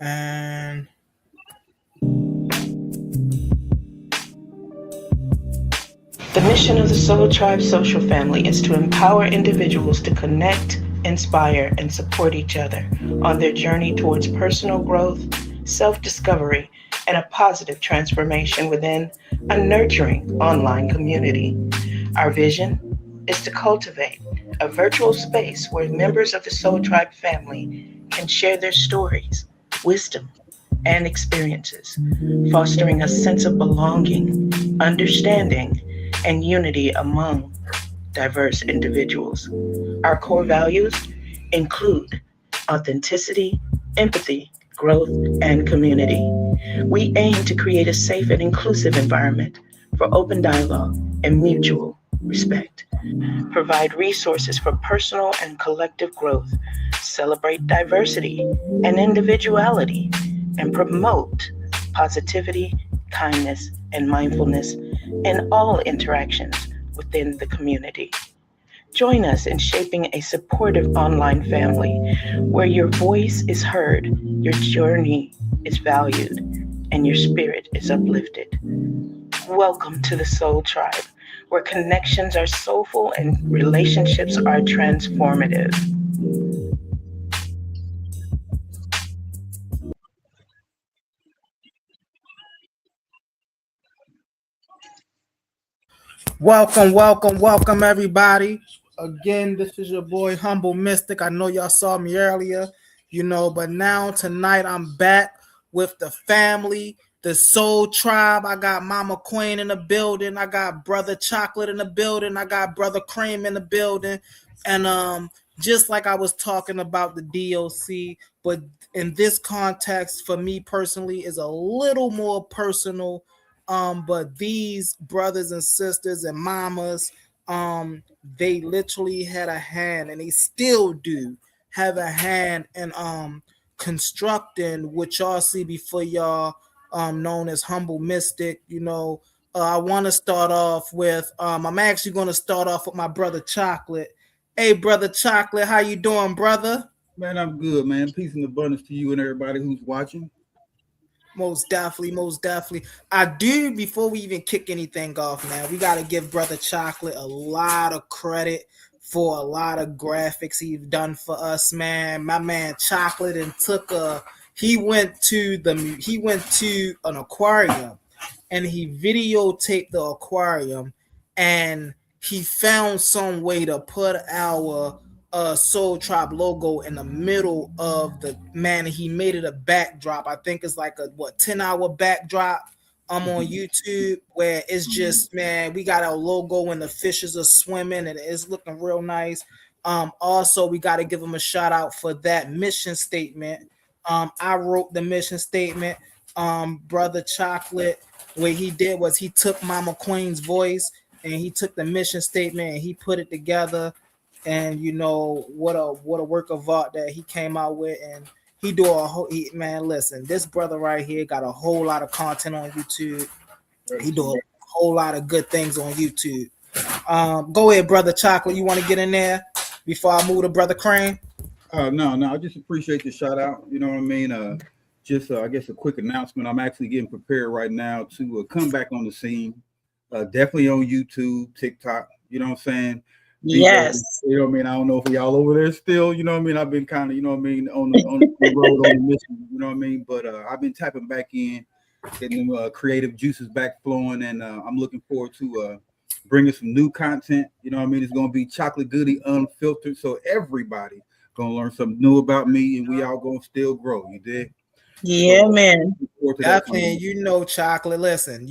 And The mission of the SoulTribe social family is to empower individuals to connect, inspire, and support each other on their journey towards personal growth, self-discovery, and a positive transformation within a nurturing online community. Our vision is to cultivate a virtual space where members of the SoulTribe family can share their stories, wisdom, and experiences, fostering a sense of belonging, understanding, and unity among diverse individuals. Our core values include authenticity, empathy, growth, and community. We aim to create a safe and inclusive environment for open dialogue and mutual respect, provide resources for personal and collective growth, celebrate diversity and individuality, and promote positivity, kindness, and mindfulness in all interactions within the community. Join us in shaping a supportive online family where your voice is heard, your journey is valued, and your spirit is uplifted. Welcome to the Soul Tribe, where connections are soulful and relationships are transformative. welcome, everybody. Again, this is your boy Humble Mystic. I know y'all saw me earlier, but now tonight I'm back with the family, the Soul Tribe. I got Mama Queen in the building. I got Brother Chocolate in the building. I got Brother Cream in the building. And just like I was talking about the DOC, but in this context, for me personally, is a little more personal. But these brothers and sisters and mamas, they literally had a hand, and they still do have a hand in constructing what y'all see before y'all, known as Humble Mystic. I want to start off with I'm actually going to start off with my brother Chocolate. Hey, brother Chocolate, how you doing, brother? Man, I'm good, man. Peace and abundance to you and everybody who's watching. Most definitely, most definitely. I do, before we even kick anything off, man, we got to give Brother Chocolate a lot of credit for a lot of graphics he's done for us, man. My man Chocolate and he went to an aquarium, and he videotaped the aquarium, and he found some way to put our Soul Tribe logo in the middle of the man. He made it a backdrop. I think it's like a 10-hour backdrop. I'm on YouTube, where it's just, man, we got our logo and the fishes are swimming and it's looking real nice. Also, we got to give him a shout out for that mission statement. I wrote the mission statement. Brother Chocolate, what he did was he took Mama Queen's voice and he took the mission statement and he put it together. And what a work of art that he came out with. And he do a whole man, listen, this brother right here got a whole lot of content on YouTube. He do a whole lot of good things on YouTube. Go ahead, brother Chocolate. You want to get in there before I move to brother Crane? No, I just appreciate the shout out. You know what I mean? I guess a quick announcement. I'm actually getting prepared right now to come back on the scene. Definitely on YouTube, TikTok. You know what I'm saying? Yes. You know what I mean? I don't know if y'all over there still. You know what I mean? I've been kind of, you know what I mean, on the road on the mission. You know what I mean? But I've been tapping back in, getting them creative juices back flowing, and I'm looking forward to bringing some new content. You know what I mean? It's gonna be chocolate goody unfiltered, so everybody gonna learn something new about me, and we all gonna still grow. You did? Yeah, So man. Definitely, Chocolate. Listen,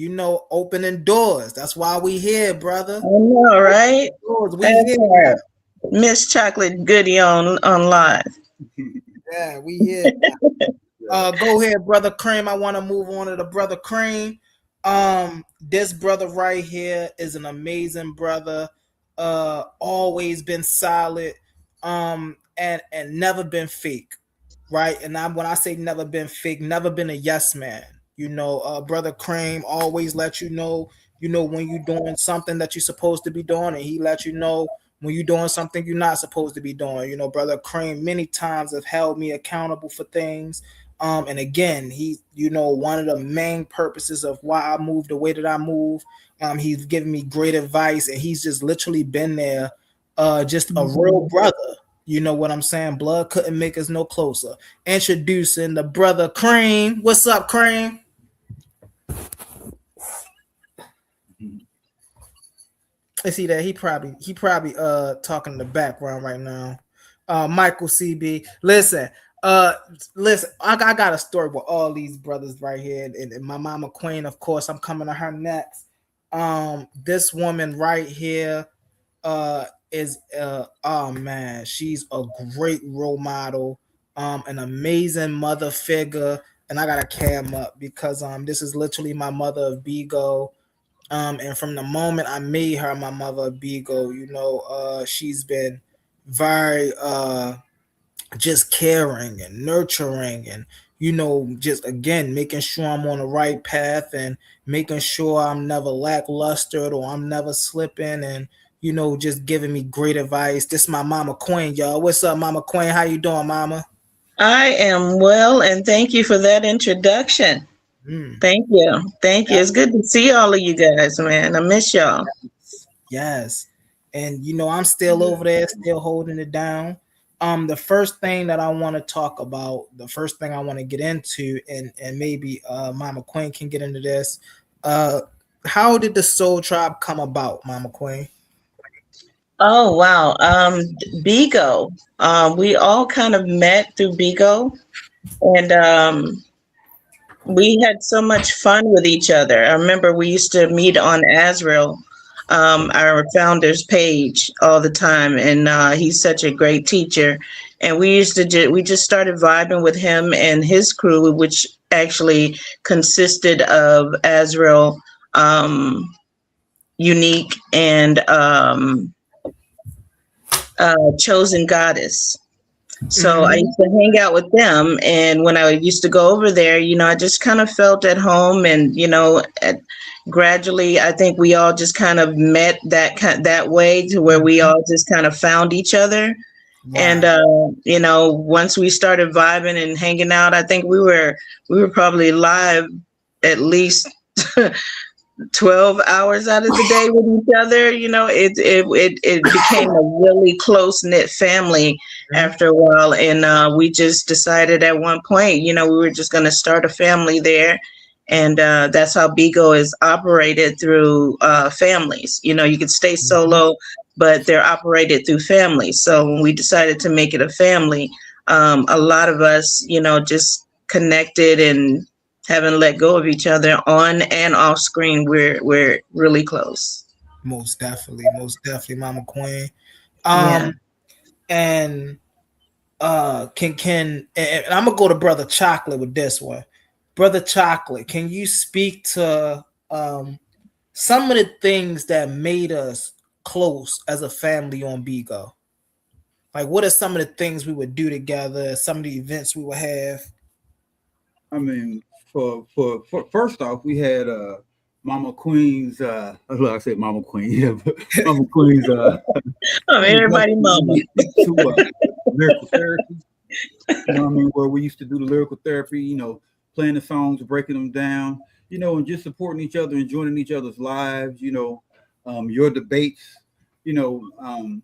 opening doors. That's why we here, brother. I know, right? Doors, we That here. part. Miss Chocolate Goody on live. Yeah, we here. Go ahead, brother Cream. I want to move on to the brother Cream. This brother right here is an amazing brother. Always been solid. And never been fake, right? And when I say never been fake, never been a yes man. Brother Cream always let you know when you're doing something that you're supposed to be doing, and he let you know when you're doing something you're not supposed to be doing. Brother Cream many times have held me accountable for things. And again, he, one of the main purposes of why I moved the way that I move. He's given me great advice, and he's just literally been there, just a real brother. You know what I'm saying? Blood couldn't make us no closer. Introducing the brother Cream. What's up, Cream? I see that he probably talking in the background right now. Michael CB. Listen, I got a story with all these brothers right here, and my mama Queen, of course, I'm coming to her next. This woman right here is oh man, she's a great role model, an amazing mother figure, and I gotta cam up because this is literally my mother of BIGO. And from the moment I made her my mother of BIGO, she's been very just caring and nurturing, and just again making sure I'm on the right path, and making sure I'm never lackluster or I'm never slipping, and just giving me great advice. This is my mama Queen, y'all. What's up, mama Queen? How you doing, mama? I am well, and thank you for that introduction. Thank you. Thank you. It's good to see all of you guys, man. I miss y'all. Yes. And I'm still over there, still holding it down. The first thing that I want to talk about, the first thing I want to get into, and maybe Mama Queen can get into this. How did the Soul Tribe come about, Mama Queen? Oh wow. BIGO. We all kind of met through BIGO, and we had so much fun with each other. I remember we used to meet on Azrael, our founder's page, all the time, and he's such a great teacher. And we used to we just started vibing with him and his crew, which actually consisted of Azrael, Unique, and Chosen Goddess. So I used to hang out with them, and when I used to go over there, I just kind of felt at home, and gradually, I think we all just kind of met that way to where we all just kind of found each other. Wow. And once we started vibing and hanging out, I think we were probably live at least 12 hours out of the day with each other. It became a really close-knit family after a while, and we just decided at one point, we were just going to start a family there. And that's how BIGO is operated, through families. You could stay solo, but they're operated through families. So when we decided to make it a family, a lot of us, just connected and haven't let go of each other on and off screen. We're really close. Most definitely, Mama Queen. Yeah. And and I'm gonna go to Brother Chocolate with this one. Brother Chocolate, can you speak to some of the things that made us close as a family on BIGO? Like, what are some of the things we would do together? Some of the events we would have? I mean, for first off, we had Mama Queen's. Look, I said Mama Queen. Yeah, but Mama Queen's. Everybody, Mama. To lyrical therapy. Where we used to do the lyrical therapy. Playing the songs, breaking them down. And just supporting each other and joining each other's lives. Your debates. And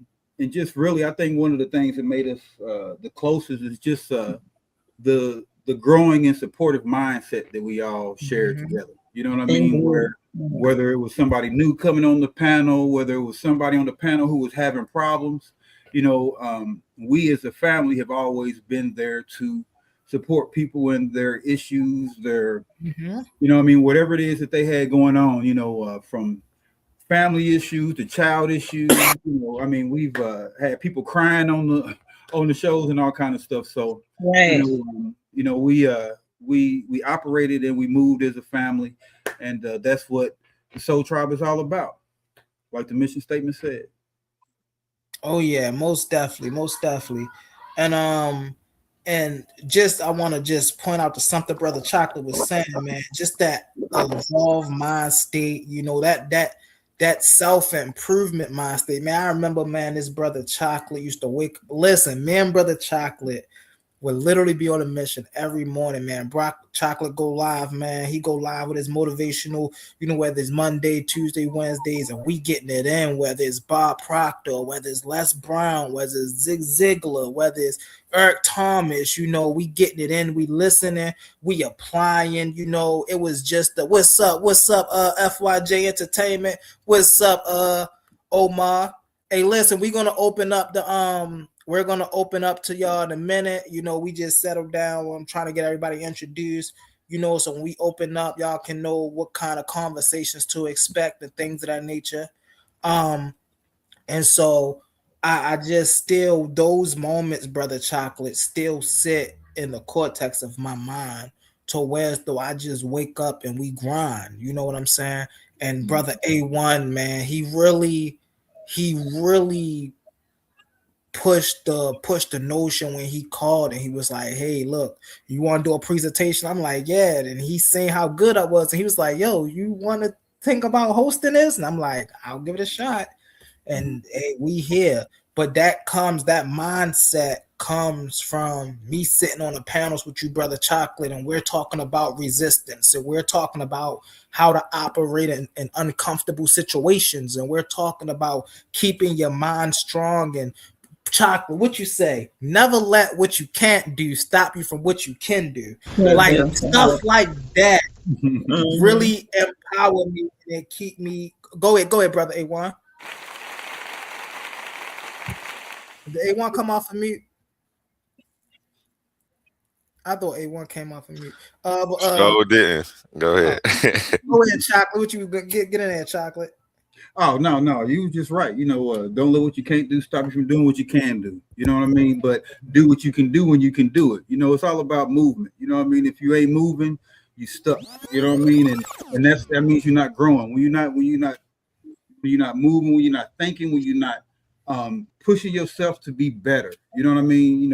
just really, I think one of the things that made us the closest is just the growing and supportive mindset that we all shared together. You know what I mean? Where whether it was somebody new coming on the panel, whether it was somebody on the panel who was having problems, we as a family have always been there to support people in their issues, their, whatever it is that they had going on, from family issues to child issues. We've had people crying on the shows and all kind of stuff. So, right. We operated and we moved as a family, and that's what the Soul Tribe is all about, like the mission statement said. Oh yeah, most definitely, and just I want to just point out to something Brother Chocolate was saying, man. Just that evolved mind state, that self improvement mind state. Man, I remember, man, this brother Chocolate used to wake. Listen, man, brother Chocolate would literally be on a mission every morning, man. Brock Chocolate go live, man. He go live with his motivational, whether it's Monday, Tuesday, Wednesdays, and we getting it in, whether it's Bob Proctor, whether it's Les Brown, whether it's Zig Ziglar, whether it's Eric Thomas, we getting it in, we listening, we applying, it was just the what's up, FYJ Entertainment, what's up, Omar. Hey, listen, we're gonna open up to y'all in a minute. We just settled down. I'm trying to get everybody introduced. So when we open up, y'all can know what kind of conversations to expect and things of that nature. And so I just still those moments, brother Chocolate, still sit in the cortex of my mind to where as though I just wake up and we grind. You know what I'm saying? And brother A1, man, he really pushed the notion when he called and he was like, hey, look, you want to do a presentation? I'm like, yeah. And he's saying how good I was. And he was like, yo, you want to think about hosting this? And I'm like, I'll give it a shot. And hey, we here. But that mindset comes from me sitting on the panels with you, brother Chocolate, and we're talking about resistance, and we're talking about how to operate in uncomfortable situations, and we're talking about keeping your mind strong. And Chocolate, what you say? Never let what you can't do stop you from what you can do. Like stuff like that really empower me and keep me. Go ahead, brother A1. Did A1 come off of mute? I thought A1 came off of mute. No, didn't. Go ahead. Go ahead, Chocolate. What you get in there, Chocolate? Oh, no, you were just right. Don't let what you can't do stop you from doing what you can do. You know what I mean? But do what you can do when you can do it. It's all about movement. You know what I mean? If you ain't moving, you stuck. You know what I mean? And that means you're not growing. When you're not moving, when you're not thinking, when you're not pushing yourself to be better. You know what I mean?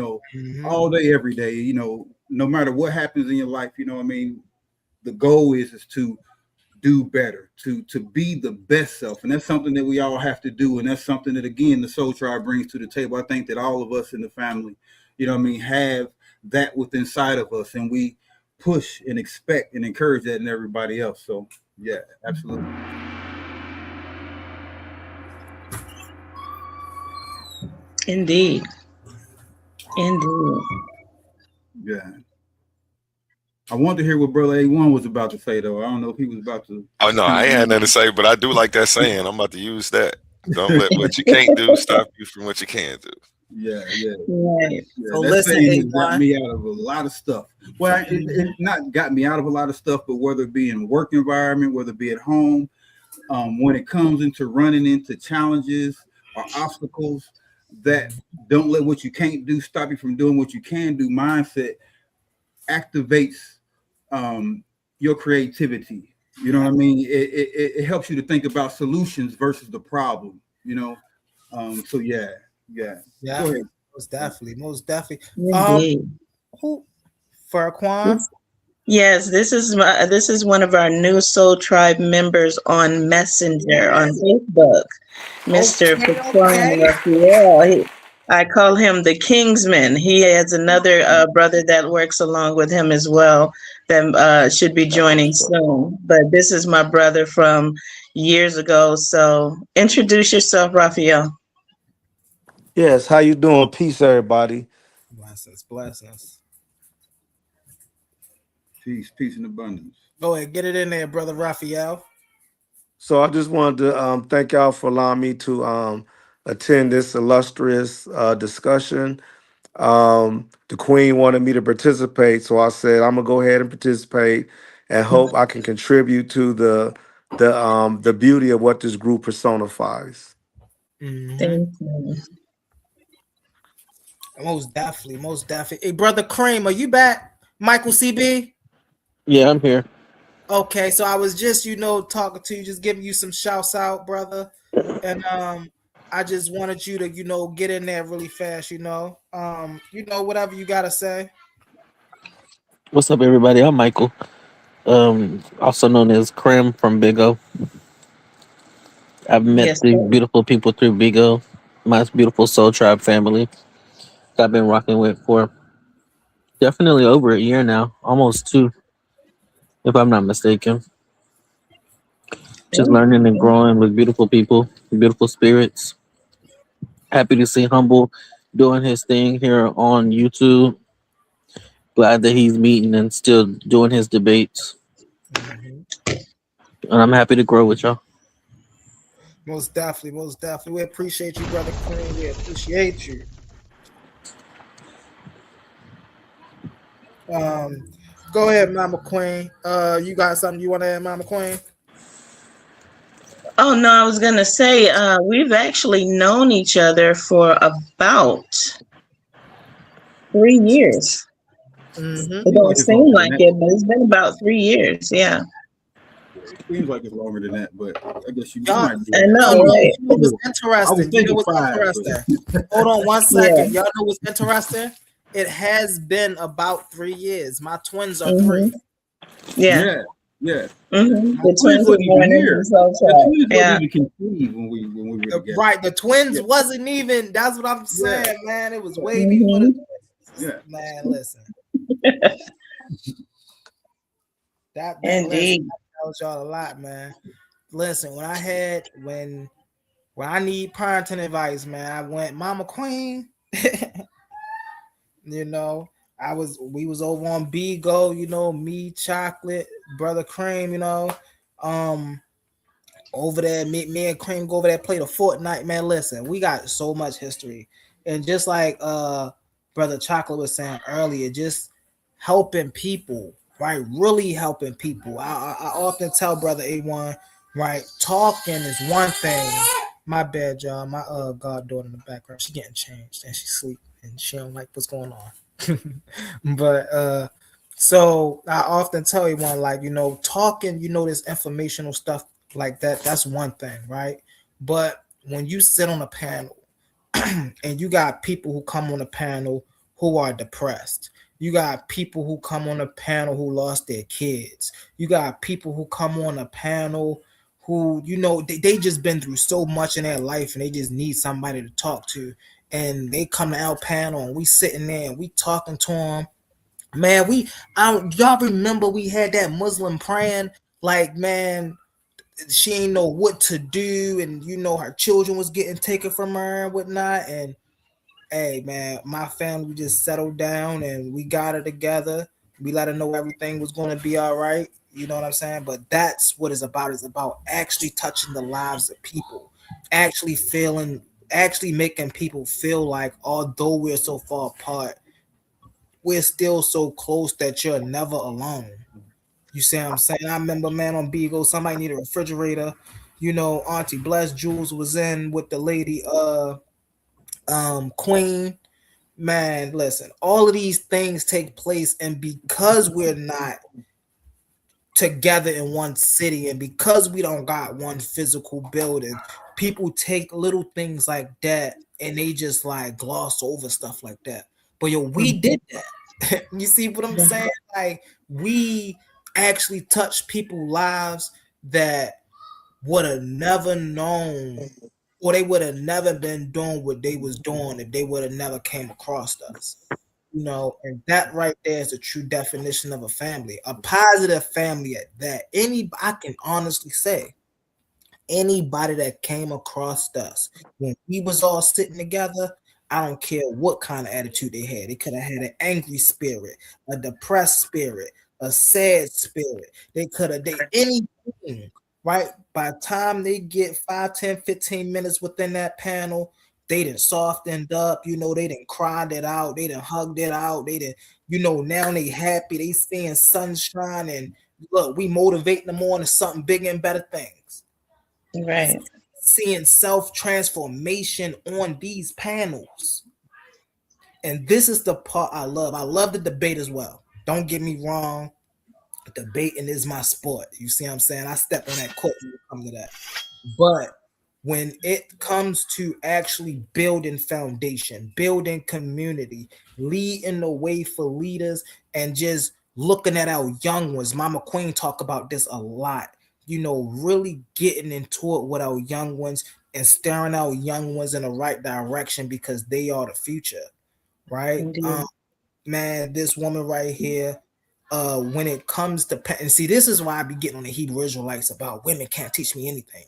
All day, every day. No matter what happens in your life. You know what I mean? The goal is to do better, to be the best self. And that's something that we all have to do. And that's something that, again, the Soul Tribe brings to the table. I think that all of us in the family, have that within inside of us. And we push and expect and encourage that in everybody else. So, yeah, absolutely. Indeed. Yeah. I want to hear what Brother A1 was about to say, though. I don't know if he was about to. Oh, no, I ain't had nothing to say, but I do like that saying. I'm about to use that. Don't let what you can't do stop you from what you can do. Yeah. Right. So that listen, saying has got me out of a lot of stuff. Well, it not got me out of a lot of stuff, but whether it be in a work environment, whether it be at home, when it comes into running into challenges or obstacles, that don't let what you can't do stop you from doing what you can do mindset activates your creativity. You know what I mean? It helps you to think about solutions versus the problem. So yeah. Go ahead. Most definitely. Indeed. Farquan? Yes, this is one of our new Soul Tribe members on Messenger on Facebook, Mr. Farquan Raphael. I call him the Kingsman. He has another brother that works along with him as well that should be joining soon. But this is my brother from years ago. So introduce yourself, Raphael. Yes, how you doing? Peace, everybody. Blessings. Peace and abundance. Go ahead, get it in there, brother Raphael. So I just wanted to thank y'all for allowing me to attend this illustrious discussion. The Queen wanted me to participate, so I said I'm gonna go ahead and participate and hope I can contribute to the beauty of what this group personifies. Thank you. Most definitely. Hey, brother Cream, are you back? Michael CB? Yeah, I'm here. Okay, so I was just, talking to you, just giving you some shouts out, brother. And I just wanted you to, get in there really fast, whatever you gotta say. What's up, everybody? I'm Michael, also known as Crim from BIGO. Okay. Appreciate the opportunity. Thank you. Okay. So listen, A1, who Farquan? Okay, so I was just, talking to you, just giving you some shouts out, brother. And I just wanted you to, get in there really fast, What's up, everybody? I'm Michael, also known as Crim from BIGO. I've met Yes, these sir. beautiful people through BIGO, my beautiful Soul Tribe family. That I've been rocking with for definitely over a year now, almost two, if I'm not mistaken. Just learning and growing with beautiful people, beautiful spirits. Happy to see Humble doing his thing here on YouTube. Glad that he's meeting and still doing his debates. Mhm. And I'm happy to grow with y'all. Most definitely, most definitely. We appreciate you, brother Queen. We appreciate you. Um, Go ahead, Mama Queen. You got something you want to add, Mama Queen? Oh no, I was gonna say we've actually known each other for about 3 years. Mm-hmm. It Seems don't like it's seem longer than like that. it, but it's been about 3 years. Yeah, It seems like it's longer than that, but I guess you Y'all, might be I right. know, right? you know what's I was interesting? You know thinking what's 5, but interesting? Hold on one Yeah. second. Y'all know what's interesting? It has been about 3 years. My twins are Mhm. 3. Yeah. yeah, yeah, yeah. Mhm. My The Twins twins were wasn't even born in here. the Soul The Tribe. twins wasn't Yeah. even conceived when we were together. right, the twins Yeah, wasn't even. That's what I'm yeah, saying, man. It was way before the Mhm. twins. yeah. Man, listen. Listen, Indeed. that tells y'all a lot, man. Listen, when I need parenting advice, man, I went Mama Queen. you know, we was over on BIGO, me, chocolate, brother Cream, um, over there, me and Cream go over there, play the Fortnite, man. Listen, we got so much history, and just like brother Chocolate was saying earlier, just helping people, right? Really helping people. I often tell brother A1, right? Talking is one thing. My bad, y'all. My goddaughter in the background, she getting changed and she sleep and she don't like what's going on. but so I often tell everyone, like, talking, this informational stuff like that, that's one thing, right? But when you sit on a panel and you got people who come on a panel who are depressed, you got people who come on a panel who lost their kids, you got people who come on a panel who, they just been through so much in their life and they just need somebody to talk to. And they come to our panel and we sitting there and we talking to them. Man, y'all remember we had that Muslim praying, like, man, she ain't know what to do, and her children was getting taken from her and whatnot. And hey, man, my family just settled down and we got her together. We let her know everything was going to be all right. You know what I'm saying? But that's what it's about. It's about actually touching the lives of people, actually actually making people feel like, although we're so far apart, we're still so close that you're never alone. You see what I'm saying? I remember, man, on Beagle, somebody needed a refrigerator. Auntie Bless Jules was in with the lady Queen. Man, listen, all of these things take place, and because we're not together in one city, and because we don't got one physical building, people take little things like that and they just like gloss over stuff like that. But yo, we did that. You see what I'm saying? Like, we actually touched people's lives that would have never known, or they would have never been doing what they was doing if they would have never came across us. And that right there is the true definition of a family, a positive family at that. I can honestly say, anybody that came across us when we was all sitting together, I don't care what kind of attitude they had. They could have had an angry spirit, a depressed spirit, a sad spirit. They could have anything, right? By the time they get 5, 10, 15 minutes within that panel, they done softened up, they done cried it out, they done hugged it out, they done, now they happy, they seeing sunshine, and look, we motivating them on to something bigger and better things. Right. Seeing self transformation on these panels. And this is the part I love. I love the debate as well. Don't get me wrong. Debating is my sport. You see what I'm saying? I step on that court when it comes to that. But when it comes to actually building foundation, building community, leading the way for leaders, and just looking at our young ones, Mama Queen talk about this a lot. really getting into it with our young ones and steering our young ones in the right direction because they are the future, right? Indeed. Man, this woman right here, when it comes to and see, this is why I be getting on the Hebrew Israelites about women can't teach me anything.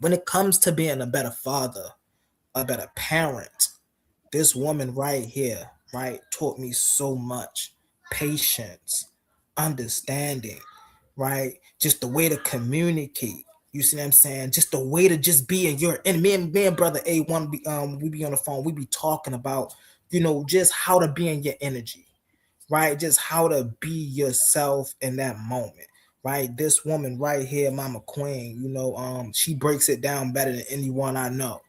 When it comes to being a better father, a better parent, this woman right here, right, taught me so much patience, understanding, right? Just the way to communicate. You see what I'm saying? Just the way to just be in your and me and brother A1 be we be on the phone, we be talking about, just how to be in your energy, right? Just how to be yourself in that moment. Right, this woman right here, Mama Queen, she breaks it down better than anyone I know,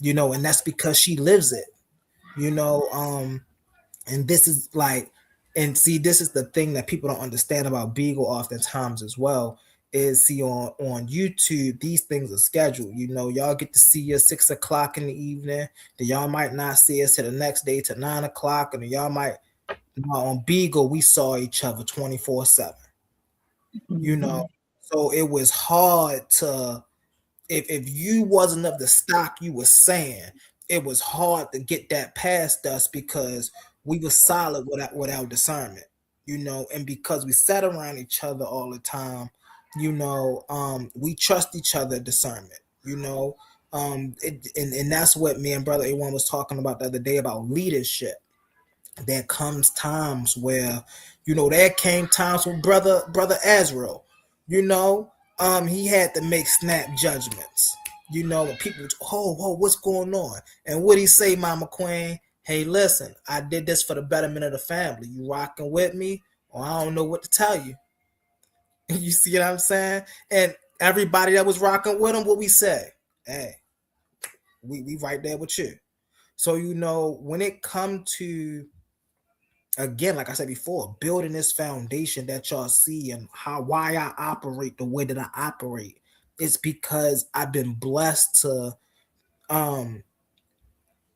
and that's because she lives it, you know and this is like, and see, this is the thing that people don't understand about BIGO oftentimes as well, is see, on YouTube these things are scheduled. Y'all get to see us 6 o'clock in the evening, then y'all might not see us till the next day to 9 o'clock, and then y'all might, on BIGO we saw each other 24/7. So it was hard to, if you wasn't of the stock you were saying, it was hard to get that past us because we were solid without discernment, and because we sat around each other all the time, we trust each other discernment, and that's what me and brother A1 was talking about the other day about leadership. There comes times where, there came times with brother Azrael, he had to make snap judgments, when people, oh, what's going on? And what he say, Mama Queen? Hey, listen, I did this for the betterment of the family. You rocking with me? Or I don't know what to tell you. You see what I'm saying? And everybody that was rocking with him, what we say? Hey, we right there with you. So, when it come to, again, like I said before, building this foundation that y'all see and why I operate the way that I operate, it's because I've been blessed to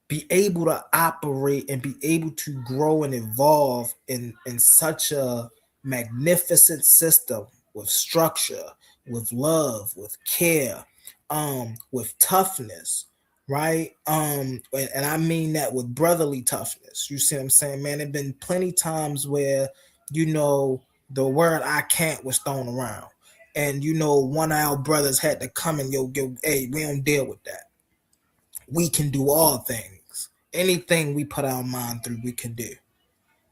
be able to operate and be able to grow and evolve in such a magnificent system with structure, with love, with care, with toughness, right? And I mean that with brotherly toughness. You see what I'm saying, man? There've been plenty times where, the word "I can't" was thrown around, and one of our brothers had to come and yo, hey, we don't deal with that. We can do all things. Anything we put our mind through, we can do.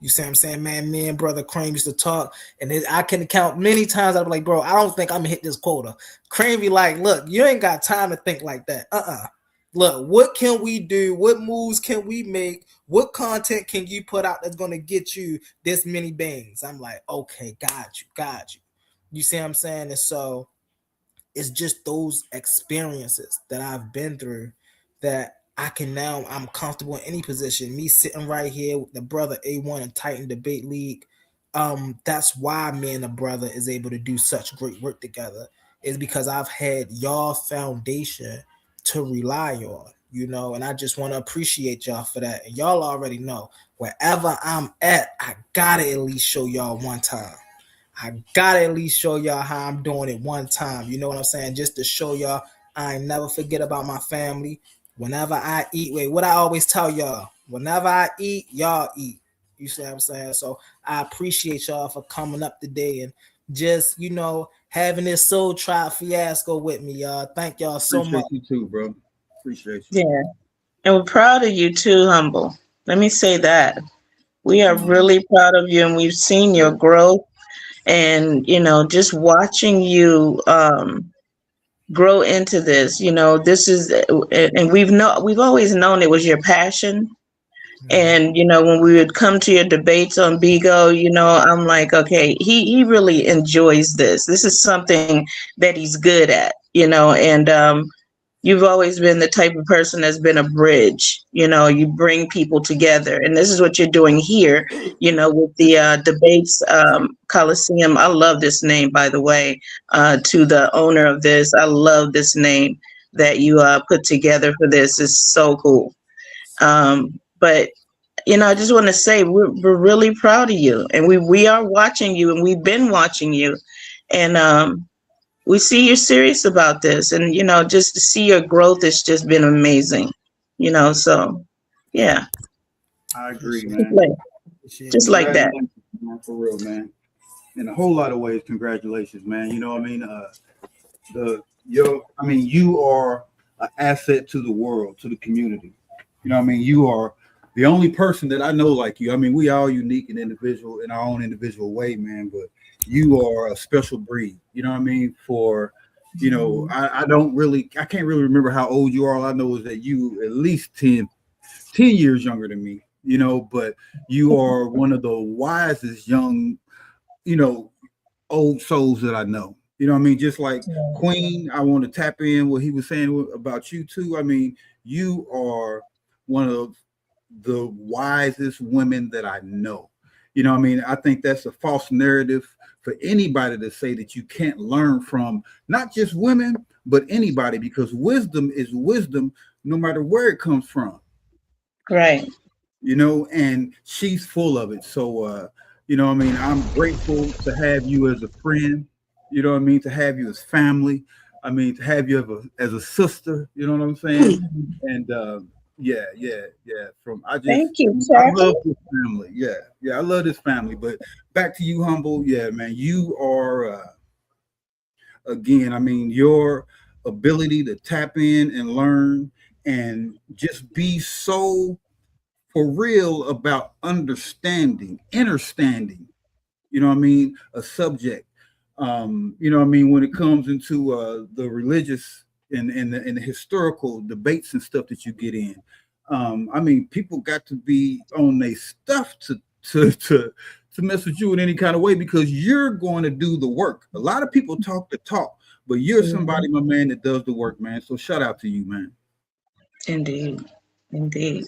You see what I'm saying, man? Me and brother Crane used to talk, and I can count many times. I'd be like, bro, I don't think I'm gonna hit this quota. Crane be like, look, you ain't got time to think like that. Look, what can we do? What moves can we make? What content can you put out that's gonna get you this many bangs? I'm like, okay, got you. You see what I'm saying? And so it's just those experiences that I've been through that I'm comfortable in any position. Me sitting right here with the brother A1 and Titan Debate League. That's why me and the brother is able to do such great work together, is because I've had y'all foundation to rely on, and I just want to appreciate y'all for that. And y'all already know, wherever I'm at, I gotta at least show y'all one time. I gotta at least show y'all how I'm doing it one time. You know what I'm saying? Just to show y'all I ain't never forget about my family. Whenever I eat, what I always tell y'all, whenever I eat, y'all eat. You see what I'm saying? So I appreciate y'all for coming up today and just, having this SoulTribe fiasco with me, y'all. Thank y'all so Appreciate much. you too, bro. Appreciate you. Yeah. And we're proud of you too, Humble. Let me say that. We are really proud of you, and we've seen your growth, and just watching you grow into this. This is, and we've always known it was your passion. And when we would come to your debates on BIGO, I'm like, okay, he really enjoys this. This is something that he's good at, and you've always been the type of person that's been a bridge. You bring people together, and this is what you're doing here, with the debates Coliseum. I love this name, by the way, to the owner of this. I love this name that you put together for this. It's so cool. But I just want to say we're really proud of you, and we are watching you, and we've been watching you, and we see you're serious about this, and just to see your growth has just been amazing. So yeah, I agree, Appreciate just man. like, appreciate just that. like that. Congratulations, man, for real, man. In a whole lot of ways, congratulations, man. You know what I mean? You are an asset to the world, to the community. You know what I mean? You are the only person that I know like you. I mean, we all unique and individual in our own individual way, man, but you are a special breed. You know what I mean? I can't really remember how old you are. All I know is that you at least 10 years younger than me, but you are one of the wisest young, you know, old souls that I know. You know what I mean? Just like Queen, I want to tap in what he was saying about you too. I mean, you are one of the wisest women that I know. You know what I mean? I think that's a false narrative for anybody to say that you can't learn from not just women, but anybody, because wisdom is wisdom no matter where it comes from, Right. and she's full of it. So, I mean, I'm grateful to have you as a friend, what I mean, to have you as family. I mean, to have you as a sister, you know what I'm saying? And yeah. Thank you, I sir. love this family. Yeah, I love this family. But back to you, Humble. Yeah, man, you are, again, I mean, your ability to tap in and learn and just be so for real about understanding, what I mean, a subject. What I mean, when it comes into the religious and the historical debates and stuff that you get in. I mean, people got to be on their stuff to mess with you in any kind of way because you're going to do the work. A lot of people talk the talk, but you're somebody, my man, that does the work, man. So shout out to you, man. Indeed. Indeed.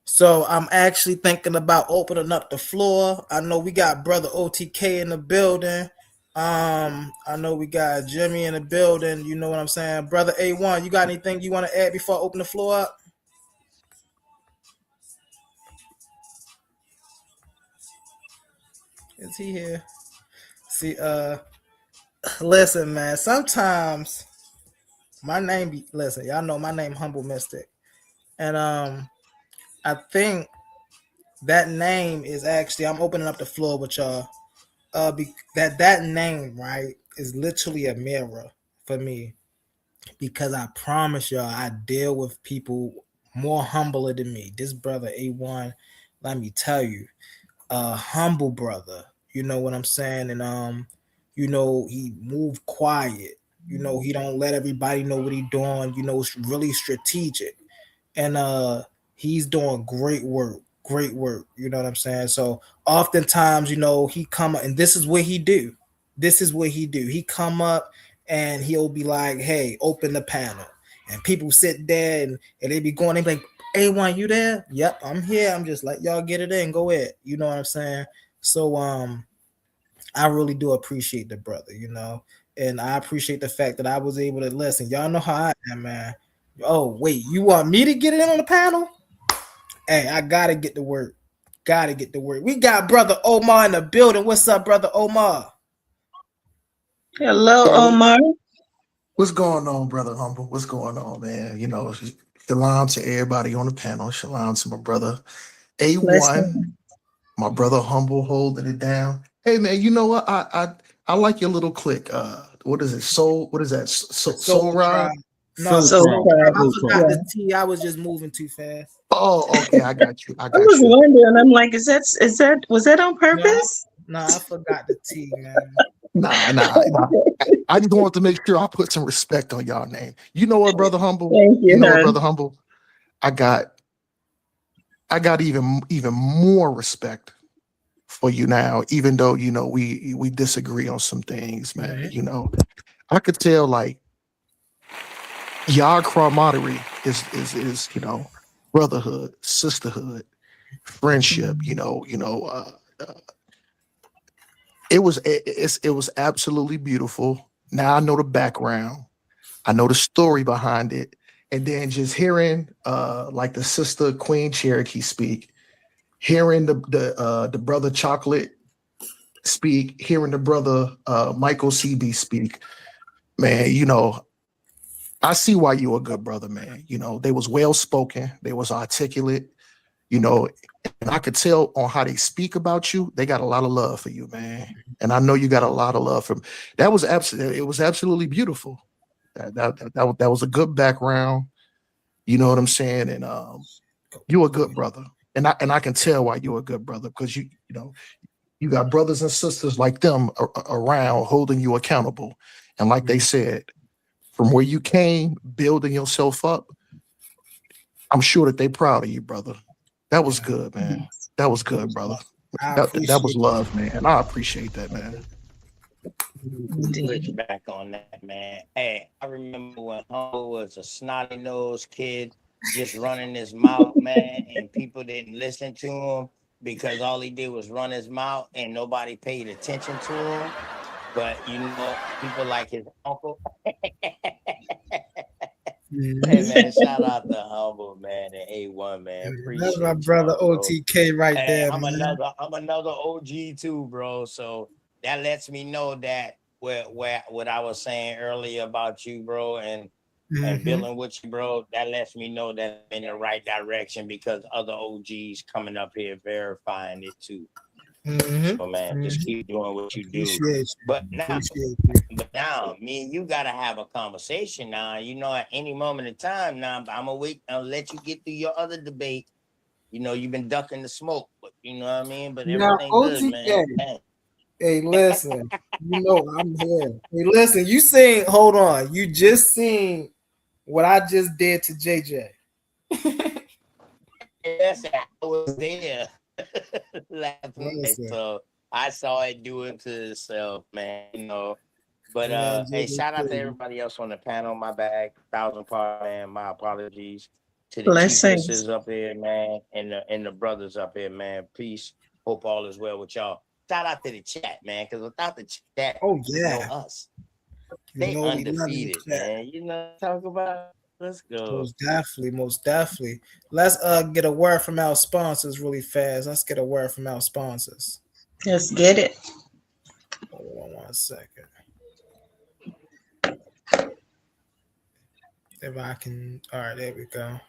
So I'm actually thinking about opening up the floor. I know we got brother OTK in the building. I know we got Jimmy in the building. You know what I'm saying, brother A1. You got anything you want to add before I open the floor up? Is he here? See, listen, man. Sometimes my name be listen. Y'all know my name Humble Mystic, and I think that name is actually. I'm opening up the floor with y'all. That name right is literally a mirror for me because I promise y'all I deal with people more humbler than me. This brother A1, let me tell you, a humble brother. You know what I'm saying? And he move quiet. He don't let everybody know what he doing. It's really strategic. And he's doing great work. Great work. You know what I'm saying? So oftentimes, he come up and this is what he do. This is what he do. He come up and he'll be like, hey, open the panel. And people sit there and they be going, they be like, A1, you there? Yep, I'm here. I'm just like, y'all get it in, go ahead. You know what I'm saying? So I really do appreciate the brother, and I appreciate the fact that I was able to listen. Y'all know how I am, man. Oh, wait, you want me to get it in on the panel? Hey, I gotta get to work. Gotta get to work. We got brother Omar in the building. What's up, brother Omar? Hello, Bro, Omar. what's going on, brother Humble? What's going on, man? Shalom to everybody on the panel. Shalom to my brother A1, Listen. my brother Humble holding it down. Hey, man, you know what? I like your little click. What is it? What is that? Soul Ride? Tribe. No, So Tribe. I Soul forgot Tribe. the T. I was just moving too fast. Oh, okay. I got you. I I was got you. wondering. I'm like, was that on No, purpose? no, I forgot the T, man. Nah. I just wanted to make sure I put some respect on y'all name. You know what, brother Humble? Thank You you, know what, hon. brother Humble? I got even more respect for you now, even though we disagree on some things, man. I could tell like y'all camaraderie is brotherhood, sisterhood, friendship. Uh, it was absolutely beautiful. Now I know the background, I know the story behind it, and then just hearing like the sister Queen Cherokee speak, hearing the brother Chocolate speak, hearing the brother Michael CB speak, man, you know, I see why you a good brother, man. You know, they was well spoken, they was articulate, you know, and I could tell on how they speak about you, they got a lot of love for you, man. And I know you got a lot of love from that was absolutely it was absolutely beautiful. That was a good background. You know what I'm saying? And you a good brother. And I can tell why you're a good brother because you know you got brothers and sisters like them around holding you accountable. And like they said, from where you came, building yourself up, I'm sure that they proud of you, brother. That was good, man. That was good, brother. I That was appreciate love, man. And I appreciate that, man. Switch back on that, man. Hey, I remember when Humble was a snotty nosed kid just running his mouth, man, and people didn't listen to him because all he did was run his mouth and nobody paid attention to him. But you know, people like his uncle. Hey man, shout out to Humble, man, and A1, man. that's Appreciate my brother y'all, bro. OTK right Hey, there, I'm man. another OG too, bro. So that lets me know that where what I was saying earlier about you, bro, and building with you, bro, that lets me know that I'm in the right direction because other OGs coming up here verifying it too. So man, just keep doing what you do. Appreciate But you. now, Appreciate you. me and you gotta have a conversation now. You know, at any moment in time now, I'm gonna wait. I'll let you get through your other debate. You know, you've been ducking the smoke, but you know what I mean. But Now, everything good, OTK, man. hey, listen, you know I'm here. Hey, listen, you seen, hold on, you just seen what I just did to JJ. Yes, I was there last night, Listen, so I saw it do it to itself, man. You know, but man, hey, JJ shout out to crazy. everybody else on the panel. My bad, 1,000 part, man. My apologies to the Blessings. chiefesses up here, man, and the brothers up here, man. Peace. Hope all is well with y'all. Shout out to the chat, man, because without the chat, Oh you know yeah, us. you They know we love in the undefeated, chat. man. You know, talk about. Let's go. Most definitely, most definitely. Let's get a word from our sponsors really fast. Let's get a word from our sponsors. Let's get it. Hold on 1 second. If I can, all right, there we go.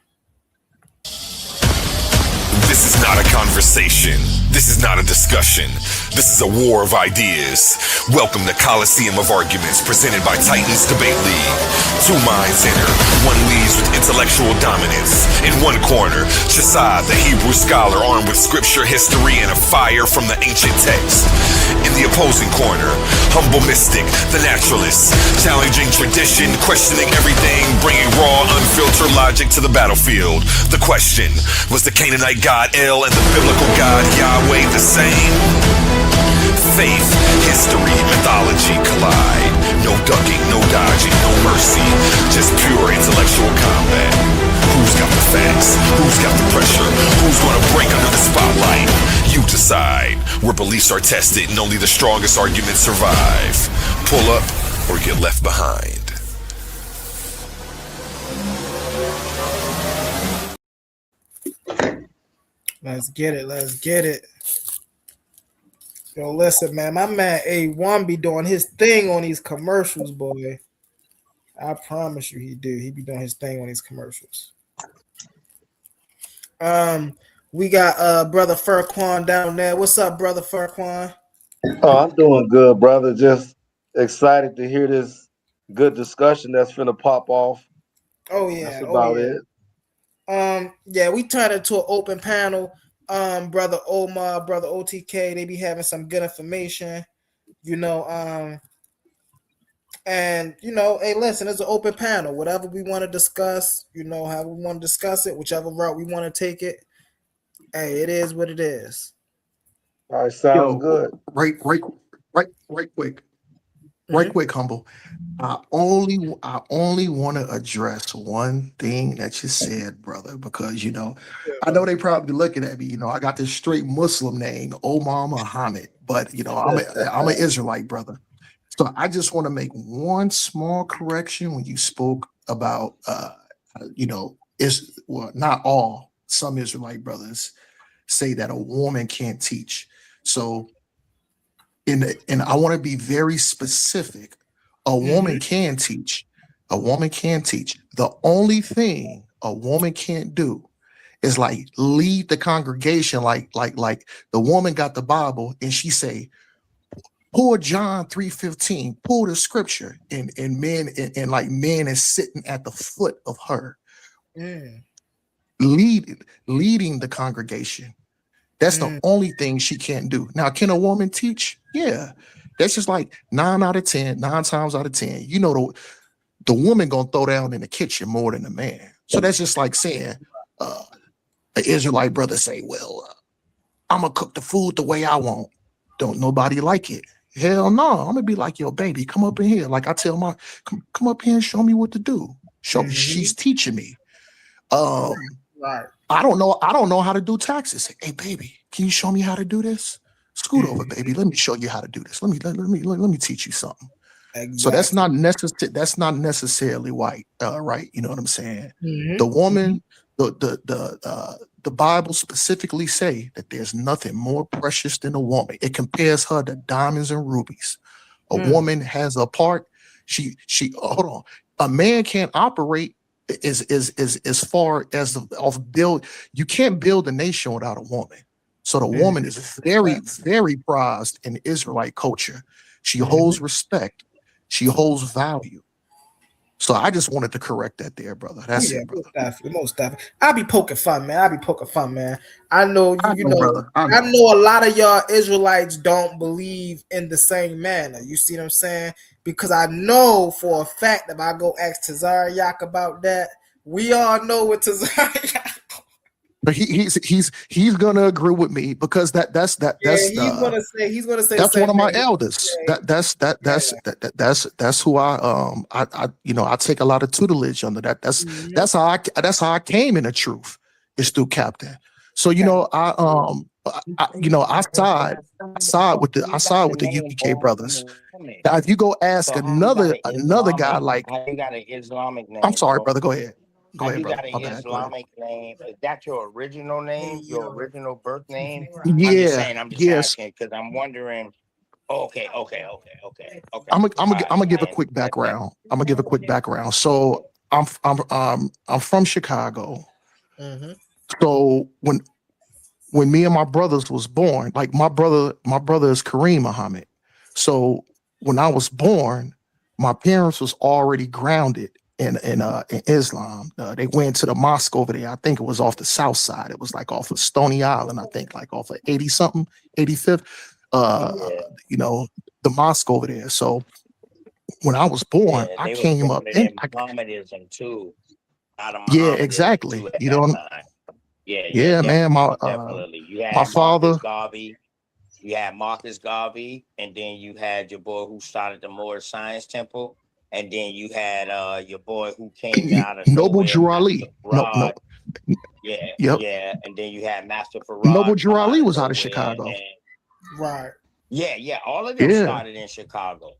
This is not a conversation. This is not a discussion. This is a war of ideas. Welcome to Coliseum of Arguments, presented by Titans Debate League. Two minds enter. One leads with intellectual dominance. In one corner, Shasad, the Hebrew scholar, armed with scripture, history, and a fire from the ancient text. In the opposing corner, humble mystic, the naturalist, challenging tradition, questioning everything, bringing raw, unfiltered logic to the battlefield. The question, was the Canaanite god El and the biblical god Yahweh the same? Faith, history, mythology collide. No ducking, no dodging, no mercy. Just pure intellectual combat. Who's got the facts? Who's got the pressure? Who's gonna break under the spotlight? You decide. Where beliefs are tested and only the strongest arguments survive. Pull up or get left behind. Let's get it. Let's get it. Yo, listen, man. My man A1 be doing his thing on these commercials, boy. I promise you he do. He be doing his thing on these commercials. We got brother Furquan down there. What's up, brother Furquan? Oh, I'm doing good, brother. Just excited to hear this good discussion that's finna pop off. Oh That's yeah, oh about yeah. it. Yeah, we turned into an open panel. Brother Omar, brother OTK, they be having some good information, you know. And you know, hey, listen, it's an open panel. Whatever we want to discuss, you know, how we want to discuss it, whichever route we want to take it. Hey, it is what it is. All right, sounds Yo, good. right quick. Right quick, humble. I only want to address one thing that you said, brother, because you know, I know they probably looking at me. You know, I got this straight Muslim name, Omar Muhammad, but you know, I'm an Israelite, brother. So I just want to make one small correction when you spoke about you know, is well, not all, some Israelite brothers say that a woman can't teach. So and I want to be very specific. A woman can teach. A woman can teach. The only thing a woman can't do is like lead the congregation, like the woman got the Bible and she say, pull John 3:15, pull the scripture, and men and like men is sitting at the foot of her, leading the congregation. That's the only thing she can't do. Now, can a woman teach? Yeah. That's just like 9 times out of 10. You know, the woman gonna throw down in the kitchen more than the man. So that's just like saying, an Israelite brother say, well, I'm gonna cook the food the way I want. Don't nobody like it. Hell no, I'm gonna be like, yo, baby, come up in here. Like I tell my, come up here and show me what to do. She's teaching me. Right. I don't know how to do taxes. Hey, baby, can you show me how to do this? Scoot over, baby. Let me show you how to do this. Let me teach you something. Exactly. So that's not necessarily white, right? You know what I'm saying? The woman, the Bible specifically say that there's nothing more precious than a woman. It compares her to diamonds and rubies. A woman has a part. She hold on. A man can't operate as far as of build. You can't build a nation without a woman. So the woman is very, very prized in Israelite culture. She holds respect. She holds value. So I just wanted to correct that there, brother. That's it, brother. Most definitely. I be poking fun, man. I know you know, brother. I know a lot of y'all Israelites don't believe in the same manner. You see what I'm saying? Because I know for a fact if I go ask Tazariak about that, we all know what Tazariak. But he's gonna agree with me because that's he's gonna say that's one of my elders. That's who I take a lot of tutelage under that. That's how I came in the truth is through Captain. So I side with the UPK brothers. Now, if you go ask another guy like, you got an Islamic name. I'm sorry, brother. Go ahead. Go ahead, you brother. got an Islamic name. Is that your original name? Your original birth name? Yeah. I'm just asking because I'm wondering. Okay. I'm gonna give a quick background. So I'm from Chicago. So when me and my brothers was born, like my brother is Kareem Muhammad. So when I was born, my parents was already grounded in Islam. They went to the mosque over there. I think it was off the south side. It was like off of Stony Island. I think like off of 80 something, 85th. The mosque over there. So when I was born, I came up in Mohammedanism too. Yeah, exactly. You know what I'm Yeah, man. Definitely. You had my father. You had Marcus Garvey, and then you had your boy who started the Moorish Science Temple, and then you had your boy who came out of Noble nowhere, Jurali. No. Yeah, and then you had Master Farad. Noble Jurali was out of Chicago. Right. Yeah. All of them started in Chicago.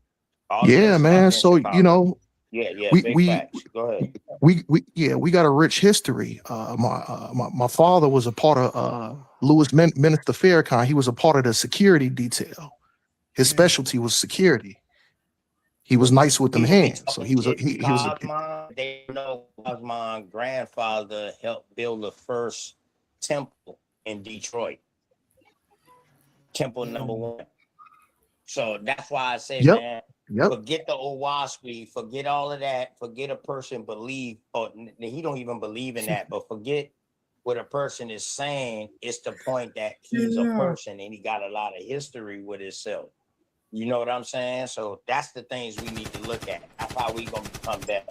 Man. So Chicago. Big facts. Go ahead. We got a rich history. My father was a part of Louis Minister Farrakhan. He was a part of the security detail. His specialty was security. He was nice with them hands. So he was they know Cosmo's grandfather helped build the first temple in Detroit. Temple number 1. So that's why I say, man, forget the Owaspi, forget all of that, forget a person believe, or he don't even believe in that, but forget what a person is saying. It's the point that he's a person and he got a lot of history with himself. You know what I'm saying? So that's the things we need to look at. That's how we gonna become better.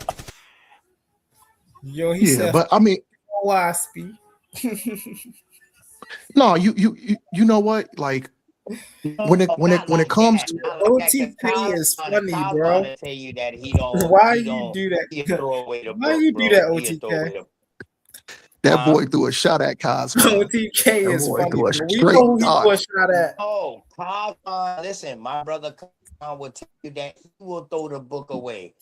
Yo, he said, but I mean, Owaspi. No, you know what? Like when it comes to OTK is funny, bro. Tell you that he don't. Why you do that? Why you do that, OTK? That boy threw a shot at Cosmo. OTK is funny. We know who he threw a shot at. Oh, Cosmo! Listen, my brother Cosmo will tell you that he will throw the book away.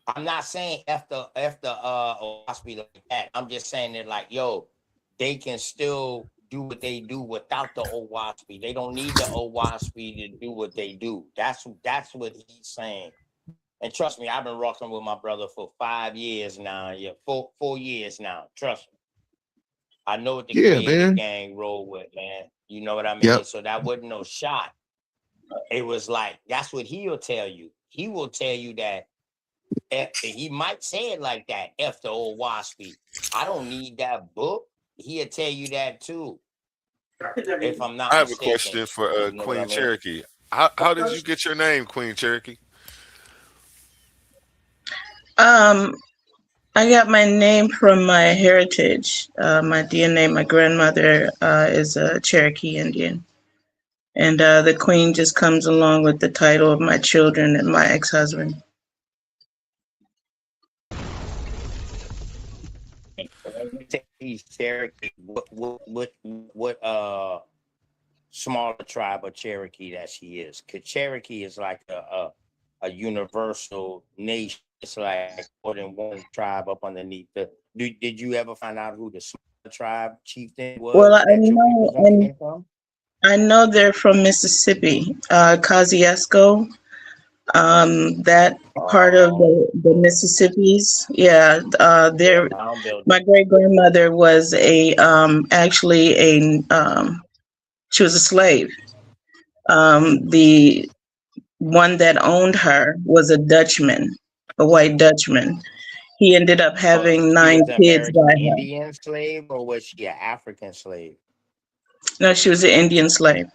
I'm not saying after hospital like that. I'm just saying that like, yo, they can still do what they do without the Owaspy. They don't need the Owaspy to do what they do. That's what he's saying. And trust me, I've been rocking with my brother for 5 years now. Yeah, 4 years now. Trust me. I know what the Yeah, creative man. gang roll with, man. You know what I mean? Yep. So that wasn't no shot. It was like, that's what he'll tell you. He will tell you that he might say it like that, F the Owaspy. I don't need that book. He'll tell you that too, if I'm I not have a mistaken. question for You know what I Queen mean? Cherokee. How did you get your name, Queen Cherokee? Um, I got my name from my heritage, my DNA. My grandmother is a Cherokee Indian. And the queen just comes along with the title of my children and my ex-husband. When you say he's Cherokee, what smaller tribe of Cherokee that she is? Because Cherokee is like a universal nation. It's like more than one tribe up underneath the. Did you ever find out who the smaller tribe chieftain Well, was that your people's gonna came from? I know they're from Mississippi, Kosciuszko, that part of the Oh, Mississippi's. Yeah, yeah, they're. mound builder. My great grandmother was a actually a she was a slave. The one that owned her was a Dutchman, a white Dutchman. He ended up having She 9 was an kids American by her. Indian slave, or was she an African slave? No, she was an Indian slave.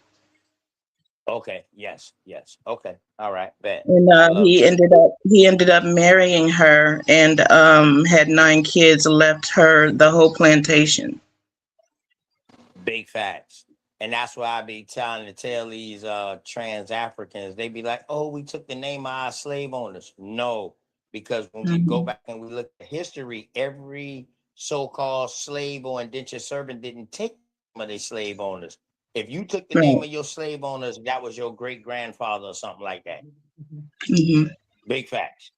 Okay, yes, yes. Okay, all right, bet. And I love that. he ended up marrying her and had 9 kids, left her the whole plantation. Big facts. And that's why I be trying to tell these trans Africans, they be like, oh, we took the name of our slave owners. No, because when we go Hmm. back and we look at history, every so-called slave or indentured servant didn't take the name of their slave owners. If you took the name Right. of your slave owners, that was your great grandfather or something like that. Hmm. Big facts.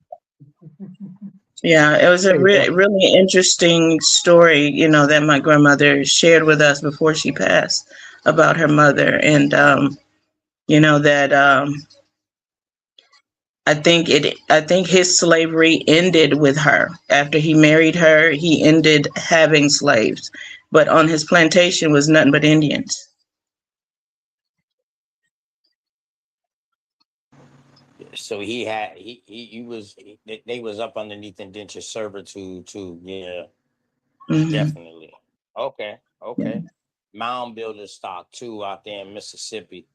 Yeah, it was a Hey, really interesting story, that my grandmother shared with us before she passed about her mother, and that I think his slavery ended with her. After he married her, he ended having slaves. But on his plantation was nothing but Indians. So he had he was they was up underneath indentured servitude too. Yeah, Hmm. definitely. Okay, Yeah. okay. Mound builder stock too out there in Mississippi.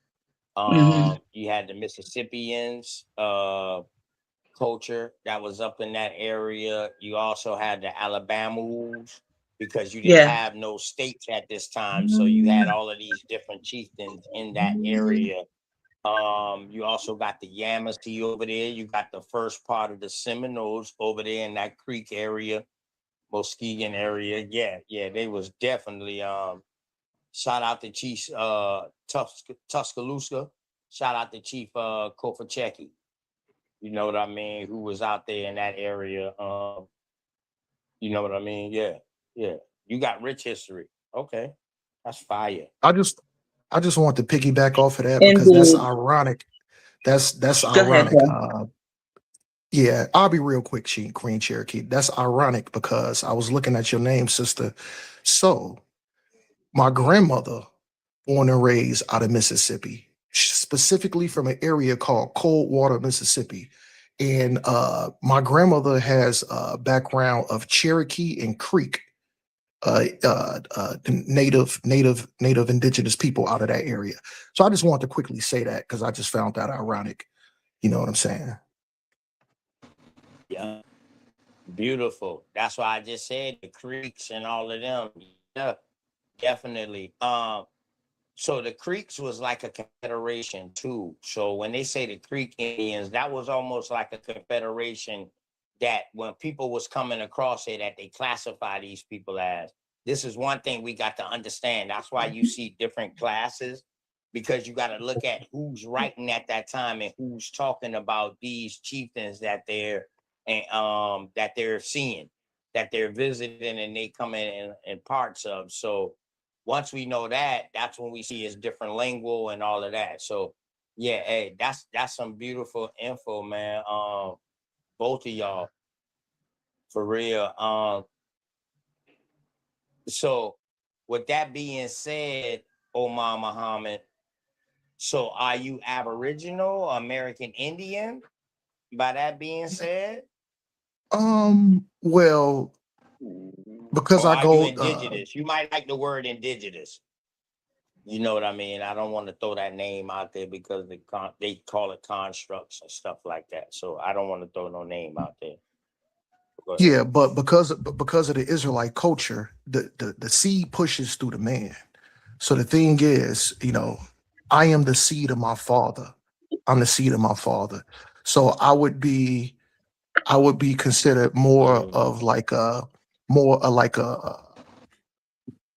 Hmm. You had the Mississippians culture that was up in that area. You also had the Alabamans because you didn't Yeah. have no states at this time, so you had all of these different chieftains in that area. You also got the Yamasee over there. You got the first part of the Seminoles over there in that Creek area, Muskegon area. Yeah, yeah, they was definitely shout out to Chief Tuscaloosa. Shout out to Chief Kofacheki. You know what I mean? Who was out there in that area? You know what I mean? Yeah, yeah. You got rich history. Okay, that's fire. I just I just want to piggyback off of that because that's Indeed. ironic. That's Go ahead, ironic. bro. Yeah, I'll be real quick, Queen Cherokee. That's ironic because I was looking at your name, sister. So my grandmother, born and raised out of Mississippi, specifically from an area called Coldwater, Mississippi. And my grandmother has a background of Cherokee and Creek, native indigenous people out of that area. So I just want to quickly say that because I just found that ironic. You know what I'm saying? Yeah. Beautiful. That's why I just said the creeks and all of them. Yeah, definitely. So the Creeks was like a confederation too. So when they say the Creek Indians, that was almost like a confederation that when people was coming across it, that they classify these people as. This is one thing we got to understand. That's why you see different classes because you got to look at who's writing at that time and who's talking about these chieftains that they're and that they're seeing, that they're visiting and they come in parts of. So once we know that, that's when we see his different lingual and all of that. So yeah, hey, that's some beautiful info, man. Both of y'all, for real. So with that being said, Omar Muhammad, so are you Aboriginal or American Indian? By that being said, Well, because or I are you go, indigenous? You might like the word indigenous. You know what I mean? I don't want to throw that name out there because they call it constructs and stuff like that. So I don't want to throw no name out there. yeah, but because of the Israelite culture, the seed pushes through the man. So the thing is, I am the seed of my father. I'm the seed of my father. So I would be considered more of like a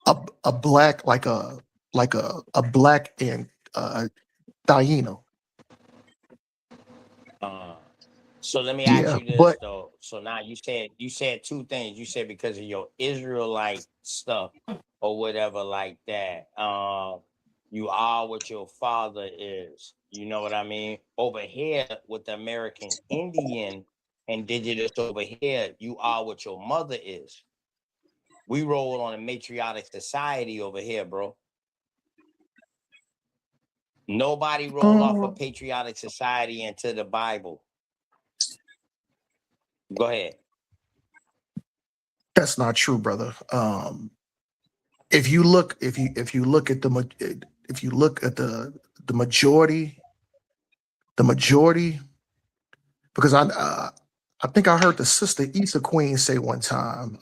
a black, like a black and Taino. So let me ask Yeah, you this but though. So now you said two things. You said because of your Israelite stuff or whatever like that. You are what your father is. You know what I mean? Over here with the American Indian indigenous over here, you are what your mother is. We roll on a matriarchic society over here, bro. Nobody roll off a patriotic society into the Bible. Go ahead. that's not true, brother. If you look at the majority, because I think I heard the sister Issa Queen say one time,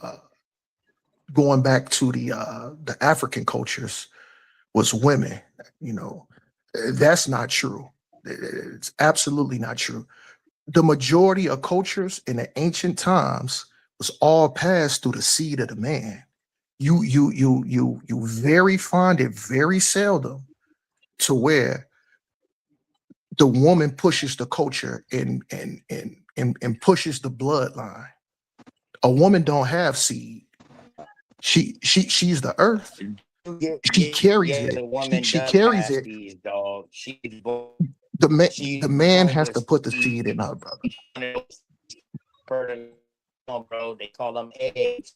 going back to the African cultures, was women. That's not true. It's absolutely not true. The majority of cultures in the ancient times was all passed through the seed of the man. You very find it very seldom to where the woman pushes the culture and pushes the bloodline. A woman don't have seed. She's the earth. She carries The it. woman She does carries have it. seeds, dog. The She's man born has to with put the seeds. seed in her, brother. Bro, they call them eggs,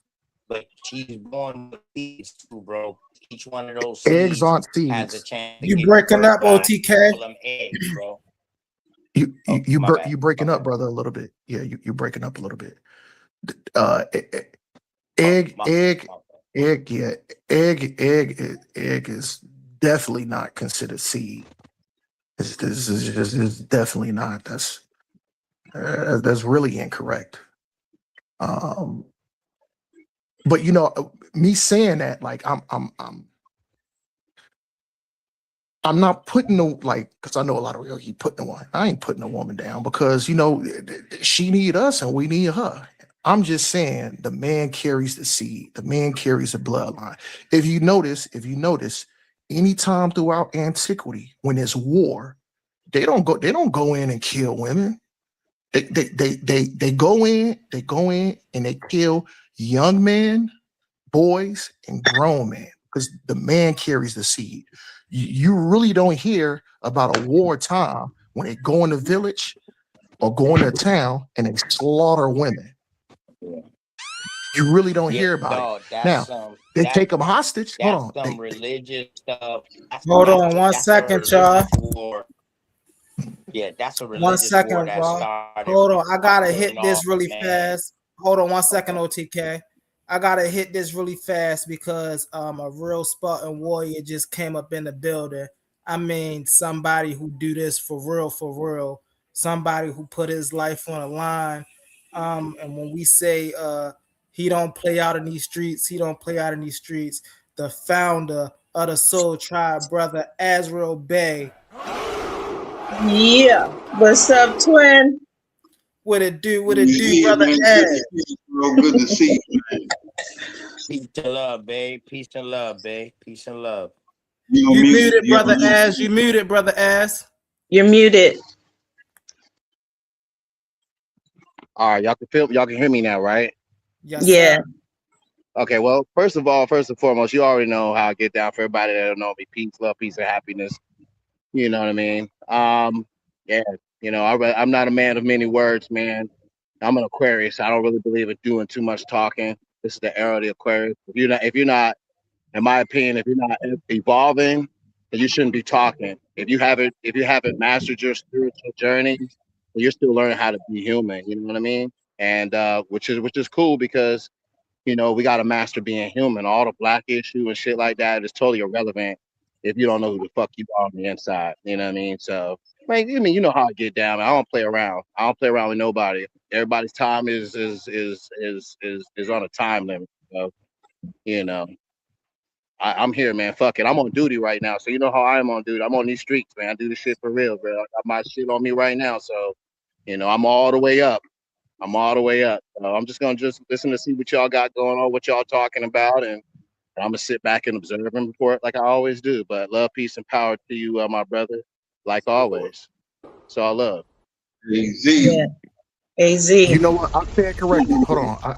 but she's born with seeds too, bro. Each one of those Eggs seeds aren't has a seeds. chance to You get breaking up, fertilized. OTK? Call them eggs, bro. You My bad. you breaking up, brother, a little bit. Yeah, you breaking up a little bit. Uh, e- e- egg, My egg, bad. yeah, egg is definitely not considered seed. It's definitely not. That's really incorrect. Um, but me saying that, like, I'm not putting because I know a lot of you putting one. I ain't putting a woman down because she need us and we need her. I'm just saying the man carries the seed, the man carries the bloodline. If you notice, anytime throughout antiquity when there's war, they don't go in and kill women. They go in and they kill young men, boys, and grown men because the man carries the seed. You really don't hear about a wartime when they go in the village or go into a town and they slaughter women. You really don't hear about it. Dog, Now, they take them hostage. Hold that's on. some religious stuff. Hold on one That's a second, y'all. religious war. Yeah, that's a 1 second, religious war that bro. started Hold on. I gotta hit off, this really man. fast. Hold on 1 second, OTK. I gotta hit this really fast because a real Spartan warrior just came up in the building. I mean, somebody who do this for real. Somebody who put his life on the line. And when we say he don't play out in these streets, the founder of the SoulTribe, brother Azrael Bay. Yeah. What's up, twin? What it do, brother man, Ed? good to see you, man. Peace and love, babe. Peace and love, babe. Peace and love. You muted, brother Ass. You muted, brother Ass. You're muted. All right, y'all can hear me now, right? Yes, Yeah. sir. Okay, well, first and foremost, you already know how I get down. For everybody that don't know me, peace, love, peace, and happiness. You know what I mean? Yeah, I'm not a man of many words, man. I'm an Aquarius. I don't really believe in doing too much talking. This is the era of the Aquarius. If you're not, in my opinion, if you're not evolving, then you shouldn't be talking. If you haven't mastered your spiritual journey, then you're still learning how to be human. You know what I mean? And which is cool because we got to master being human. All the black issue and shit like that is totally irrelevant if you don't know who the fuck you are on the inside. You know what I mean? So, man, you know how I get down. I don't play around. I don't play around with nobody. Everybody's time is on a time limit. So, you know, I'm here, man. Fuck it. I'm on duty right now. So you know how I am on duty. I'm on these streets, man. I do this shit for real, bro. I got my shit on me right now. So, I'm all the way up. I'm all the way up. I'm just gonna listen to see what y'all got going on, what y'all talking about, and I'm gonna sit back and observe and report like I always do. But love, peace, and power to you, my brother, like always. So I love. Yeah. AZ. You know what? I stand corrected. Hold on.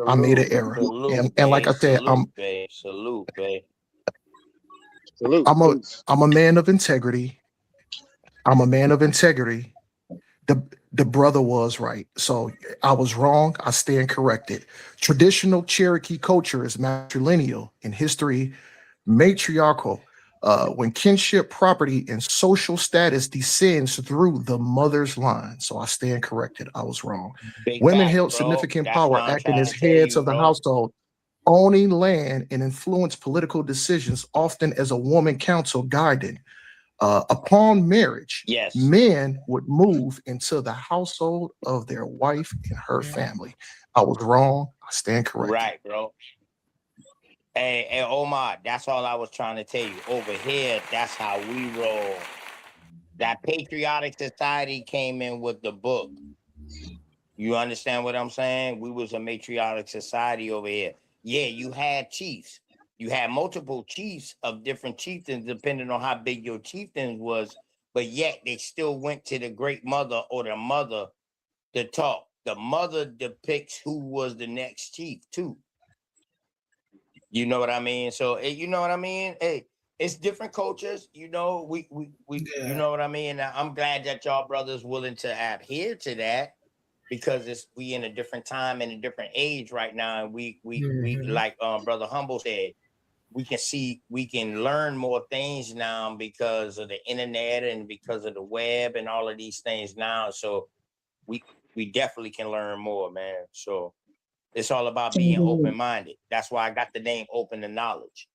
I made an error. And like I said, Salute, babe. Salute. I'm a man of integrity. I'm a man of integrity. The brother was right. So I was wrong. I stand corrected. Traditional Cherokee culture is matrilineal. In history, matriarchal. When kinship, property, and social status descends through the mother's line. So I stand corrected. I was wrong. Women held significant power, acting as heads of the household, owning land and influence political decisions, often as a woman counsel guided. Upon marriage, men would move into the household of their wife and her family. I was wrong. I stand corrected. Right, bro. Hey, Omar, that's all I was trying to tell you. Over here, that's how we roll. That patriotic society came in with the book. You understand what I'm saying? We was a matriotic society over here. Yeah, you had chiefs. You had multiple chiefs of different chieftains, depending on how big your chieftain was. But yet they still went to the great mother or the mother to talk. The mother depicts who was the next chief too. You know what I mean? So you know what I mean? Hey, it's different cultures. We you know what I mean? I'm glad that y'all brothers willing to adhere to that because we in a different time and a different age right now. And we like Brother Humble said, we can learn more things now because of the internet and because of the web and all of these things now. So we definitely can learn more, man. So it's all about being open-minded. That's why I got the name Open to Knowledge.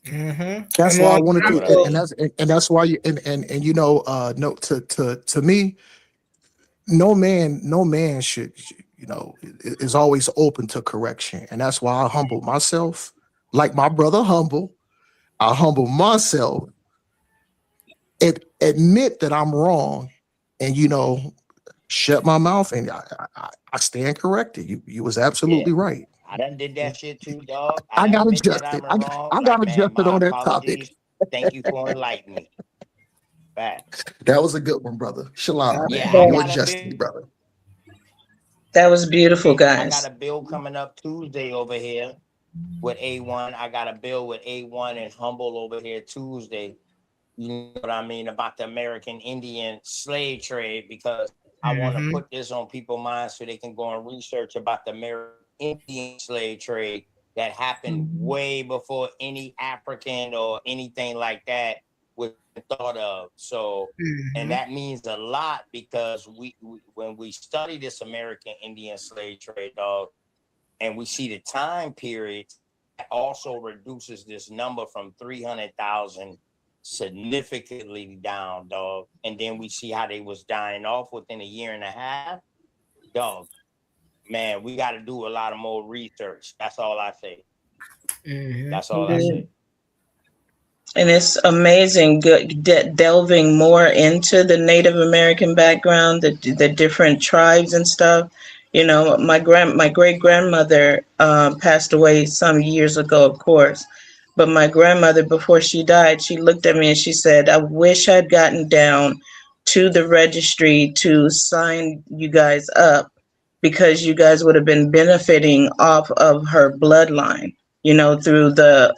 That's why I wanted to, and that's why no, to me, no man should, is always open to correction, and that's why I humble myself, like my brother Humble. I humble myself, admit that I'm wrong, and shut my mouth, and I stand corrected. You was absolutely right. I done did that shit too, dog. I got adjusted. I got adjusted on that topic. Thank you for enlightening me. Facts. That was a good one, brother. Shalom, man. You adjusted, brother. That was beautiful, guys. I got a bill coming up Tuesday over here with A1. I got a bill with A1 and Humble over here Tuesday. You know what I mean about the American Indian slave trade, because I want to put this on people's minds so they can go and research about the American Indian slave trade that happened way before any African or anything like that was thought of. So, and that means a lot because we when we study this American Indian slave trade, dog, and we see the time period, that also reduces this number from 300,000 significantly down, dog. And then we see how they was dying off within a year and a half, dog. Man, we got to do a lot of more research. That's all I say. That's all I say. And it's amazing delving more into the Native American background, the different tribes and stuff. My great grandmother passed away some years ago, of course. But my grandmother, before she died, she looked at me and she said, "I wish I'd gotten down to the registry to sign you guys up because you guys would have been benefiting off of her bloodline, through the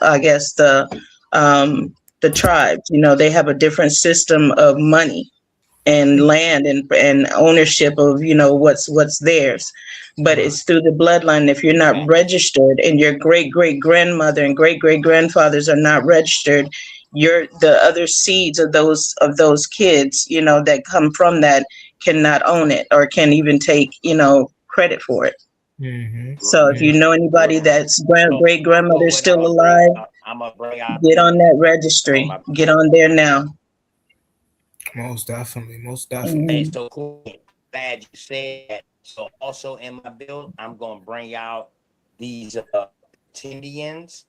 tribes. They have a different system of money and land and ownership of what's theirs, but it's through the bloodline. If you're not registered and your great great grandmother and great great grandfathers are not registered, you're the other seeds of those kids that come from that cannot own it or can even take credit for it. So if you know anybody that's great grandmother is still alive, get on that registry, get on there now. Most definitely, most Hey, definitely. so cool. Glad you said that. So also in my build, I'm gonna bring out these Indians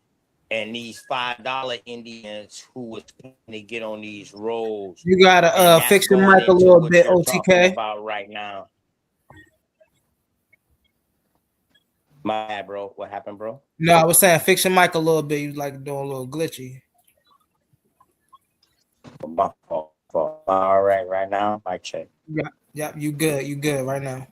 and these $5 Indians who was trying to get on these roads. You gotta And that's fix your going mic a into little what bit, you're talking OTK. about right now. My bad, bro. What happened, bro? No, I was saying fix your mic a little bit. You like doing a little glitchy. My fault. All right now. Mic check. Yeah, you good right now.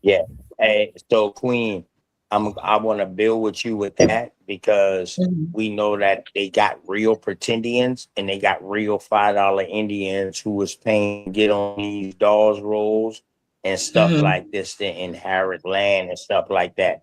Yeah. Hey, so Queen, I want to build with you with that because we know that they got real pretendians and they got real $5 Indians who was paying to get on these dolls rolls and stuff like this to inherit land and stuff like that.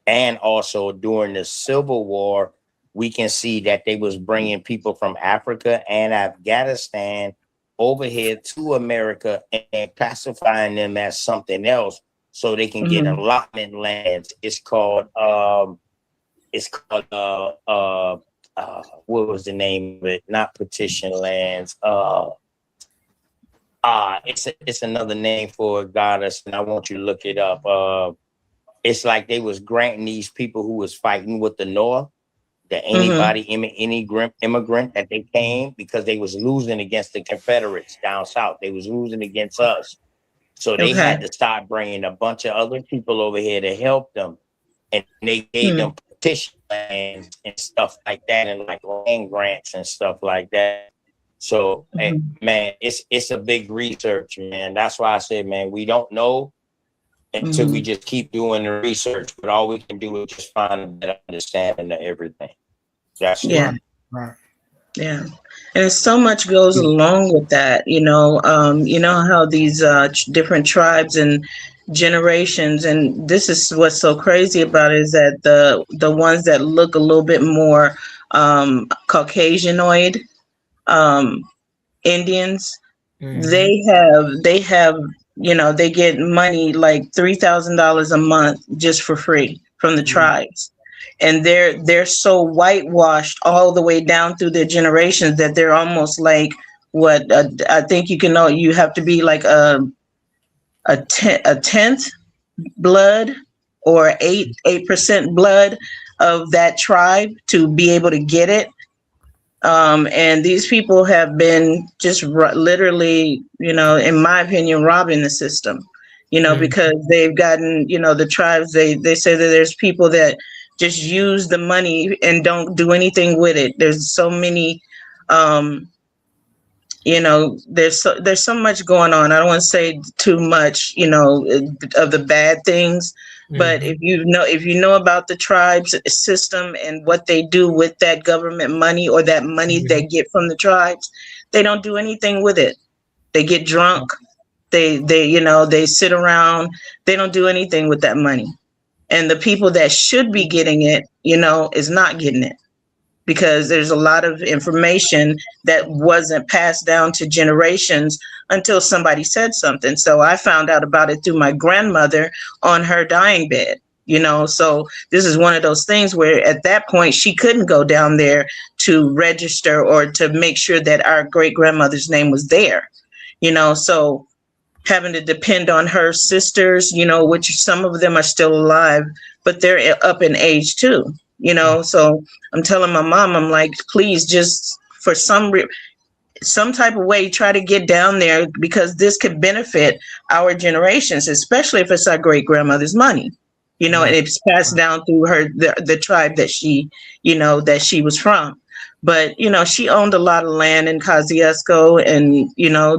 And also during the Civil War, we can see that they was bringing people from Africa and Afghanistan over here to America and classifying them as something else so they can get allotment lands. It's called what was the name of it? Not petition lands. It's another name for a goddess, and I want you to look it up. It's like they was granting these people who was fighting with the North, that anybody, any immigrant that they came, because they was losing against the Confederates down south. They was losing against us. So they had to start bringing a bunch of other people over here to help them. And they gave them petition lands and stuff like that, and like land grants and stuff like that. So, man, it's a big research, man. That's why I said, man, we don't know until we just keep doing the research. But all we can do is just find a better understanding of everything. That's Yeah. Right. Yeah. And so much goes along with that, you know how these different tribes and generations, and this is what's so crazy about it, is that the ones that look a little bit more Caucasianoid Indians, they have they get money like $3,000 a month just for free from the tribes. And they're so whitewashed all the way down through their generations that they're almost like what I think you have to be like a tenth blood or 8% blood of that tribe to be able to get it. And these people have been just literally, in my opinion, robbing the system, because they've gotten, the tribes, they say that there's people that just use the money and don't do anything with it. There's so many, there's so much going on. I don't want to say too much, of the bad things. But if you know about the tribes system and what they do with that government money or that money they get from the tribes, they don't do anything with it. They get drunk. They sit around. They don't do anything with that money. And the people that should be getting it, is not getting it, because there's a lot of information that wasn't passed down to generations until somebody said something. So I found out about it through my grandmother on her dying bed, so this is one of those things where at that point she couldn't go down there to register or to make sure that our great grandmother's name was there, so having to depend on her sisters, which some of them are still alive, but they're up in age too. So I'm telling my mom, I'm like, please, just for some type of way, try to get down there, because this could benefit our generations, especially if it's our great grandmother's money, and it's passed down through her, the tribe that she was from. But, she owned a lot of land in Kosciuszko, and,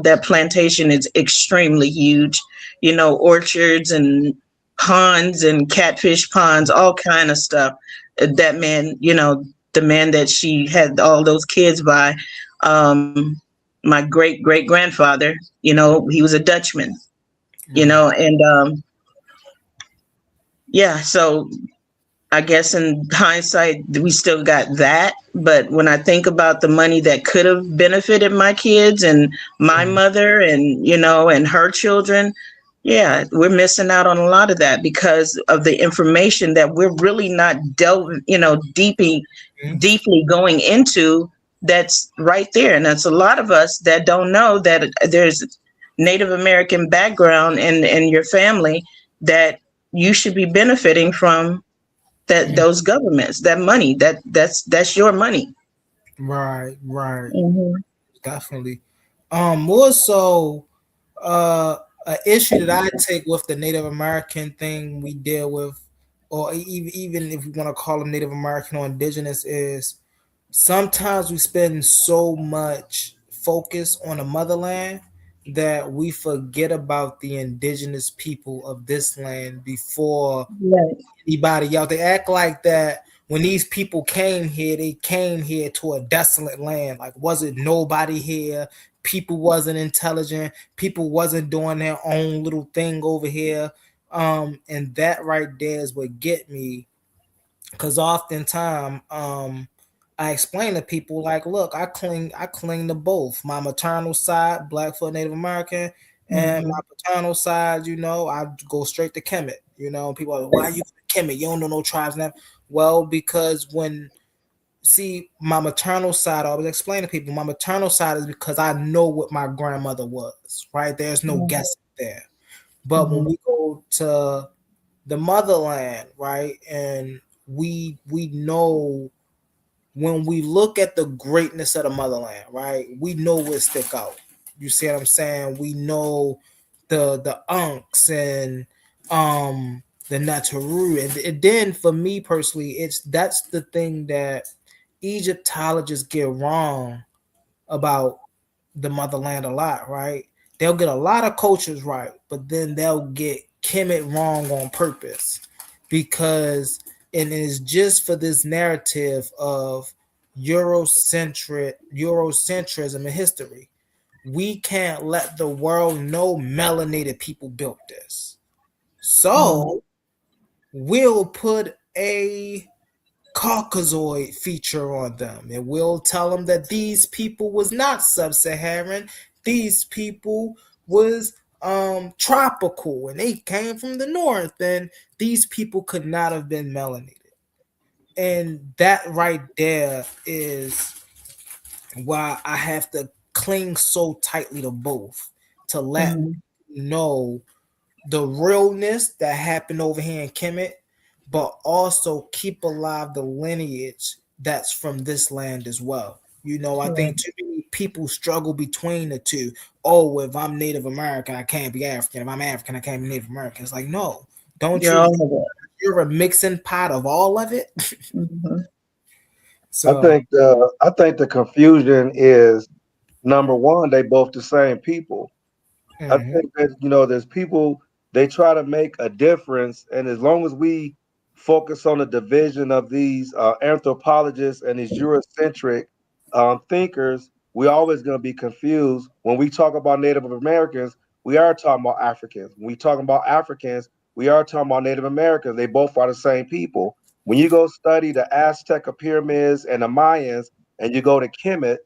that plantation is extremely huge, orchards and ponds and catfish ponds, all kind of stuff. That man, the man that she had all those kids by, my great grandfather, he was a Dutchman, Right. and yeah, so I guess in hindsight, we still got that. But when I think about the money that could have benefited my kids and my mother and, and her children, yeah, we're missing out on a lot of that because of the information that we're really not delving, deeply going into that's right there. And that's a lot of us that don't know that there's Native American background in your family that you should be benefiting from those governments, that money, that's your money. Right, right. Mm-hmm. Definitely. More so, an issue that I take with the Native American thing we deal with, or even if we want to call them Native American or indigenous, is sometimes we spend so much focus on the motherland that we forget about the indigenous people of this land before Right. anybody else. They act like that when these people came here, they came here to a desolate land. Like, wasn't nobody here? People wasn't intelligent. People wasn't doing their own little thing over here. And that right there is what get me, because oftentimes I explain to people like, look, I cling to both. My maternal side, Blackfoot Native American, and Mm-hmm. my paternal side, I go straight to Kemet. People are like, why you Kemet? You don't know no tribes now. Well, because my maternal side, I always explain to people, my maternal side is because I know what my grandmother was, right? There's no guessing there. But when Mm-hmm. we go to the motherland, right, and we know, when we look at the greatness of the motherland, right, we know what stick out. You see what I'm saying? We know the unks and the Nataru, and then for me personally, that's the thing that Egyptologists get wrong about the motherland a lot, right? They'll get a lot of cultures right, but then they'll get Kemet wrong on purpose, because it is just for this narrative of Eurocentrism in history. We can't let the world know melanated people built this. So we'll put a Caucasoid feature on them, and we'll tell them that these people was not sub-Saharan. These people was tropical, and they came from the north, and these people could not have been melanated. And that right there is why I have to cling so tightly to both, to let Mm-hmm. you know the realness that happened over here in Kemet, but also keep alive the lineage that's from this land as well. I Right. think too many people struggle between the two. Oh, if I'm Native American, I can't be African. If I'm African, I can't be Native American. It's like, no, don't You're you? all of it. You're a mixing pot of all of it. Mm-hmm. So, I think the confusion is number one, they both the same people. I mhm, think that there's people, they try to make a difference, and as long as we focus on the division of these anthropologists and these Eurocentric thinkers, we're always going to be confused. When we talk about Native Americans, we are talking about Africans. When we talking about Africans, we are talking about Native Americans. They both are the same people. When you go study the Aztec pyramids and the Mayans, and you go to Kemet,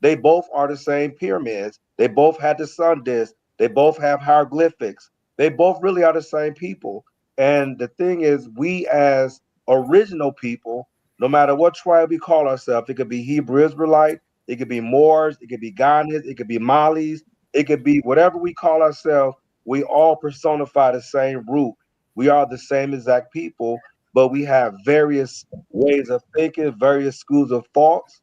they both are the same pyramids. They both had the sun disk. They both have hieroglyphics. They both really are the same people. And the thing is, we as original people, no matter what tribe we call ourselves, it could be Hebrew Israelite, it could be Moors, it could be Ghanas, it could be Malis, it could be whatever we call ourselves, we all personify the same root. We are the same exact people, but we have various ways of thinking, various schools of thoughts,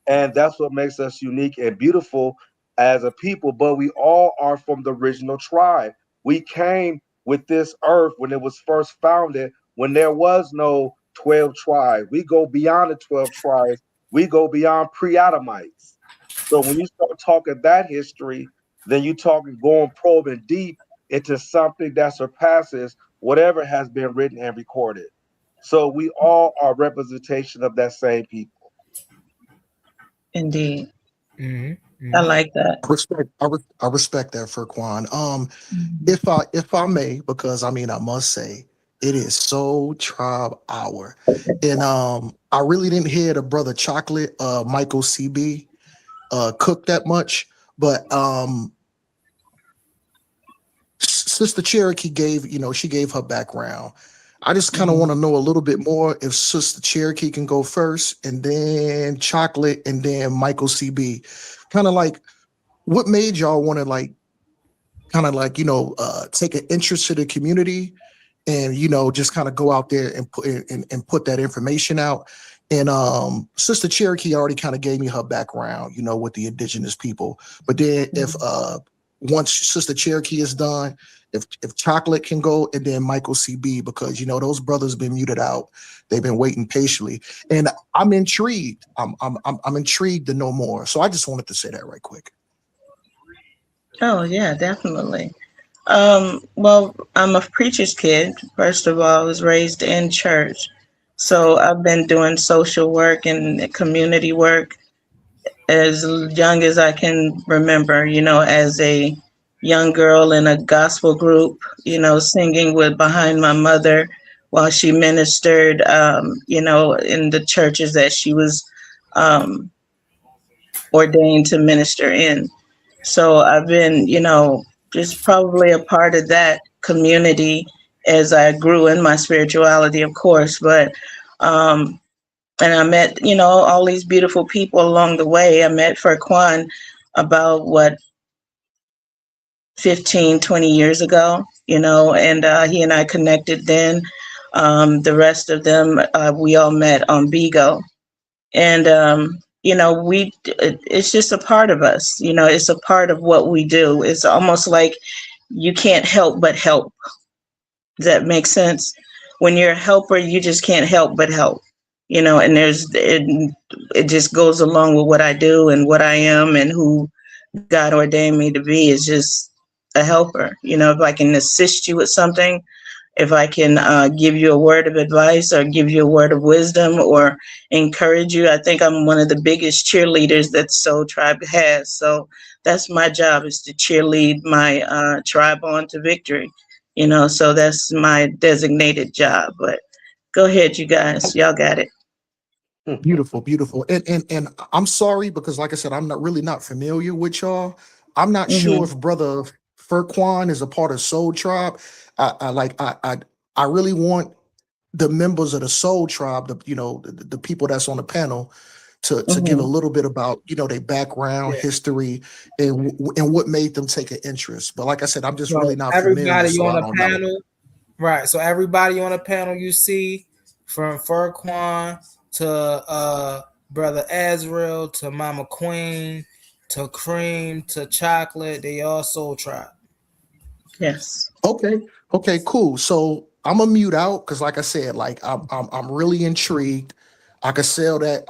and that's what makes us unique and beautiful as a people. But we all are from the original tribe. We came with this earth when it was first founded, when there was no 12 tribes. We go beyond the 12 tribes. We go beyond pre-Adamites. So when you start talking that history, then you talking going probing deep into something that surpasses whatever has been written and recorded. So we all are representation of that same people. Indeed. Mm-hmm. I Mm-hmm. like that. I respect that for Quan. If I may, because I mean I must say it is Soul Tribe Hour, and I really didn't hear the brother Chocolate, Michael CB, cook that much, but Sister Cherokee gave, she gave her background. I just kind of want to know a little bit more if Sister Cherokee can go first, and then Chocolate, and then Michael CB. Kind of like, what made y'all want to take an interest to the community, and just kind of go out there and put that information out. And Sister Cherokee already kind of gave me her background, with the indigenous people. But then if once Sister Cherokee is done, if Chocolate can go, and then Michael CB, because those brothers been muted out. They've been waiting patiently, and I'm intrigued. I'm intrigued to know more. So I just wanted to say that right quick. Oh yeah, definitely. Well, I'm a preacher's kid. First of all, I was raised in church. So I've been doing social work and community work as young as I can remember, as a young girl in a gospel group, singing with behind my mother while she ministered, in the churches that she was um, ordained to minister in. So I've been, just probably a part of that community as I grew in my spirituality, of course. But, and I met, all these beautiful people along the way. I met Furquan about 15, 20 years ago, and he and I connected then. The rest of them, we all met on BIGO. And it's just a part of us. It's a part of what we do. It's almost like you can't help but help. Does that make sense? When you're a helper, you just can't help but help. And it just goes along with what I do and what I am and who God ordained me to be, is just a helper. If I can assist you with something, if I can give you a word of advice or give you a word of wisdom or encourage you, I think I'm one of the biggest cheerleaders that SoulTribe has. So that's my job, is to cheerlead my tribe on to victory. So that's my designated job. But go ahead, you guys. Y'all got it. Beautiful, beautiful. And I'm sorry, because like I said, I'm not familiar with y'all. I'm not sure if brother Furquan is a part of Soul Tribe. I really want the members of the Soul Tribe, the people that's on the panel, to give a little bit about their background, history, and what made them take an interest. But like I said, I'm just really not familiar, Everybody so on I the don't know. panel, right? So everybody on the panel you see, from Furquan to brother Azrael to Mama Queen to Cream to Chocolate, they all Soul Tribe. Yes. Okay, cool. So I'm gonna mute out because, like I said, like I'm really intrigued. I could tell that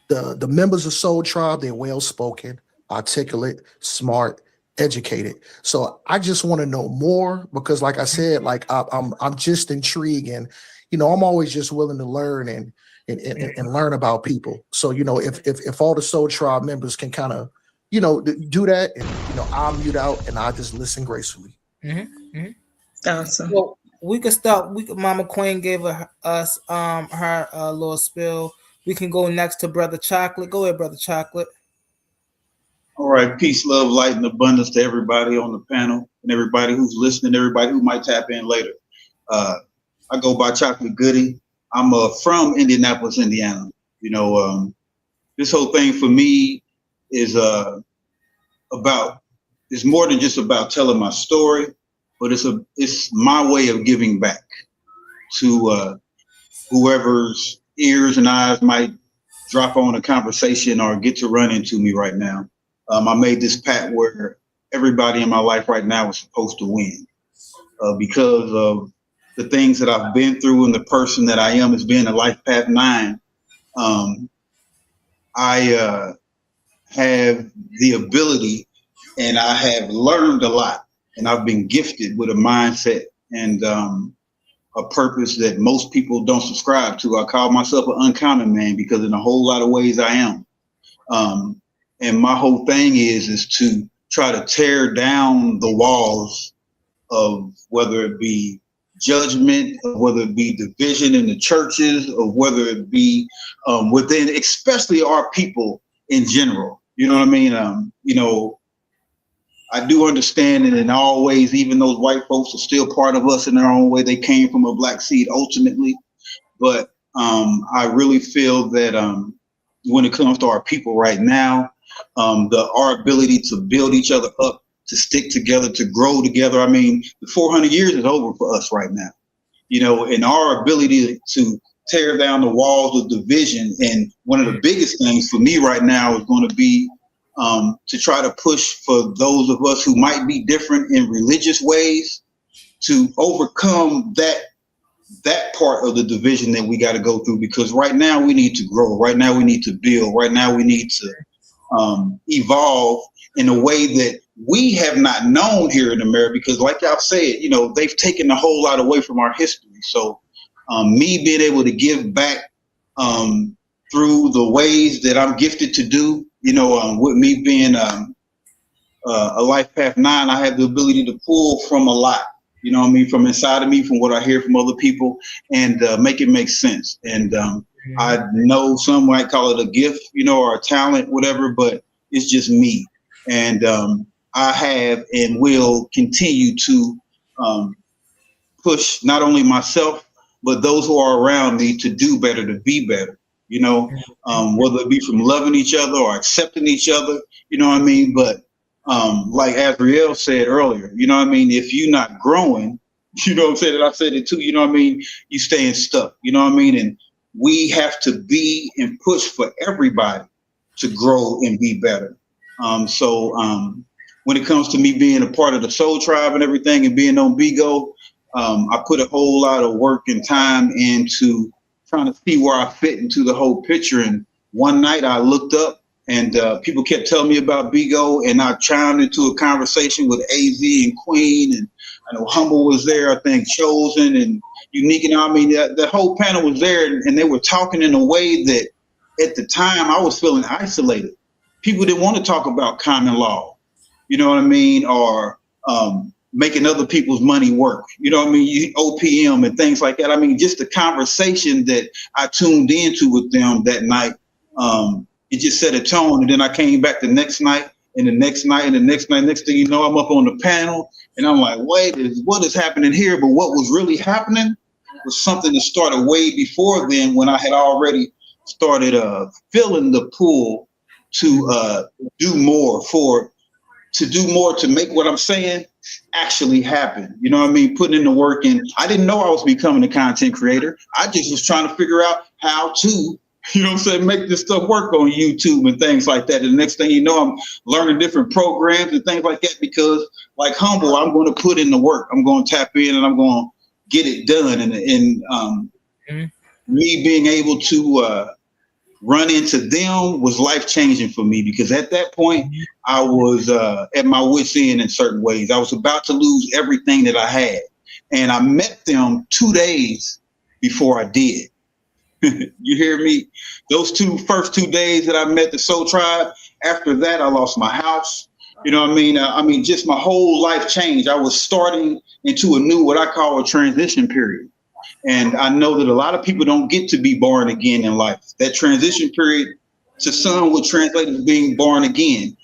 the members of Soul Tribe, they're well spoken, articulate, smart, educated. So I just want to know more because, like I said, like I'm just intrigued, and I'm always just willing to learn and learn about people. So if all the Soul Tribe members can kind of do that, and I'll mute out and I just listen gracefully. Awesome. Well, we could start. Mama Queen gave us her little spill. We can go next to Brother Chocolate. Go ahead, Brother Chocolate. All right, peace, love, light, and abundance to everybody on the panel and everybody who's listening, everybody who might tap in later. I go by Chocolate Goody. I'm from Indianapolis, Indiana. This whole thing for me is about, it's more than just about telling my story, but it's my way of giving back to whoever's ears and eyes might drop on a conversation or get to run into me right now. I made this pact where everybody in my life right now is supposed to win because of the things that I've been through and the person that I am as being a Life Path 9. I have the ability and I have learned a lot and I've been gifted with a mindset and a purpose that most people don't subscribe to. I call myself an uncommon man because in a whole lot of ways I am. And my whole thing is to try to tear down the walls of whether it be judgment, of whether it be division in the churches, of whether it be within, especially our people in general. You know what I mean? You know, I do understand it in all ways, even those white folks are still part of us in their own way. They came from a black seed ultimately. But I really feel that when it comes to our people right now, our ability to build each other up, to stick together, to grow together. I mean, the 400 years is over for us right now, you know, and our ability to tear down the walls of division. And one of the biggest things for me right now is going to be to try to push for those of us who might be different in religious ways to overcome that part of the division that we got to go through, because right now we need to grow. Right now we need to build. Right now we need to evolve in a way that we have not known here in America, because like y'all said, you know, they've taken a whole lot away from our history. So me being able to give back through the ways that I'm gifted to do, you know, with me being a Life Path 9, I have the ability to pull from a lot, you know what I mean, from inside of me, from what I hear from other people, and make it make sense. And I know some might call it a gift, you know, or a talent, whatever, but it's just me. And I have and will continue to push not only myself, but those who are around me to do better, to be better, you know, whether it be from loving each other or accepting each other, you know what I mean? But like Azriel said earlier, you know what I mean? If you're not growing, you know what I'm saying? And I said it too, you know what I mean? You staying stuck, you know what I mean? And we have to be and push for everybody to grow and be better. So when it comes to me being a part of the Soul Tribe and everything and being on BIGO, I put a whole lot of work and time into trying to see where I fit into the whole picture. And one night I looked up and people kept telling me about BIGO, and I chimed into a conversation with AZ and Queen, and I know Humble was there, I think Chosen and Unique, and I mean, the whole panel was there, and they were talking in a way that at the time I was feeling isolated. People didn't want to talk about common law, you know what I mean, or making other people's money work, you know what I mean, OPM and things like that. I mean, just the conversation that I tuned into with them that night, it just set a tone. And then I came back the next night and the next night and the next night. Next thing you know, I'm up on the panel and I'm like, wait, what is happening here? But what was really happening was something that started way before then, when I had already started feeling the pull to do more, to make what I'm saying actually happen. You know what I mean? Putting in the work. And I didn't know I was becoming a content creator. I just was trying to figure out how to, you know what I'm saying, make this stuff work on YouTube and things like that. And the next thing you know, I'm learning different programs and things like that, because like Humble, I'm going to put in the work. I'm going to tap in and I'm going to get it done. And me being able to run into them was life-changing for me, because at that point I was at my wit's end in certain ways. I was about to lose everything that I had, and I met them 2 days before I did. You hear me? Those first 2 days that I met the Soul Tribe, after that I lost my house. You know what I mean? Just my whole life changed. I was starting into a new, what I call a transition period. And I know that a lot of people don't get to be born again in life. That transition period to some would translate as being born again.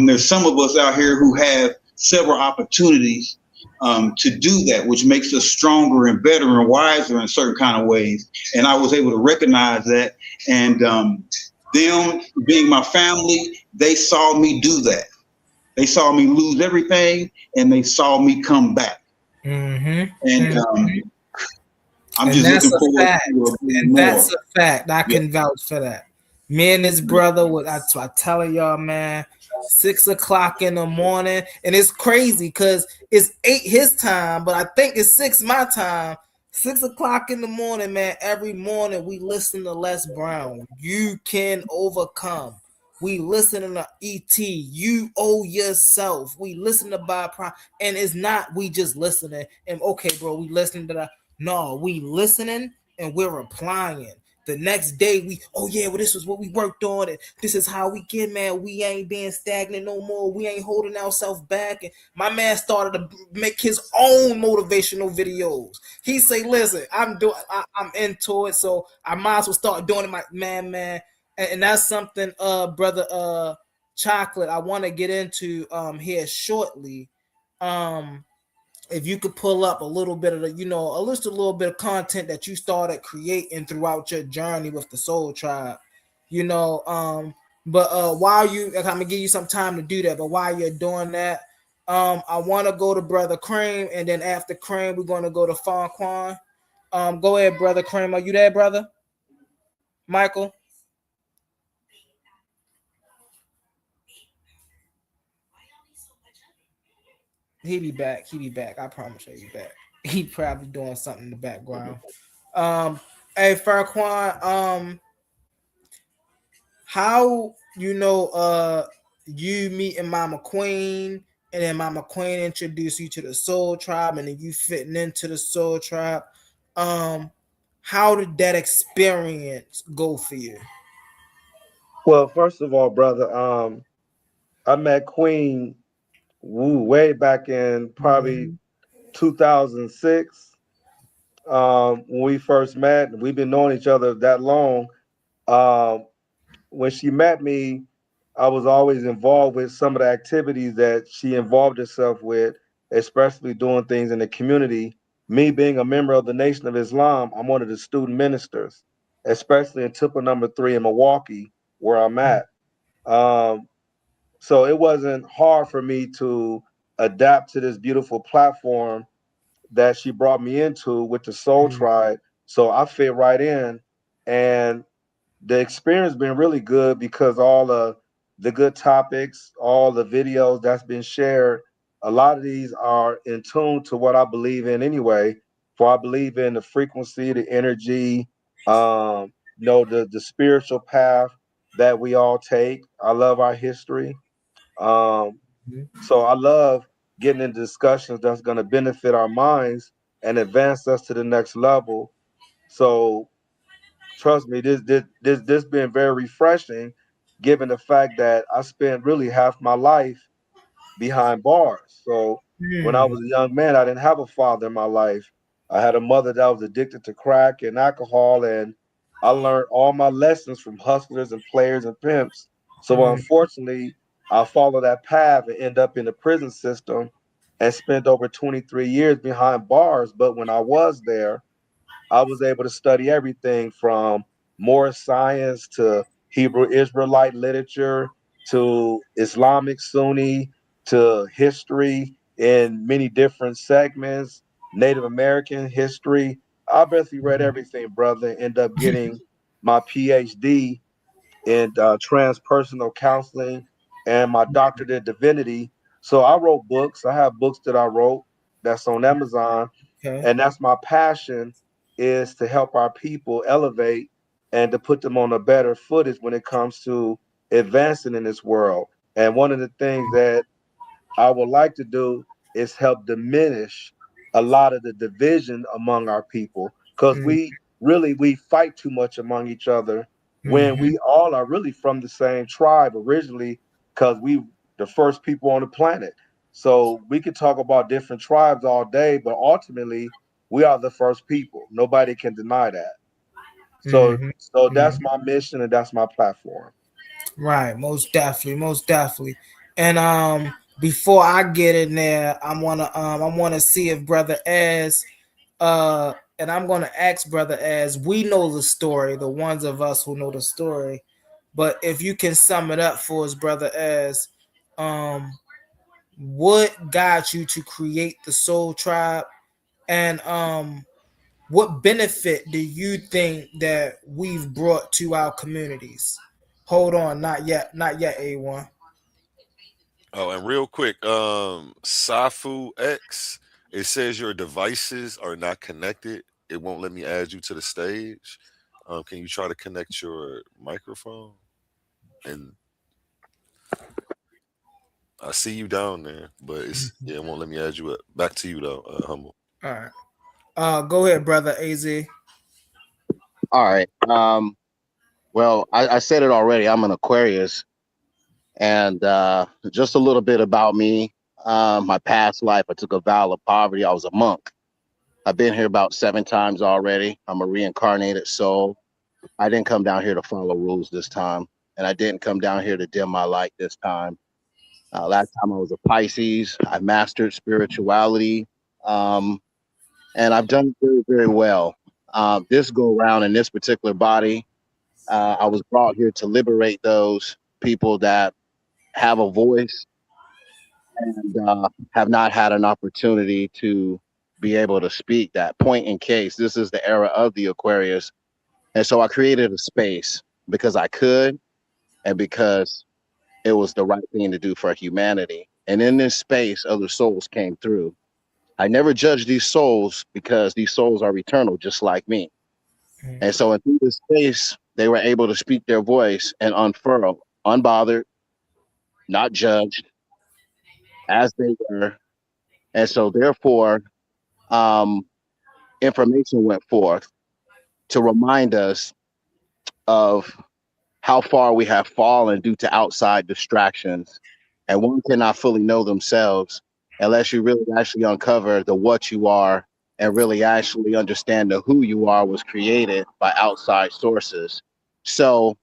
There's some of us out here who have several opportunities to do that, which makes us stronger and better and wiser in certain kind of ways. And I was able to recognize that. And them being my family, they saw me do that. They saw me lose everything, and they saw me come back. And I'm just looking forward to and more. that's a fact. I can vouch for that. Me and his brother, I telling y'all, man, 6 o'clock in the morning, and it's crazy because it's 8 his time, but I think it's 6 my time. 6 o'clock in the morning, man. Every morning we listen to Les Brown. You can overcome. We listening to ET. You owe yourself. We listen to Bob Prime, and it's not we just listening and okay, bro. We listening to that. No, we listening and we're applying. The next day, oh yeah, well, this was what we worked on, and this is how we get, man. We ain't being stagnant no more. We ain't holding ourselves back. And my man started to make his own motivational videos. He say, "Listen, I'm into it, so I might as well start doing it." My man, and that's something, brother, Chocolate, I want to get into here shortly. If you could pull up a little bit of the, a little bit of content that you started creating throughout your journey with the Soul Tribe, you know. But while I'm gonna give you some time to do that, but while you're doing that, I want to go to Brother Cream, and then after Cream, we're gonna go to Fonquan. Go ahead, Brother Cream. Are you there, brother? Michael? He be back. He be back. I promise you, he be back. He probably doing something in the background. Um, hey Farquan, how you meeting Mama Queen, and then Mama Queen introduced you to the Soul Tribe, and then you fitting into the Soul Tribe. Um, how did that experience go for you? Well, first of all, brother, I met Queen way back in probably 2006 when we first met. We've been knowing each other that long. Um, when she met me, I was always involved with some of the activities that she involved herself with, especially doing things in the community. Me being a member of the Nation of Islam, I'm one of the student ministers, especially in Temple Number 3 in Milwaukee, where I'm at. Um, so it wasn't hard for me to adapt to this beautiful platform that she brought me into with the Soul Tribe. So I fit right in, and the experience been really good because all the good topics, all the videos that's been shared, a lot of these are in tune to what I believe in anyway. For I believe in the frequency, the energy, the spiritual path that we all take. I love our history. Um, so I love getting into discussions that's going to benefit our minds and advance us to the next level. So trust me, this been very refreshing, given the fact that I spent really half my life behind bars. So when I was a young man, I didn't have a father in my life. I had a mother that was addicted to crack and alcohol, and I learned all my lessons from hustlers and players and pimps. So unfortunately, I followed that path and end up in the prison system and spent over 23 years behind bars. But when I was there, I was able to study everything from more science to Hebrew Israelite literature to Islamic Sunni to history in many different segments, Native American history. I basically read everything, brother, and end up getting my PhD in transpersonal counseling and my doctorate in divinity. So I wrote books. I have books that I wrote that's on Amazon, Okay. and that's my passion is to help our people elevate and to put them on a better footage when it comes to advancing in this world. And one of the things that I would like to do is help diminish a lot of the division among our people because we fight too much among each other when we all are really from the same tribe originally because we the first people on the planet. So we could talk about different tribes all day, but ultimately we are the first people. Nobody can deny that. So that's my mission and that's my platform. Right, most definitely, most definitely. And before I get in there, I wanna see if Brother Az and I'm gonna ask Brother Az, we know the story, the ones of us who know the story, but if you can sum it up for us, Brother Az, um, what got you to create the Soul Tribe, and what benefit do you think that we've brought to our communities? Hold on, not yet, A1. Oh, and real quick, Safu X, it says your devices are not connected. It won't let me add you to the stage. Can you try to connect your microphone? And I see you down there, but it's it won't let me add you up. Back to you though, humble. All right. Go ahead, brother Az. All right. Well, I said it already. I'm an Aquarius, and just a little bit about me. My past life, I took a vow of poverty. I was a monk. I've been here about 7 times already. I'm a reincarnated soul. I didn't come down here to follow rules this time, and I didn't come down here to dim my light this time. Last time I was a Pisces. I mastered spirituality, um, and I've done very, very well. This go around in this particular body, I was brought here to liberate those people that have a voice and have not had an opportunity to be able to speak. That point in case, this is the era of the Aquarius. And so I created a space because I could and because it was the right thing to do for humanity. And in this space, other souls came through. I never judge these souls because these souls are eternal, just like me. And so in this space, they were able to speak their voice and unfurl, unbothered, not judged, as they were. And so therefore, um, information went forth to remind us of how far we have fallen due to outside distractions. And one cannot fully know themselves unless you really actually uncover the what you are and really actually understand the who you are was created by outside sources. So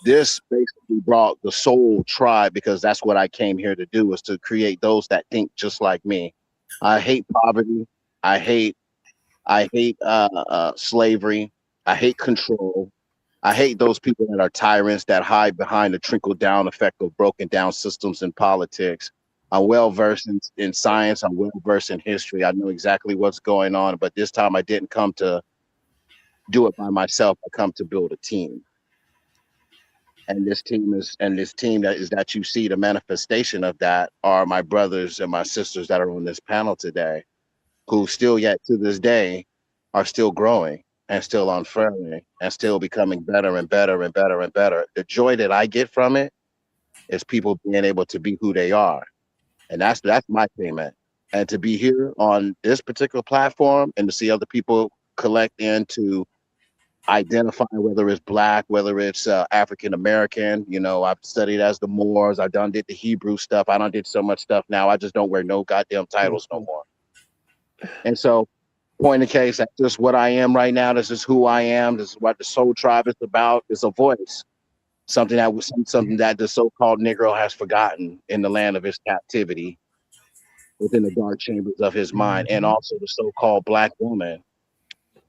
this basically brought the soul tribe because that's what I came here to do, is to create those that think just like me. I hate poverty. I hate slavery. I hate control. I hate those people that are tyrants that hide behind the trickle down effect of broken down systems in politics. I'm well versed in science. I'm well versed in history. I know exactly what's going on, but this time I didn't come to do it by myself. I come to build a team. And this team that you see, the manifestation of that are my brothers and my sisters that are on this panel today, who still yet to this day are still growing and still unfurling and still becoming better and better and better and better. The joy that I get from it is people being able to be who they are. And that's my payment. And to be here on this particular platform and to see other people collect in to identify whether it's black, whether it's African American. You know, I've studied as the Moors. I done did the Hebrew stuff. I done did so much stuff now. I just don't wear no goddamn titles no more. And so, point in case, that's just what I am right now. This is who I am. This is what the Soul Tribe is about. It's a voice, something that the so-called Negro has forgotten in the land of his captivity, within the dark chambers of his mind, and also the so-called black woman.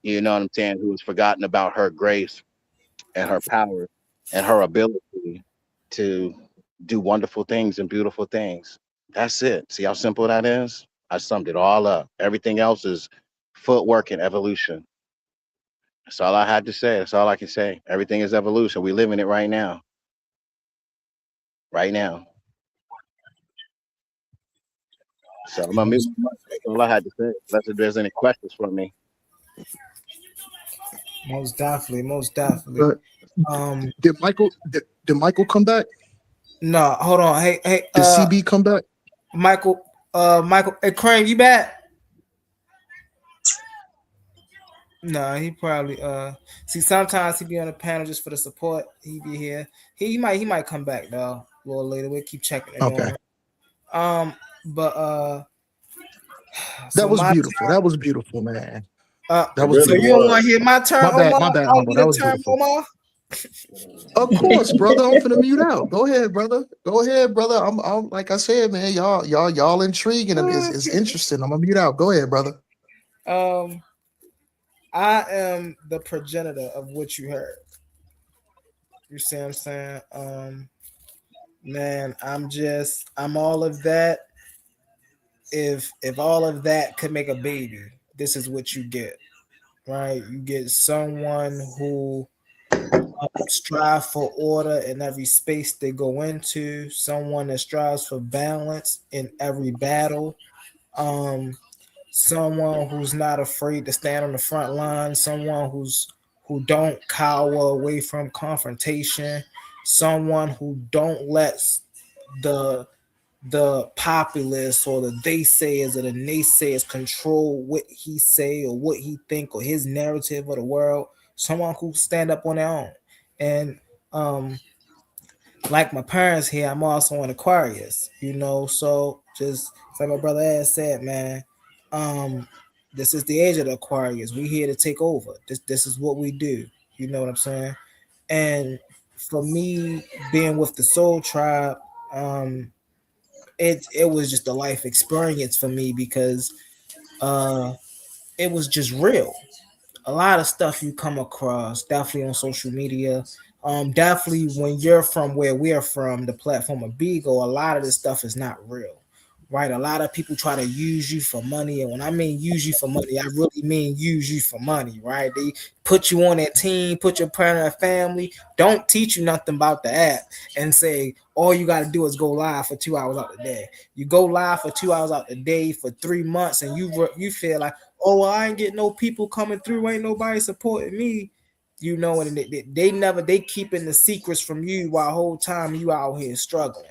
You know what I'm saying? Who has forgotten about her grace and her power and her ability to do wonderful things and beautiful things. That's it. See how simple that is? I summed it all up. Everything else is footwork and evolution. That's all I had to say. That's all I can say. Everything is evolution. We live in it right now. Right now. So I'm gonna mute my mic. That's all I had to say. Unless if there's any questions for me. Most definitely, most definitely. Did Michael come back? No, hold on. Hey, did CB come back? Michael, hey, Crane, you back? No, he probably see sometimes he be on the panel just for the support. He be here. He might come back though a little later. We'll keep checking it on him. But that was beautiful. That was beautiful, man. That was so you don't want to hear my turn, Omar? My bad, humble. That was turn, beautiful. Omar? Of course, brother. I'm finna mute out. Go ahead, brother. Go ahead, brother. I'm like I said, man. Y'all intriguing and it's interesting. I'm gonna mute out. Go ahead, brother. I am the progenitor of what you heard. You see what I'm saying? Man, I'm all of that. If all of that could make a baby, this is what you get. Right? You get someone who strive for order in every space they go into, someone that strives for balance in every battle, someone who's not afraid to stand on the front line, someone who don't cower away from confrontation, someone who don't let the the populace or the they sayers or the naysayers control what he say or what he think or his narrative of the world. Someone who stand up on their own. And um like my parents here, I'm also an Aquarius, so just like my brother Ed said, man, um, this is the age of the Aquarius. We here to take over. This is what we do. You know what I'm saying? And for me, being with the Soul Tribe, um, it was just a life experience for me because uh, it was just real. A lot of stuff you come across, definitely on social media. Definitely when you're from where we're from, the platform of BIGO, a lot of this stuff is not real, right? A lot of people try to use you for money, and when I mean use you for money, I really mean use you for money, right? They put you on that team, put your parent and family, don't teach you nothing about the app, and say all you got to do is go live for 2 hours out the day. You go live for 2 hours out the day for 3 months, and you feel like, oh, well, I ain't get no people coming through, ain't nobody supporting me, and they never, they keeping the secrets from you while whole time you out here struggling,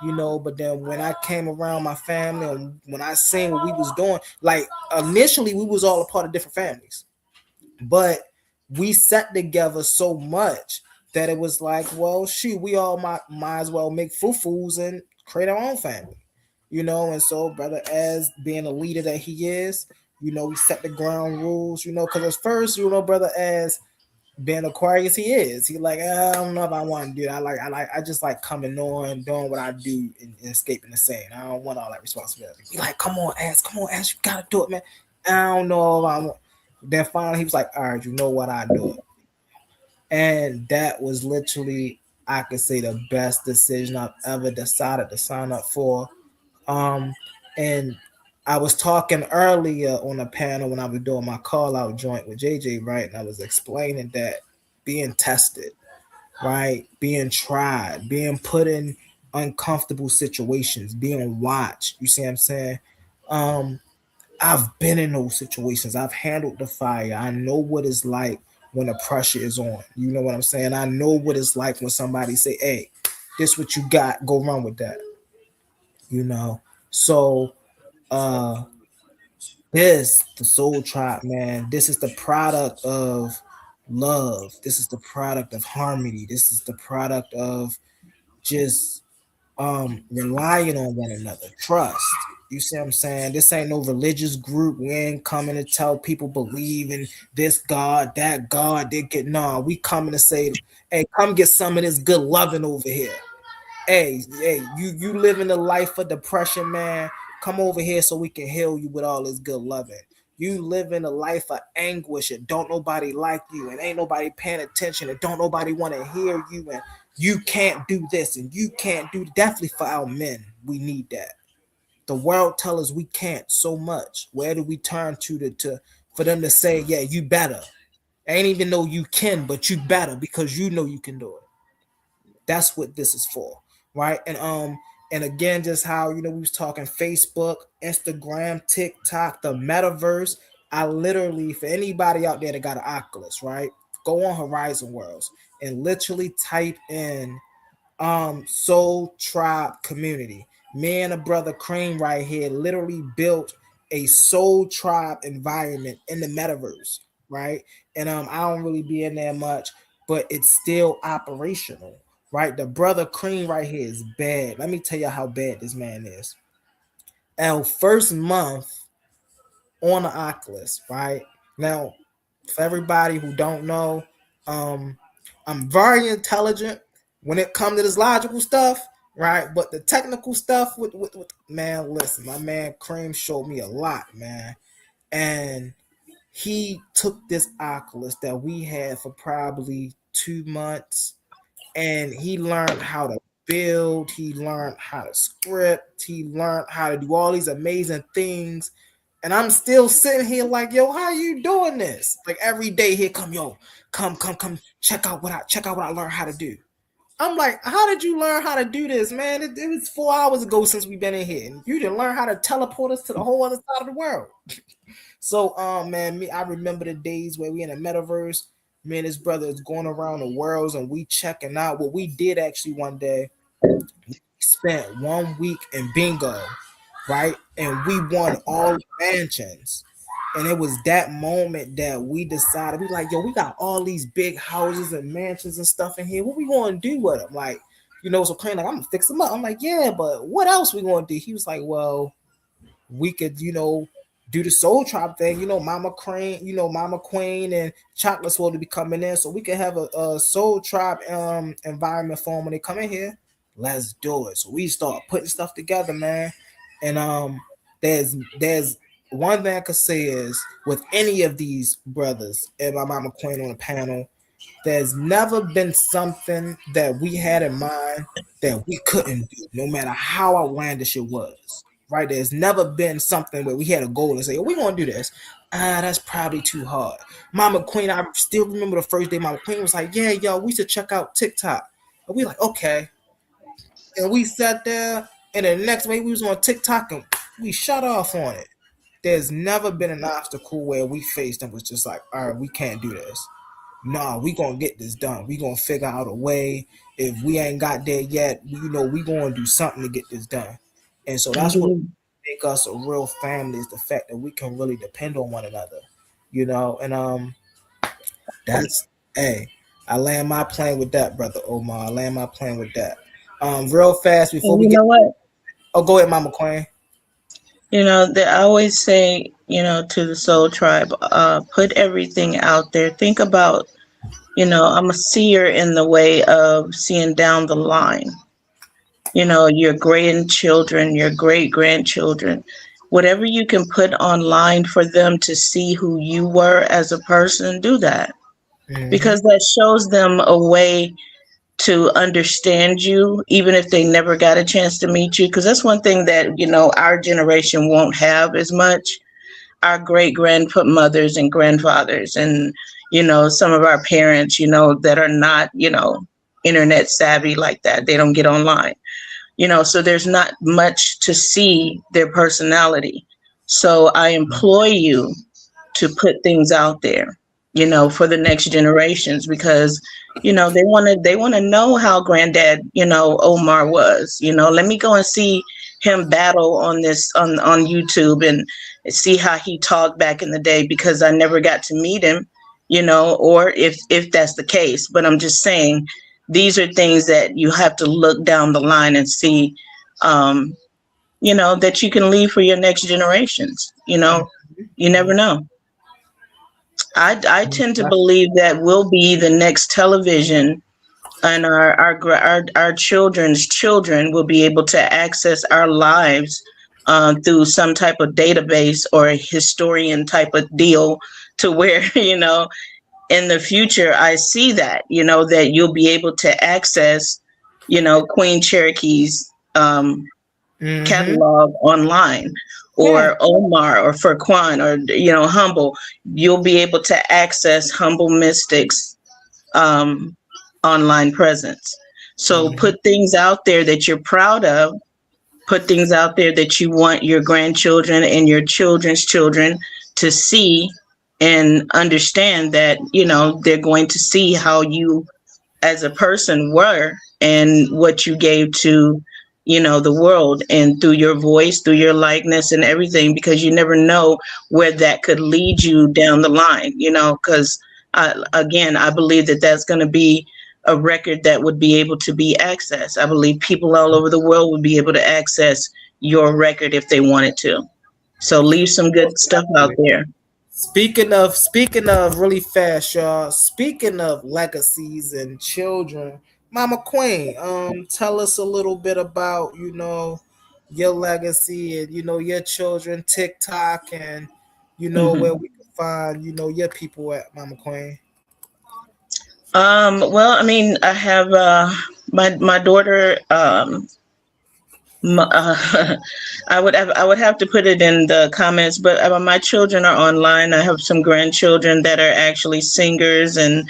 but then when I came around my family and when I seen what we was doing, like initially we was all a part of different families, but we sat together so much that it was like, well, shoot, we all might as well make foo-foos and create our own family, and so brother, as being a leader that he is, we set the ground rules, because at first, brother, as being Aquarius, he is. He like, I don't know if I want to do that. I just like coming on, doing what I do, and escaping the scene. I don't want all that responsibility. He like, come on, ass, you gotta do it, man. I don't know if I want. Then finally, he was like, all right, you know what, I do it. And that was literally, I could say, the best decision I've ever decided to sign up for. Um, and I was talking earlier on a panel when I was doing my call out joint with JJ, right? And I was explaining that being tested, right? Being tried, being put in uncomfortable situations, being watched. You see what I'm saying? Um, I've been in those situations. I've handled the fire. I know what it's like when the pressure is on. You know what I'm saying? I know what it's like when somebody say, hey, this what you got, go run with that. You know? So this, the Soul Tribe, man, this is the product of love. This is the product of harmony. This is the product of just relying on one another, trust. You see what I'm saying? This ain't no religious group. We ain't coming to tell people believe in this God, that God. They get no. We coming to say, hey, come get some of this good loving over here. Hey, you living the life of depression, man. Come over here so we can heal you with all this good loving. You living a life of anguish and don't nobody like you and ain't nobody paying attention and don't nobody want to hear you and you can't do this and you can't do, definitely for our men. We need that. The world tell us we can't so much. Where do we turn to for them to say, yeah, you better? Ain't even know you can, but you better because you know you can do it. That's what this is for, right? And again, just how we was talking Facebook, Instagram, TikTok, the metaverse. I literally, for anybody out there that got an Oculus, right? Go on Horizon Worlds and literally type in Soul Tribe community. Me and a brother Cream right here literally built a Soul Tribe environment in the metaverse, right? And I don't really be in there much, but it's still operational, right? The brother Cream right here is bad. Let me tell you how bad this man is. Our first month on the Oculus, right? Now, for everybody who don't know, um, I'm very intelligent when it comes to this logical stuff, right? But the technical stuff with man, listen, my man Cream showed me a lot, man. And he took this Oculus that we had for probably 2 months and he learned how to build, he learned how to script, he learned how to do all these amazing things. And I'm still sitting here like, yo, how you doing this? Like every day here come, yo, come, check out what I learned how to do. I'm like, how did you learn how to do this, man? It was 4 hours ago since we've been in here. And you didn't learn how to teleport us to the whole other side of the world. So, man, I remember the days where we in a metaverse. Me and his brother is going around the worlds and we checking out what we did actually one day. We spent 1 week in bingo, right? And we won all the mansions. And it was that moment that we decided, we like, yo, we got all these big houses and mansions and stuff in here. What we gonna do with them? Like, so Clayton, like, I'm gonna fix them up. I'm like, yeah, but what else we gonna do? He was like, well, we could, do the SoulTribe thing, Mama Crane, Mama Queen and Chocolate supposed to be coming in, so we could have a SoulTribe environment for them when they come in here. Let's do it. So we start putting stuff together, man. And there's one thing I could say is with any of these brothers and my Mama Queen on the panel, there's never been something that we had in mind that we couldn't do, no matter how outlandish it was. Right? There's never been something where we had a goal and say, oh, we're going to do this. That's probably too hard. Mama Queen, I still remember the first day Mama Queen was like, yeah, yo, we should check out TikTok. And we like, okay. And we sat there, and the next week we was on TikTok, and we shut off on it. There's never been an obstacle where we faced and was just like, all right, we can't do this. Nah, we gonna get this done. We gonna figure out a way. If we ain't got there yet, we gonna do something to get this done. And so that's what make us a real family, is the fact that we can really depend on one another, and that's, hey, I land my plane with that, brother Omar. I land my plane with that. Real fast before we you get. know what? Oh, go ahead, Mama Queen. They always say, to the SoulTribe, put everything out there. Think about, I'm a seer in the way of seeing down the line. Your grandchildren, your great grandchildren, whatever you can put online for them to see who you were as a person, do that. Because that shows them a way to understand you, even if they never got a chance to meet you. Because that's one thing that, our generation won't have as much. Our great grandmothers and grandfathers and, some of our parents, that are not, internet savvy like that. They don't get online. So there's not much to see their personality. So I employ you to put things out there, for the next generations, because, they want to know how granddad, Omar was, let me go and see him battle on YouTube and see how he talked back in the day, because I never got to meet him, or if that's the case. But I'm just saying, these are things that you have to look down the line and see, that you can leave for your next generations. You never know. I tend to believe that we'll be the next television, and our children's children will be able to access our lives through some type of database or a historian type of deal, to where, in the future, I see that, that you'll be able to access, Queen Cherokee's catalog online, or Omar or Furquan, or, Humble. You'll be able to access Humble Mystics online presence. So put things out there that you're proud of, put things out there that you want your grandchildren and your children's children to see and understand, that, they're going to see how you as a person were and what you gave to, the world, and through your voice, through your likeness and everything, because you never know where that could lead you down the line, because again, I believe that that's going to be a record that would be able to be accessed. I believe people all over the world would be able to access your record if they wanted to. So leave some good stuff out there. Speaking of really fast, y'all. Speaking of legacies and children, Mama Queen, tell us a little bit about, your legacy and, your children, TikTok, and, where we can find, your people at, Mama Queen. Well, I mean, I have my daughter. I would have to put it in the comments, but my children are online. I have some grandchildren that are actually singers and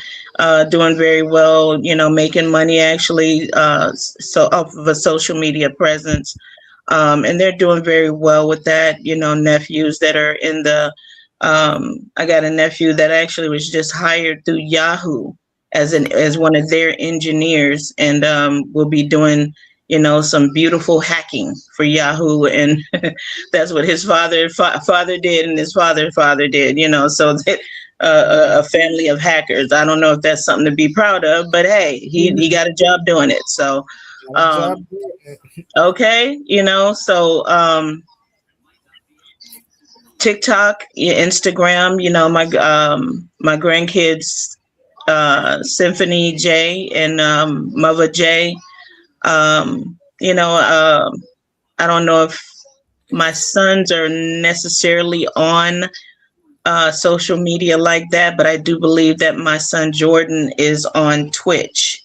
doing very well, making money actually, so off of a social media presence, and they're doing very well with that. Nephews that are in the I got a nephew that actually was just hired through Yahoo as one of their engineers, and will be doing you know, some beautiful hacking for Yahoo, and that's what his father did, and his father did, you know. So that a family of hackers. I don't know if that's something to be proud of, but hey, he got a job doing it. So, okay, you know, so TikTok, Instagram, you know, my grandkids, Symphony J and Mother J. You know, I don't know if my sons are necessarily on social media like that, but I do believe that my son Jordan is on Twitch,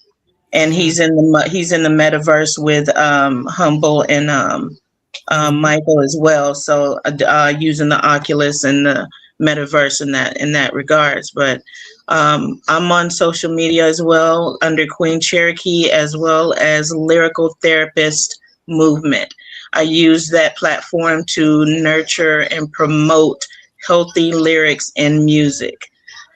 and he's in the metaverse with Humble and Michael as well. So using the Oculus and the metaverse in that regards. But I'm on social media as well under Queen Cherokee, as well as Lyrical Therapist Movement. I use that platform to nurture and promote healthy lyrics and music.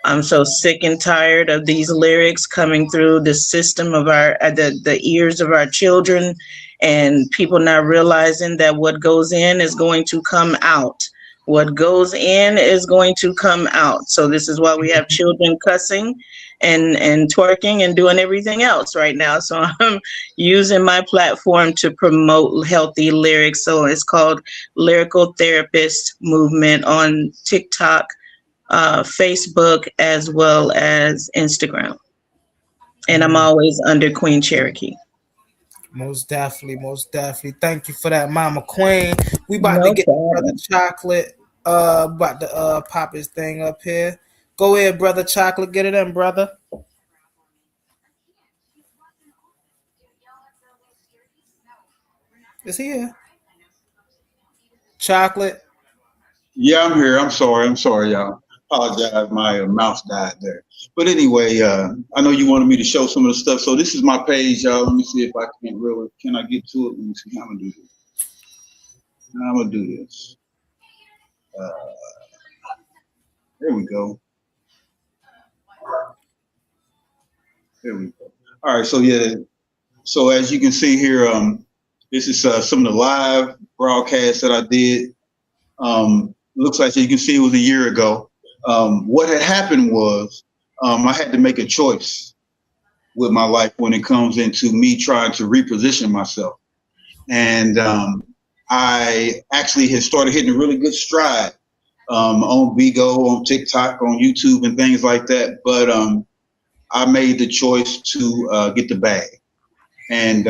I'm so sick and tired of these lyrics coming through the system of the ears of our children, and people not realizing that what goes in is going to come out. What goes in is going to come out. So this is why we have children cussing and twerking and doing everything else right now. So I'm using my platform to promote healthy lyrics. So it's called Lyrical Therapist Movement on TikTok, Facebook, as well as Instagram. And I'm always under Queen Cherokee. Most definitely. Thank you for that, Mama Queen. We about No to get problem. Brother Chocolate about to pop his thing up here. Go ahead, Brother Chocolate, get it in, brother. Is he here? Chocolate. Yeah, I'm here. I'm sorry, y'all. Apologize, my mouse died there. But anyway, I know you wanted me to show some of the stuff. So this is my page, y'all. Let me see if I can I get to it? Let me see how I'm gonna do this. How I'm gonna do this. There we go. There we go. All right, so yeah. So as you can see here, this is some of the live broadcasts that I did. Looks like you can see it was a year ago. What had happened was I had to make a choice with my life when it comes into me trying to reposition myself. And I actually had started hitting a really good stride on BIGO, on TikTok, on YouTube, and things like that. But I made the choice to get the bag. And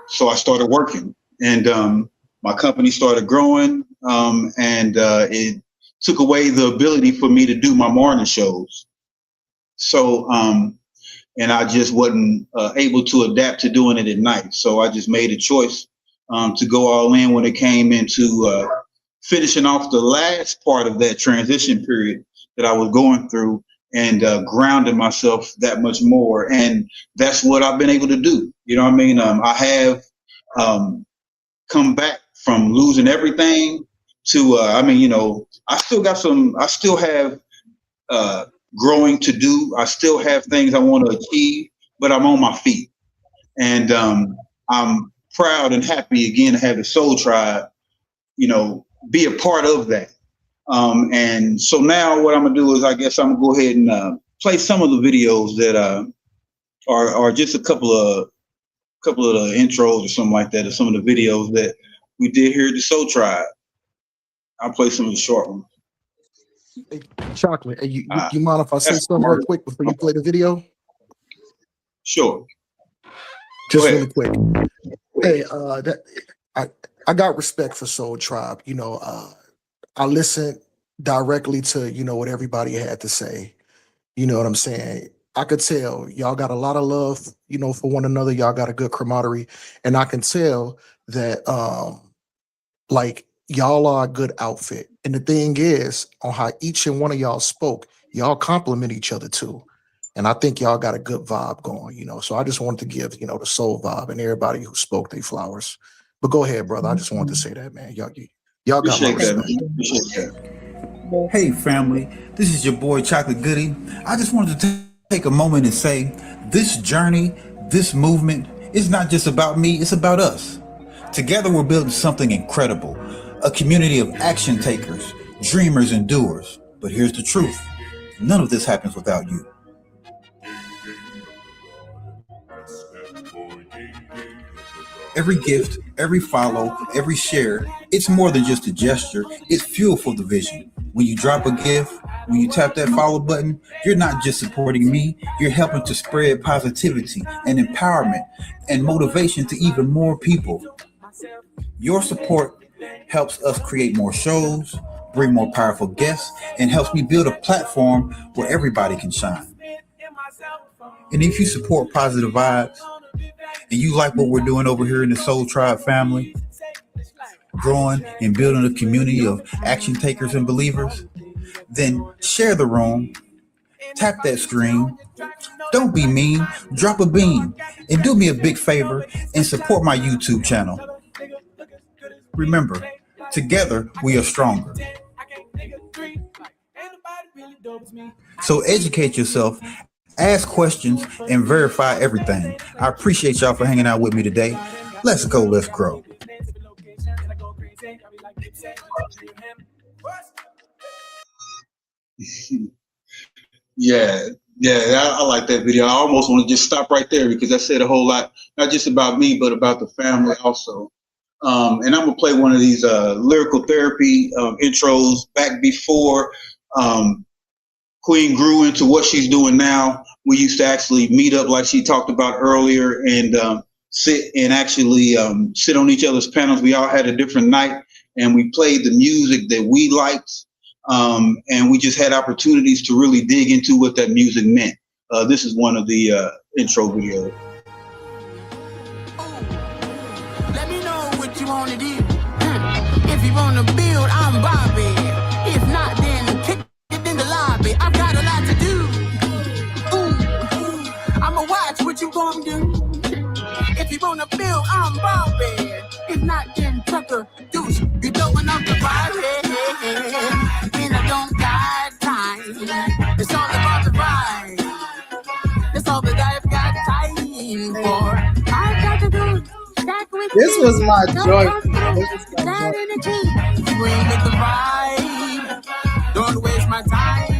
so I started working, and my company started growing, and it took away the ability for me to do my morning shows. So, and I just wasn't able to adapt to doing it at night. So I just made a choice to go all in when it came into finishing off the last part of that transition period that I was going through, and grounding myself that much more. And that's what I've been able to do. You know what I mean? I have come back from losing everything to, I still have growing to do. I still have things I want to achieve, but I'm on my feet. And I'm proud and happy again to have the SoulTribe, be a part of that. And so now what I'm gonna do is I guess I'm gonna go ahead and play some of the videos that are just a couple of the intros or something like that, or some of the videos that we did here at the SoulTribe. I'll play some of the short ones. Hey, Chocolate, hey, you mind if I say something real quick before you play the video? Sure. Just really quick. Hey, I got respect for SoulTribe. I listened directly to, what everybody had to say. You know what I'm saying? I could tell y'all got a lot of love, for one another. Y'all got a good camaraderie. And I can tell that, y'all are a good outfit. And the thing is, on how each and one of y'all spoke, y'all compliment each other too. And I think y'all got a good vibe going, So I just wanted to give, the soul vibe and everybody who spoke their flowers. But go ahead, brother. I just wanted to say that, man. Y'all got my respect. Appreciate that. Hey, family. This is your boy Chocolate Goody. I just wanted to take a moment and say this journey, this movement It's not just about me, it's about us. Together we're building something incredible, a community of action takers, dreamers, and doers. But here's the truth. None of this happens without you. Every gift, every follow, every share, it's more than just a gesture, it's fuel for the vision. When you drop a gift, when you tap that follow button, you're not just supporting me, you're helping to spread positivity and empowerment and motivation to even more people. Your support helps us create more shows, bring more powerful guests, and helps me build a platform where everybody can shine. And if you support positive vibes and you like what we're doing over here in the Soul Tribe family, growing and building a community of action takers and believers, then share the room, tap that screen. Don't be mean, drop a bean, and do me a big favor and support my YouTube channel. Remember, together we are stronger. So educate yourself, ask questions, and verify everything. I appreciate y'all for hanging out with me today. Let's go, let's grow. Yeah, I like that video. I almost want to just stop right there because I said a whole lot, not just about me, but about the family also. And I'm gonna play one of these lyrical therapy intros back before Queen grew into what she's doing now. We used to actually meet up like she talked about earlier and sit and actually sit on each other's panels. We all had a different night and we played the music that we liked. And we just had opportunities to really dig into what that music meant. This is one of the intro videos. Let me know what you want to do. If you want to build, I'm Bobby. If not, then kick it in the lobby. I've got a lot to do. I'ma watch what you gonna do. If you want to build, I'm Bobby. If not, then Tucker Deuce. You throwing up the vibe. And I don't got time. It's all about the vibe. That's all that I've got time for. I've got to do. This was my joint. This was my joint. You ain't with the vibe. Don't waste my time.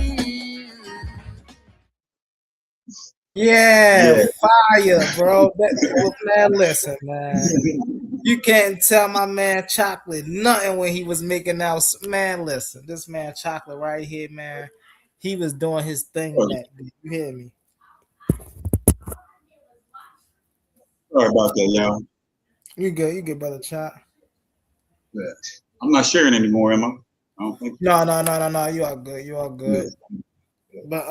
Yeah, fire, bro. Man, listen, man. You can't tell my man Chocolate nothing when he was making out. Man, listen, this man Chocolate right here, man. He was doing his thing back then. You hear me? Sorry about that, y'all. You good, brother Chop. Yeah. I'm not sharing anymore, am I? I don't think. No. You all good. You all good. Yeah. But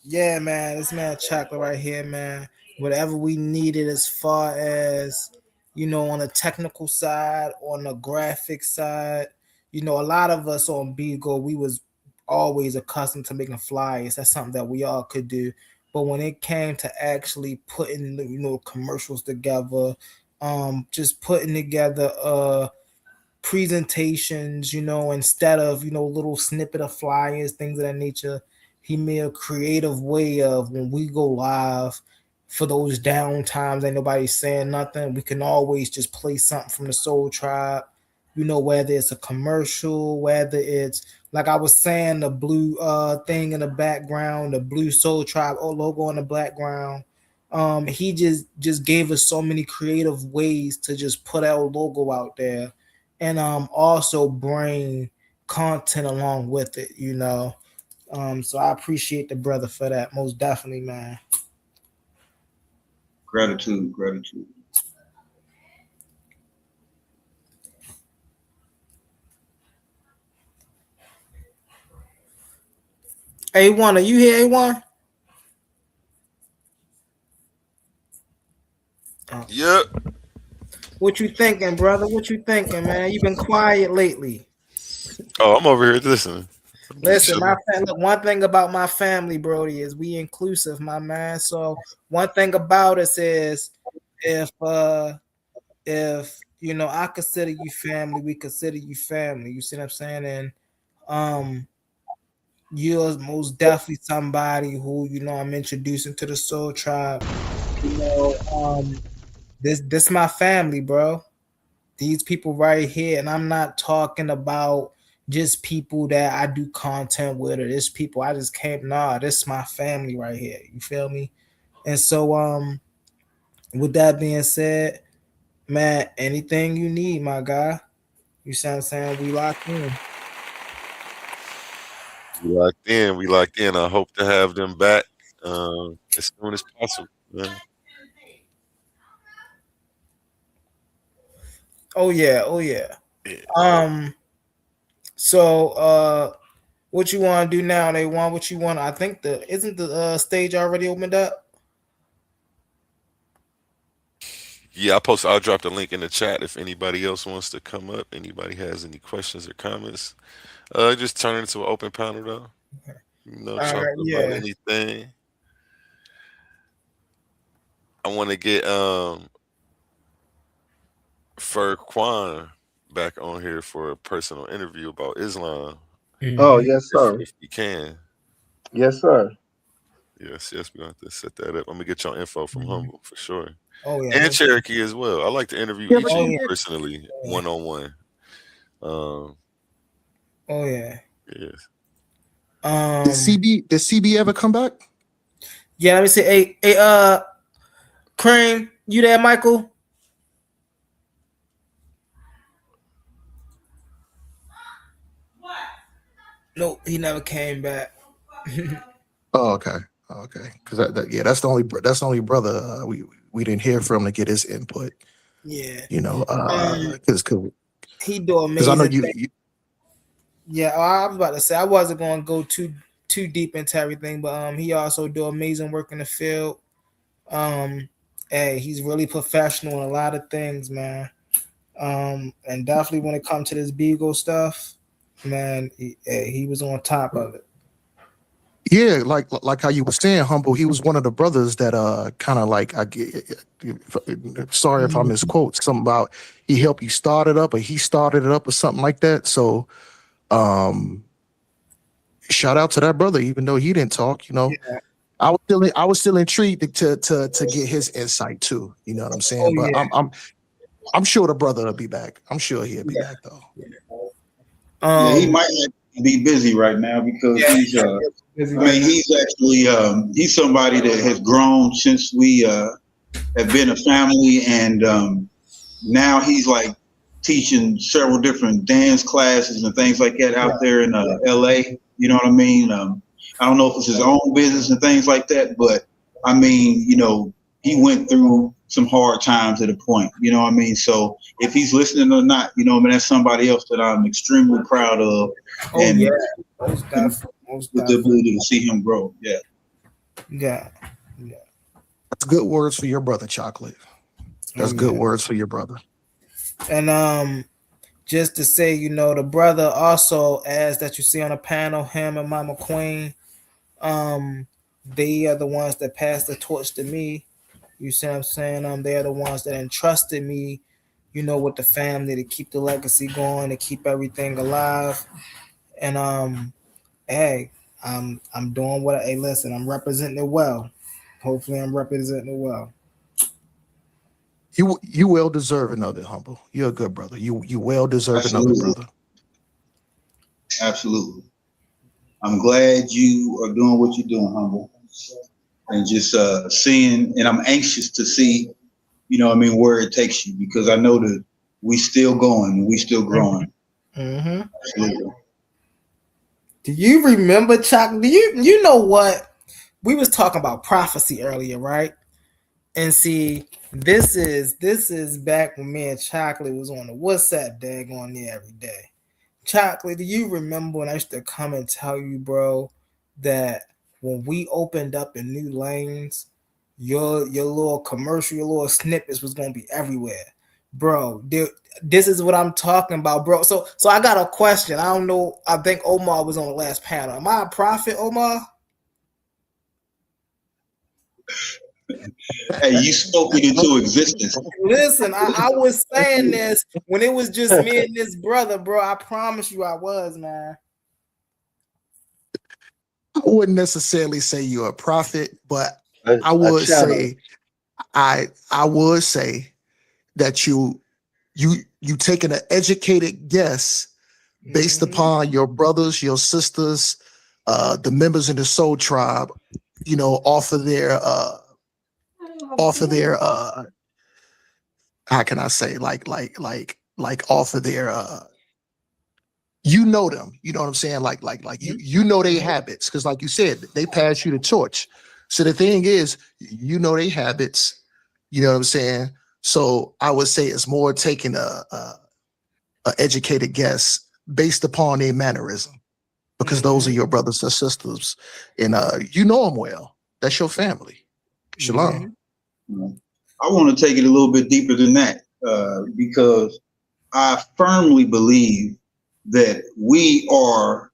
yeah, man, this man Chocolate right here, man. Whatever we needed as far as, on the technical side, on the graphic side, a lot of us on BIGO, we was always accustomed to making flyers. That's something that we all could do. But when it came to actually putting, commercials together, just putting together presentations, instead of, little snippet of flyers, things of that nature, he made a creative way of when we go live for those down times, ain't nobody saying nothing. We can always just play something from the Soul Tribe, whether it's a commercial, whether it's like I was saying, the blue thing in the background, the blue Soul Tribe logo in the background. He just gave us so many creative ways to just put our logo out there and also bring content along with it, So I appreciate the brother for that, most definitely, man. Gratitude. A1, are you here, A1? Yep. What you thinking, brother? What you thinking, man? You've been quiet lately. Oh, I'm over here listening. Listen, look, one thing about my family, Brody, is we inclusive, my man. So one thing about us is if I consider you family, we consider you family. You see what I'm saying? And you're most definitely somebody who I'm introducing to the Soul Tribe. This my family, bro. These people right here, and I'm not talking about just people that I do content with, or this people I just came. Nah, this is my family right here. You feel me? And so, with that being said, man, anything you need, my guy, you see what I'm saying? We locked in. We locked in. We locked in. I hope to have them back as soon as possible, man. Oh yeah, oh yeah. Yeah. So what you want to do now? They want what you want. I think isn't the stage already opened up? Yeah, I'll drop the link in the chat if anybody else wants to come up. Anybody has any questions or comments? Just turn it into an open panel though. You know, All talk right, about yeah. anything. I want to get Furquan back on here for a personal interview about Islam, Oh, yes, sir. if you can. Yes, sir. Yes, we're gonna have to set that up. I'm gonna get your info from Humble for sure. Oh yeah. And Cherokee as well. I like to interview Yeah, each but of Oh you yeah. personally, one on one. Oh yeah. Yes. did CB ever come back? Yeah, let me see. Hey, Cream, you there, Michael? Nope, he never came back. Oh, okay. Because that's the only brother we didn't hear from to get his input. Yeah. You know, because he do I know amazing you things. Yeah, I was about to say I wasn't going to go too deep into everything, but he also do amazing work in the field. Hey, he's really professional in a lot of things, man. And definitely when it comes to this BIGO stuff, man, he was on top of it. Yeah, like how you were saying, Humble. He was one of the brothers that kind of like sorry if I misquote something about he helped you start it up or he started it up or something like that. So shout out to that brother, even though he didn't talk. You know, Yeah. I was still intrigued to get his insight too. You know what I'm saying? Oh But yeah. I'm sure the brother will be back. I'm sure he'll be back though. Yeah, he might be busy right now because he's he's actually he's somebody that has grown since we have been a family, and now he's like teaching several different dance classes and things like that out there in LA. You know what I mean? I don't know if it's his own business and things like that, but I mean, you know, he went through some hard times at a point, you know what I mean? So if he's listening or not, you know, I mean, that's somebody else that I'm extremely proud of. And most with the ability to see him grow. Yeah. Yeah. That's good words for your brother, Chocolate. That's good words for your brother. And just to say, you know, the brother also, as that you see on the panel, him and Mama Queen, they are the ones that passed the torch to me. You see what I'm saying? They are the ones that entrusted me, you know, with the family to keep the legacy going, to keep everything alive. And hey, I'm doing what hey listen, I'm representing it well. Hopefully I'm representing it well. You well deserving of it, Humble. You're a good brother. You well deserving of it, brother. Absolutely. I'm glad you are doing what you're doing, Humble. And just seeing, and I'm anxious to see, you know, I mean, where it takes you, because I know that we still going, we still growing. Mm-hmm. Absolutely. Do you remember, Chuck? You know what? We was talking about prophecy earlier, right? And see, this is back when me and Chocolate was on the WhatsApp daggone there every day. Chocolate, do you remember when I used to come and tell you, bro, that when we opened up in new lanes, your little commercial, your little snippets was gonna be everywhere, bro. This is what I'm talking about, bro. So I got a question. I don't know. I think Omar was on the last panel. Am I a prophet, Omar? Hey, you spoke it into existence. Listen, I was saying this when it was just me and this brother, bro. I promise you I was, man. I wouldn't necessarily say you're a prophet, but I would say I would say that you taking an educated guess based upon your brothers, your sisters, the members in the Soul Tribe, off of their how can I say, like off of their them, you know what I'm saying? Like you know their habits, because like you said, they pass you the torch. So the thing is, their habits, you know what I'm saying? So I would say it's more taking a educated guess based upon their mannerism, because those are your brothers and sisters, and you know them well. That's your family. Shalom. I want to take it a little bit deeper than that, because I firmly believe that we are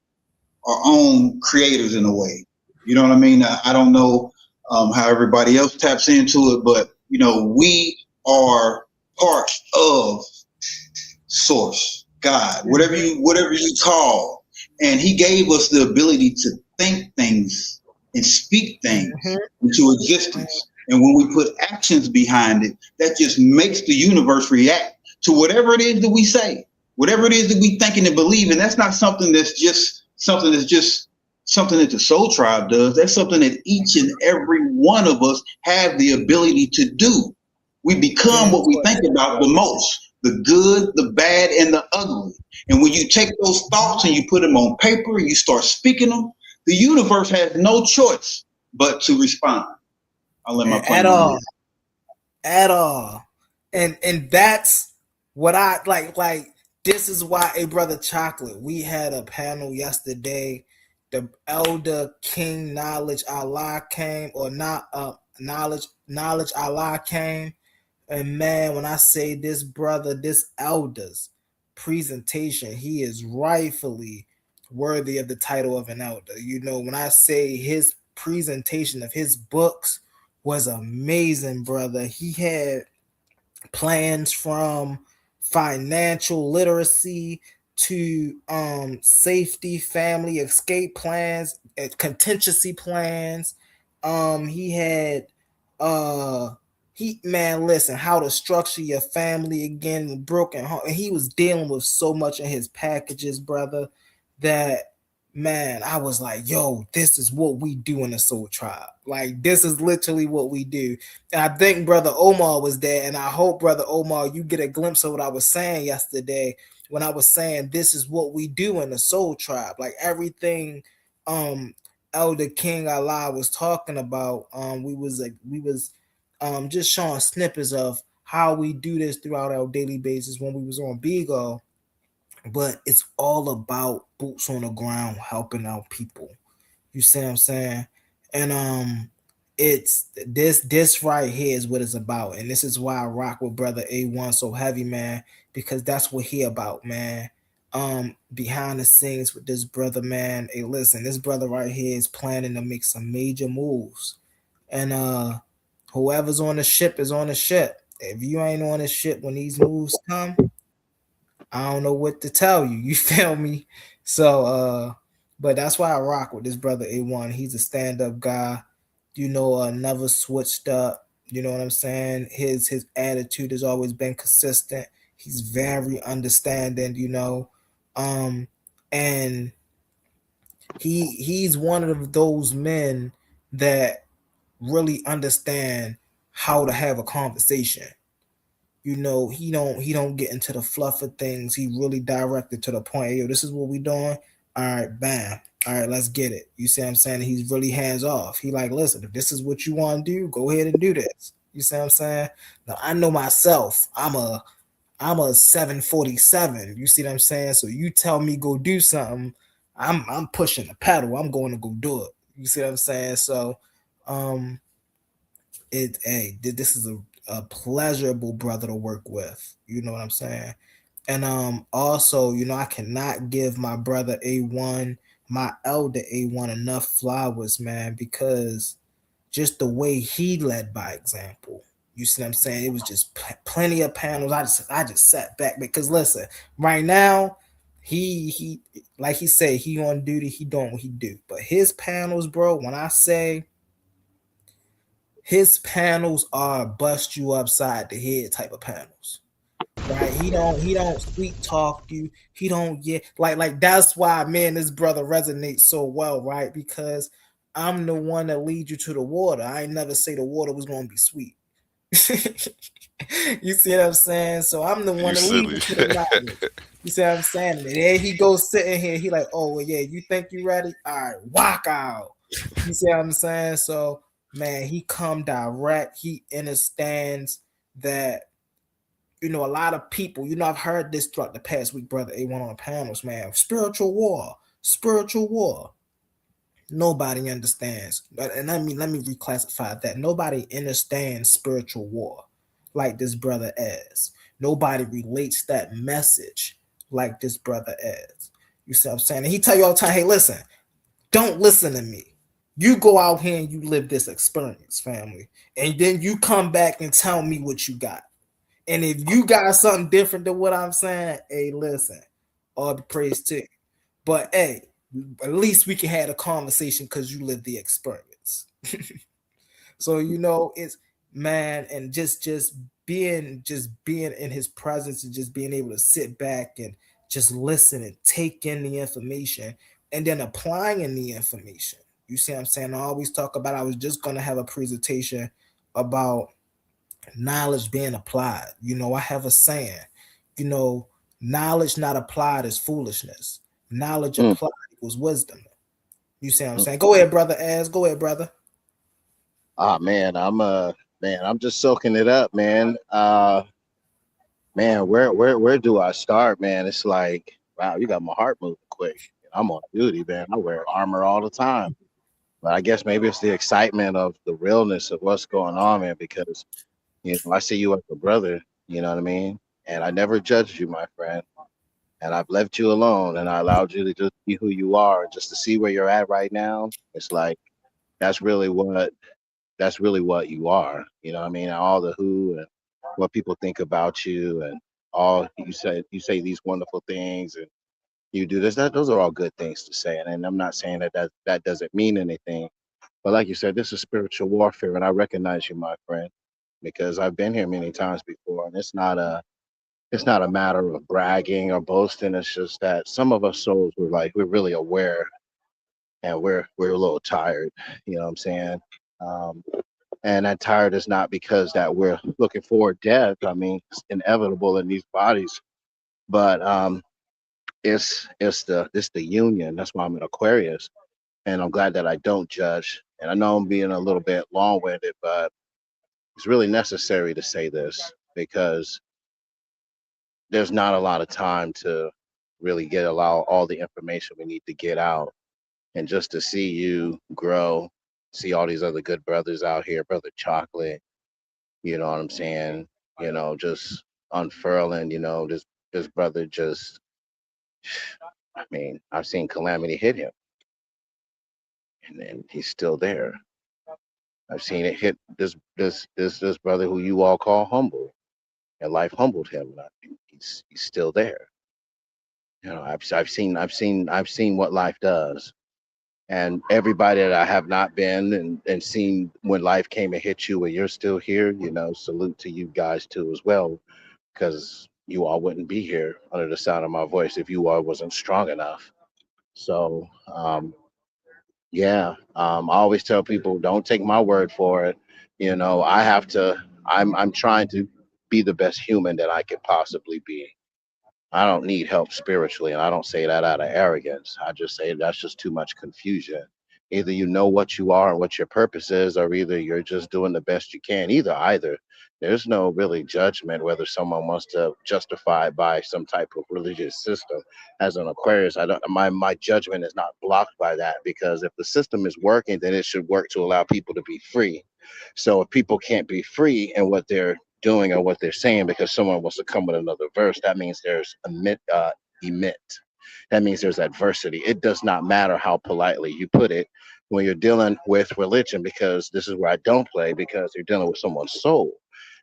our own creators in a way. You know what I mean? I don't know how everybody else taps into it, but we are part of Source, God, whatever you call, and He gave us the ability to think things and speak things into existence. And when we put actions behind it, that just makes the universe react to whatever it is that we say, whatever it is that we thinking and believing. That's not something that's just something that the Soul Tribe does. That's something that each and every one of us have the ability to do. We become what we think about the most, the good, the bad, and the ugly. And when you take those thoughts and you put them on paper and you start speaking them, the universe has no choice but to respond. I'll let my at all. And that's what I like this is why, a brother Chocolate, we had a panel yesterday. The elder King Knowledge Allah came, or not knowledge Allah came. And man, when I say this brother, this elder's presentation, he is rightfully worthy of the title of an elder. When I say his presentation of his books was amazing, brother. He had plans from financial literacy to safety, family escape plans, contingency plans. He had listen, how to structure your family again with broken home. And he was dealing with so much in his packages, brother, that man, I was like, yo, this is what we do in the Soul Tribe. Like, this is literally what we do. And I think Brother Omar was there, and I hope, Brother Omar, you get a glimpse of what I was saying yesterday when I was saying this is what we do in the Soul Tribe. Like, everything Elder King Allah was talking about, we was just showing snippets of how we do this throughout our daily basis when we was on BIGO. But it's all about boots on the ground, helping out people. You see what I'm saying? And it's this right here is what it's about. And this is why I rock with Brother A1 so heavy, man, because that's what he about, man. Behind the scenes with this brother, man. Hey, listen, this brother right here is planning to make some major moves. And whoever's on the ship is on the ship. If you ain't on the ship when these moves come, I don't know what to tell you. You feel me? So but that's why I rock with this brother A1. He's a stand-up guy, never switched up. You know what I'm saying? His attitude has always been consistent. He's very understanding, and he's one of those men that really understand how to have a conversation. He don't get into the fluff of things. He really directed to the point. Hey, yo, this is what we doing. All right, bam. All right, let's get it. You see what I'm saying? He's really hands off. He like, listen, if this is what you want to do, go ahead and do this. You see what I'm saying? Now I know myself. I'm a 747. You see what I'm saying? So you tell me go do something, I'm pushing the pedal. I'm going to go do it. You see what I'm saying? So this is a pleasurable brother to work with. You know what I'm saying? And also, I cannot give my brother A1, my elder A1, enough flowers, man, because just the way he led by example. You see what I'm saying? It was just plenty of panels. I just sat back because listen, right now, he like he said, he on duty, he doing what he do. But his panels, bro, when I say his panels are bust you upside the head type of panels. Right? He don't sweet talk you. He don't like that's why man, this brother resonates so well, right? Because I'm the one that leads you to the water. I ain't never say the water was gonna be sweet. You see what I'm saying? So I'm the one You that leads silly. you to the knowledge. You see what I'm saying? And there he goes sitting here. He like, oh well, yeah, you think you ready? All right, walk out. You see what I'm saying? So man, he come direct. He understands that a lot of people, I've heard this throughout the past week, brother A1 on the panels, man. Spiritual war, spiritual war. Nobody understands. And let me reclassify that. Nobody understands spiritual war like this brother as. Nobody relates that message like this brother as. You see what I'm saying? And he tell you all the time, hey, listen, don't listen to me. You go out here and you live this experience, family. And then you come back and tell me what you got. And if you got something different than what I'm saying, hey, listen, all the praise to you. But hey, at least we can have a conversation because you live the experience. So it's man, and just being in his presence and just being able to sit back and just listen and take in the information and then applying the information. You see what I'm saying? I always talk about, I was just gonna have a presentation about knowledge being applied. I have a saying, knowledge not applied is foolishness. Knowledge applied equals wisdom. You see what I'm saying? Go ahead, brother. Go ahead, brother. Man, I'm just soaking it up, man. Man, where do I start, man? It's like, wow, you got my heart moving quick. I'm on duty, man. I wear armor all the time. But I guess maybe it's the excitement of the realness of what's going on, man, because I see you as a brother, you know what I mean? And I never judged you, my friend. And I've left you alone and I allowed you to just be who you are, just to see where you're at right now. It's like that's really what you are. You know what I mean? All the who and what people think about you and all you say these wonderful things and you do this, those are all good things to say. And I'm not saying that doesn't mean anything. But like you said, this is spiritual warfare, and I recognize you, my friend, because I've been here many times before, and it's not a matter of bragging or boasting. It's just that some of us souls we're really aware, and we're a little tired. You know what I'm saying? Um, and that tired is not because that we're looking for death. I mean, it's inevitable in these bodies, but it's the union. That's why I'm an Aquarius, and I'm glad that I don't judge. And I know I'm being a little bit long-winded, but it's really necessary to say this because there's not a lot of time to really allow all the information we need to get out. And just to see you grow, see all these other good brothers out here, Brother Chocolate, you know what I'm saying? Just unfurling, this brother just, I mean, I've seen calamity hit him and then he's still there. I've seen it hit this brother who you all call humble, and life humbled him. And he's still there. I've seen what life does, and everybody that I have not been and seen when life came and hit you, and you're still here. Salute to you guys too as well, because you all wouldn't be here under the sound of my voice if you all wasn't strong enough. So yeah, I always tell people, don't take my word for it. I have to. I'm trying to be the best human that I can possibly be. I don't need help spiritually, and I don't say that out of arrogance. I just say that's just too much confusion. Either you know what you are and what your purpose is, or either you're just doing the best you can. Either. There's no really judgment whether someone wants to justify it by some type of religious system. As an Aquarius, I don't. My judgment is not blocked by that because if the system is working, then it should work to allow people to be free. So if people can't be free in what they're doing or what they're saying because someone wants to come with another verse, that means there's emit. That means there's adversity. It does not matter how politely you put it when you're dealing with religion, because this is where I don't play, because you're dealing with someone's soul.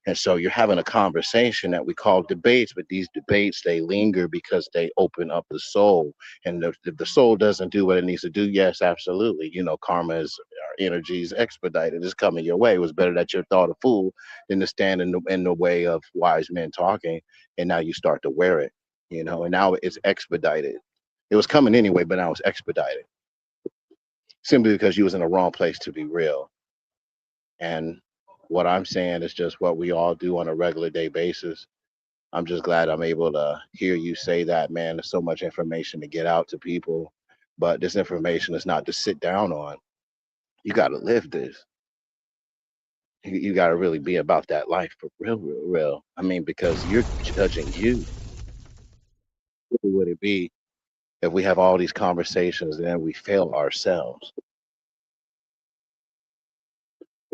And so you're having a conversation that we call debates, but these debates, they linger because they open up the soul. And if the soul doesn't do what it needs to do, yes, absolutely. Karma is energy is expedited. It's coming your way. It was better that you thought a fool than to stand in the way of wise men talking, and now you start to wear it, you know, and now it's expedited. It was coming anyway, but now it's expedited simply because you was in the wrong place to be real. And what I'm saying is just what we all do on a regular day basis. I'm just glad I'm able to hear you say that, man. There's so much information to get out to people, but this information is not to sit down on. You got to live this. You got to really be about that life for real, real, real. I mean, because you're judging you. What would it be if we have all these conversations and then we fail ourselves?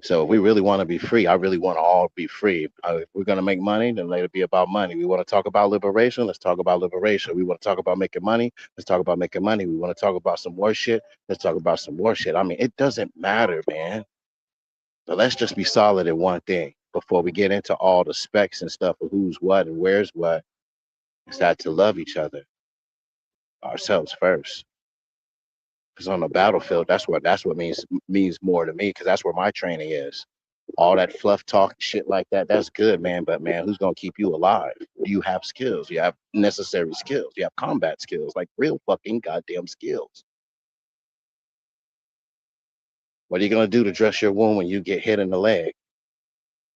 So if we really want to be free, I really want to all be free. If we're going to make money, then let it be about money. We want to talk about liberation, let's talk about liberation. We want to talk about making money, let's talk about making money. We want to talk about some more shit, let's talk about some more shit. I mean, it doesn't matter, man. But let's just be solid in one thing before we get into all the specs and stuff of who's what and where's what. It's that to love each other, ourselves first. Because on the battlefield, that's what means more to me. Because that's where my training is. All that fluff talk shit like that, that's good, man. But man, who's gonna keep you alive? Do you have skills? You have necessary skills. You have combat skills, like real fucking goddamn skills. What are you gonna do to dress your wound when you get hit in the leg?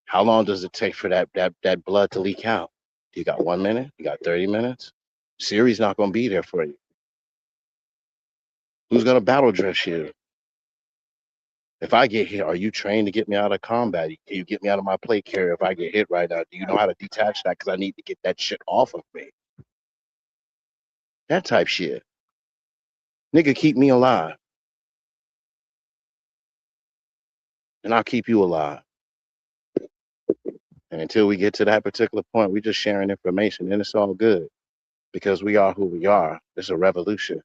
How long does it take for that blood to leak out? You got 1 minute? You got 30 minutes? Siri's not gonna be there for you. Who's gonna battle dress you? If I get hit, are you trained to get me out of combat? Can you get me out of my plate carrier if I get hit right now? Do you know how to detach that? Because I need to get that shit off of me. That type shit. Nigga, keep me alive. And I'll keep you alive. And until we get to that particular point, we're just sharing information and it's all good. Because we are who we are. It's a revolution.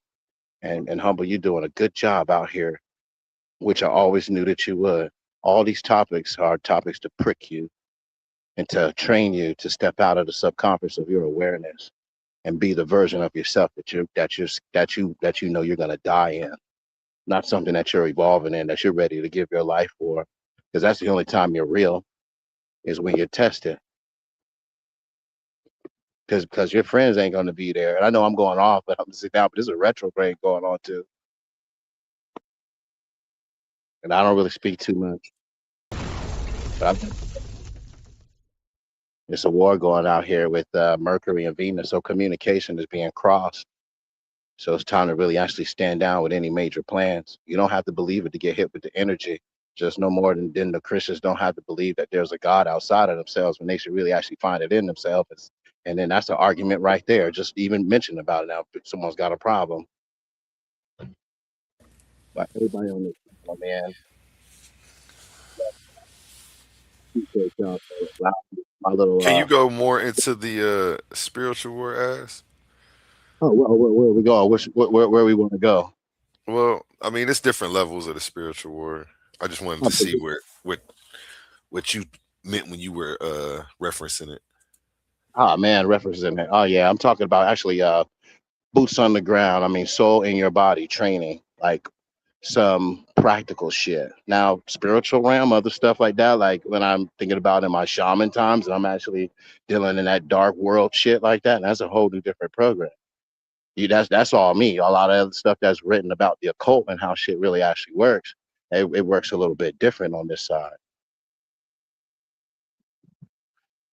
And Humble, you're doing a good job out here, which I always knew that you would. All these topics are topics to prick you and to train you to step out of the subconscious of your awareness and be the version of yourself that you know you're gonna die in, not something that you're evolving in, that you're ready to give your life for, because that's the only time you're real, is when you're tested. Because your friends ain't gonna be there, and I know I'm going off, but I'm sitting down. But there's a retrograde going on too, and I don't really speak too much. But it's a war going out here with Mercury and Venus, so communication is being crossed. So it's time to really actually stand down with any major plans. You don't have to believe it to get hit with the energy. Just no more than the Christians don't have to believe that there's a God outside of themselves when they should really actually find it in themselves. And then that's the argument right there. Just even mention about it now, if someone's got a problem. But everybody on this, oh, man. Appreciate y'all for allowing me my little. Can you go more into the spiritual war as? Oh, where we go? Where we want to go? Well, I mean, it's different levels of the spiritual war. I just wanted to see what you meant when you were referencing it. Oh man, referencing it. Oh yeah, I'm talking about actually boots on the ground. I mean, soul in your body training, like some practical shit. Now, spiritual realm, other stuff like that, like when I'm thinking about in my shaman times and I'm actually dealing in that dark world shit like that, and that's a whole new different program. That's all me. A lot of other stuff that's written about the occult and how shit really actually works. It works a little bit different on this side.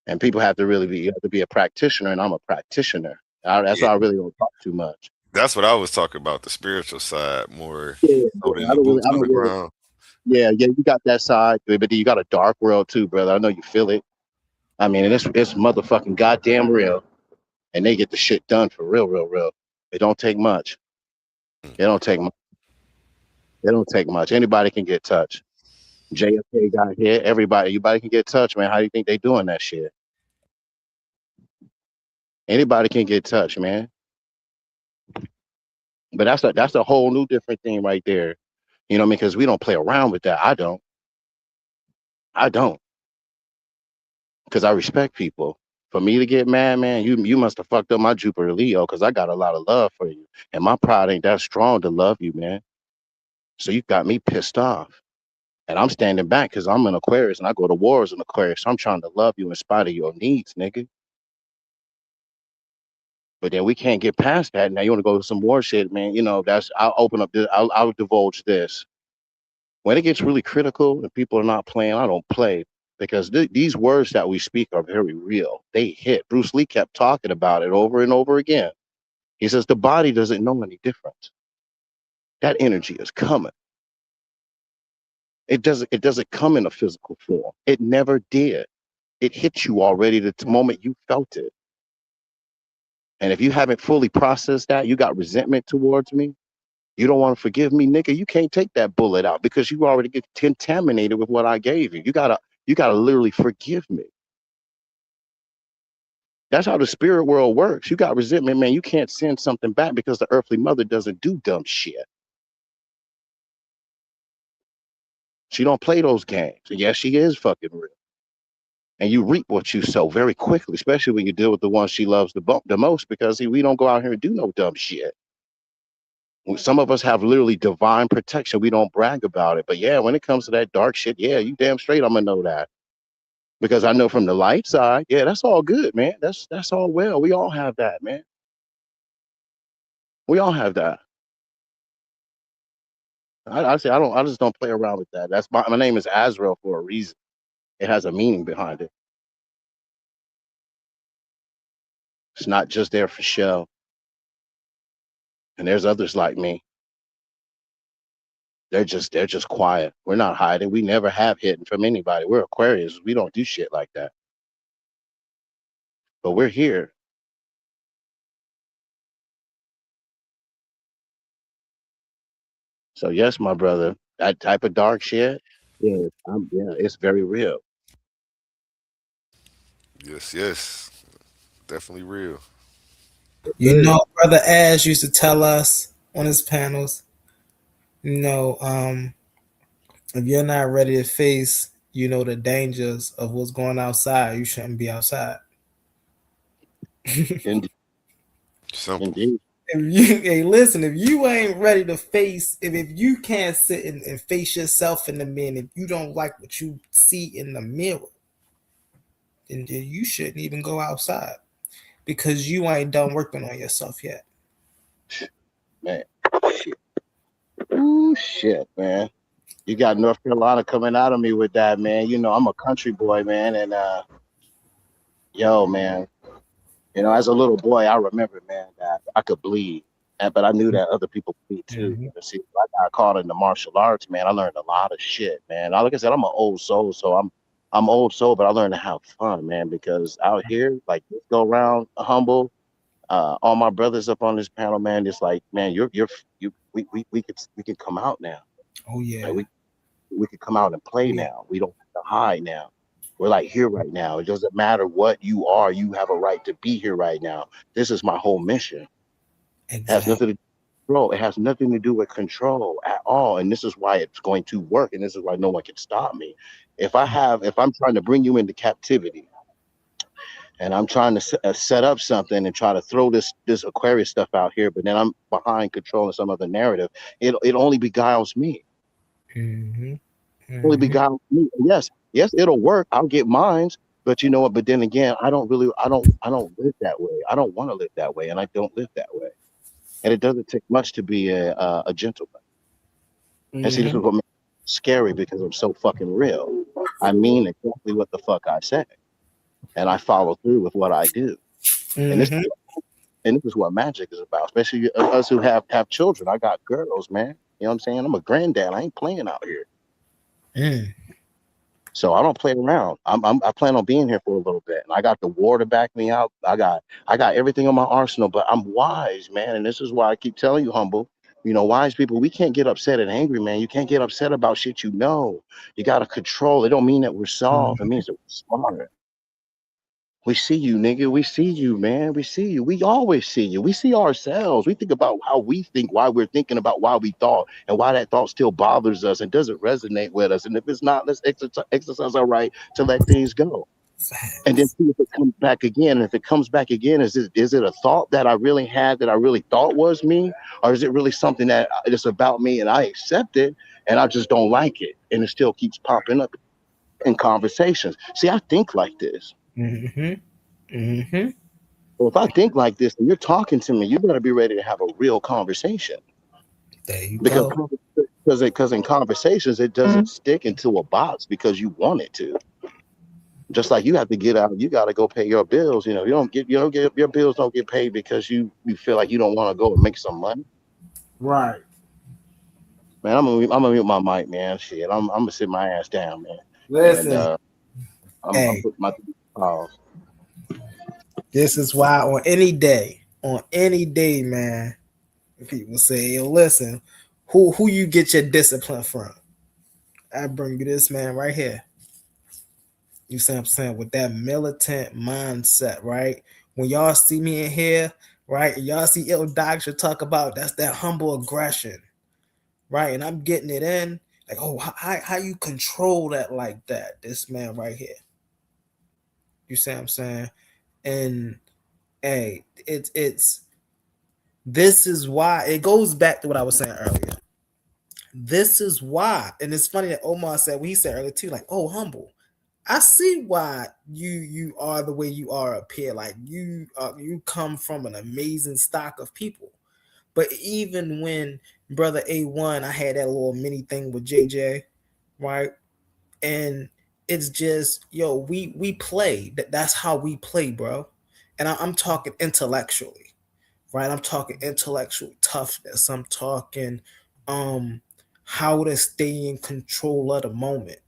And people have to really you have to be a practitioner, and I'm a practitioner. That's why I really don't talk too much. That's what I was talking about, the spiritual side more. Yeah, Than the boots on the ground. Yeah, you got that side, but then you got a dark world too, brother. I know you feel it. I mean, and it's motherfucking goddamn real, and they get the shit done for real, real, real. It don't take much. It don't take much. It don't take much. Anybody can get touched. JFK got hit. Everybody can get touched, man. How do you think they doing that shit? Anybody can get touched, man. But that's a whole new different thing right there. You know what I mean? Because we don't play around with that. I don't. Because I respect people. For me to get mad, man, you must have fucked up my Jupiter Leo, because I got a lot of love for you. And my pride ain't that strong to love you, man. So you got me pissed off. And I'm standing back because I'm an Aquarius and I go to war as an Aquarius. So I'm trying to love you in spite of your needs, nigga. But then we can't get past that. Now you want to go to some more shit, man. I'll open up this, I'll divulge this. When it gets really critical and people are not playing, I don't play because these words that we speak are very real. They hit. Bruce Lee kept talking about it over and over again. He says the body doesn't know any different. That energy is coming. It doesn't come in a physical form. It never did. It hit you already the moment you felt it. And if you haven't fully processed that, you got resentment towards me, you don't want to forgive me, nigga, you can't take that bullet out because you already get contaminated with what I gave you. You gotta literally forgive me. That's how the spirit world works. You got resentment, man. You can't send something back because the earthly mother doesn't do dumb shit. She don't play those games. And yes, she is fucking real. And you reap what you sow very quickly, especially when you deal with the ones she loves the most, because see, we don't go out here and do no dumb shit. Some of us have literally divine protection. We don't brag about it. But yeah, when it comes to that dark shit, yeah, you damn straight I'm gonna know that. Because I know from the light side, yeah, that's all good, man. That's all well. We all have that, man. We all have that. I say I just don't play around with that. That's my name is Azrael for a reason. It has a meaning behind it. It's not just there for show. And there's others like me. They're just quiet. We're not hiding. We never have hidden from anybody. We're Aquarius. We don't do shit like that. But we're here. So yes, my brother, that type of dark shit, yeah, it's very real. Yes, yes. Definitely real. You know, Brother Ash used to tell us on his panels, you know, if you're not ready to face, the dangers of what's going outside, you shouldn't be outside. Indeed. Simple. Indeed. Hey, listen, if you ain't ready to face, if you can't sit and face yourself in the mirror, if you don't like what you see in the mirror, then you shouldn't even go outside because you ain't done working on yourself yet. Man. Shit. Ooh, shit, man. You got North Carolina coming out of me with that, man. I'm a country boy, man, and yo, man. As a little boy, I remember, man, that I could bleed, but I knew that other people bleed too. Mm-hmm. See, I got caught in the martial arts, man. I learned a lot of shit, man. Like I said, I'm an old soul, so I'm old soul, but I learned to have fun, man. Because out here, like, let's go around humble. All my brothers up on this panel, man. It's like, man, we can come out now. Oh yeah. Like, we could come out and play now. We don't have to hide now. We're like here right now. It doesn't matter what you are. You have a right to be here right now. This is my whole mission. It has nothing to do with control. It has nothing to do with control at all. And this is why it's going to work. And this is why no one can stop me. If I'm trying to bring you into captivity and I'm trying to set up something and try to throw this Aquarius stuff out here, but then I'm behind controlling some other narrative, it only beguiles me. Mm-hmm. Only beguiles me. Yes, it'll work. I'll get mines, but you know what? But then again, I don't live that way. I don't want to live that way, and I don't live that way. And it doesn't take much to be a gentleman. And see, this is what makes it scary because I'm so fucking real. I mean exactly what the fuck I say, and I follow through with what I do. And this is what magic is about, especially us who have children. I got girls, man. You know what I'm saying? I'm a granddad. I ain't playing out here. So I don't play around. I plan on being here for a little bit, and I got the war to back me out. I got everything in my arsenal, but I'm wise, man, and this is why I keep telling you, humble. Wise people, we can't get upset and angry, man. You can't get upset about shit. You got to control. It don't mean that we're soft. It means that we're smart. We see you, nigga. We see you, man. We see you. We always see you. We see ourselves. We think about how we think, why we're thinking about why we thought, and why that thought still bothers us and doesn't resonate with us. And if it's not, let's exercise our right to let things go. And then see if it comes back again. And if it comes back again, is it a thought that I really had that I really thought was me, or is it really something that is about me and I accept it and I just don't like it, and it still keeps popping up in conversations? See, I think like this. Mm-hmm. Mm-hmm. Well, if I think like this and you're talking to me, you better be ready to have a real conversation. There you Because go. because in conversations it doesn't stick into a box because you want it to. Just like you have to get out, you got to go pay your bills. You don't get your bills don't get paid because you feel like you don't want to go and make some money. Right. Man, I'm gonna mute my mic, man. Shit, I'm gonna sit my ass down, man. And Listen, I'm hey, putting my pause. this is why on any day, man, people say, yo, listen, who you get your discipline from? I bring you this man right here. You see what I'm saying? With that militant mindset, right? When y'all see me in here, right? Y'all see ill doctor talk about that's that humble aggression, right? And I'm getting it in. Like, oh, how you control that like that? This man right here. You see what I'm saying? And hey, it's this is why it goes back to what I was saying earlier. This is why, and it's funny that Omar said what he said earlier too, like, oh, humble. I see why you are the way you are up here. Like you come from an amazing stock of people. But even when brother A1, I had that little mini thing with JJ, right? And it's just we play. That's how we play, bro. And I'm talking intellectually, right? I'm talking intellectual toughness. I'm talking how to stay in control of the moment,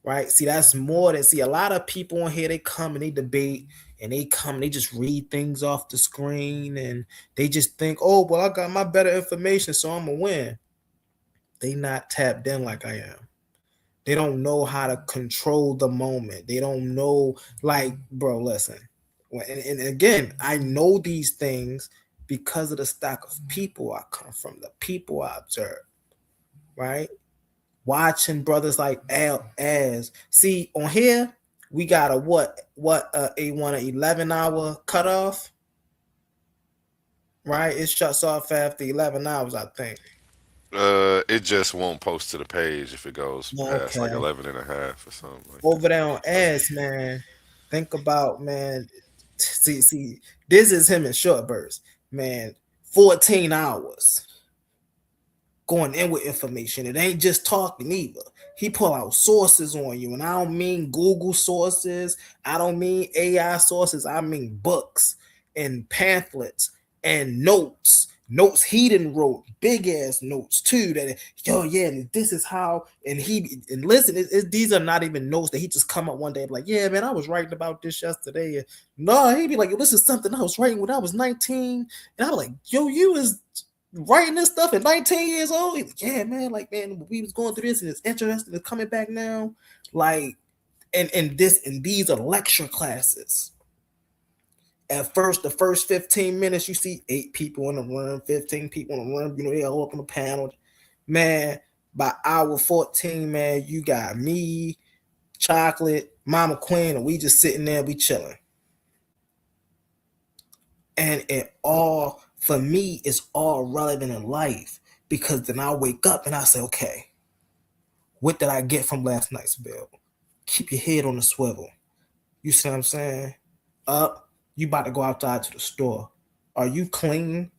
right? See, that's more than see a lot of people on here, they come and they debate and they just read things off the screen and they just think, oh, well, I got my better information, so I'm gonna win. They not tapped in like I am. They don't know how to control the moment. They don't know, like, bro, listen. And again, I know these things because of the stock of people I come from, the people I observe, right? Watching brothers like Al as see on here, we got a A1 11-hour cutoff, right? It shuts off after 11 hours, I think. It just won't post to the page if it goes past like Okay. 11 and a half or something like Over that. there on ads, man. Think about, man. See, this is him in short bursts, man. 14 hours going in with information. It ain't just talking either. He pull out sources on you, and I don't mean Google sources. I don't mean AI sources. I mean books and pamphlets and notes. Notes he didn't wrote, big ass notes too. That yeah, and this is how. And listen, these are not even notes that he just come up one day like, yeah, man, I was writing about this yesterday. And no, he'd be like, this is something I was writing when I was 19, and I was like, yo, you was writing this stuff at 19 years old. He's like, yeah, man, like, man, we was going through this and it's interesting. It's coming back now. Like, and these are lecture classes. At first, the first 15 minutes, you see 8 people in the room, 15 people in the room, they all up on the panel. Man, by hour 14, man, you got me, Chocolate, Mama Queen, and we just sitting there, we chilling. And it all, for me, is all relevant in life because then I wake up and I say, okay, what did I get from last night's bill? Keep your head on the swivel. You see what I'm saying? Up, you about to go outside to the store. Are you clean?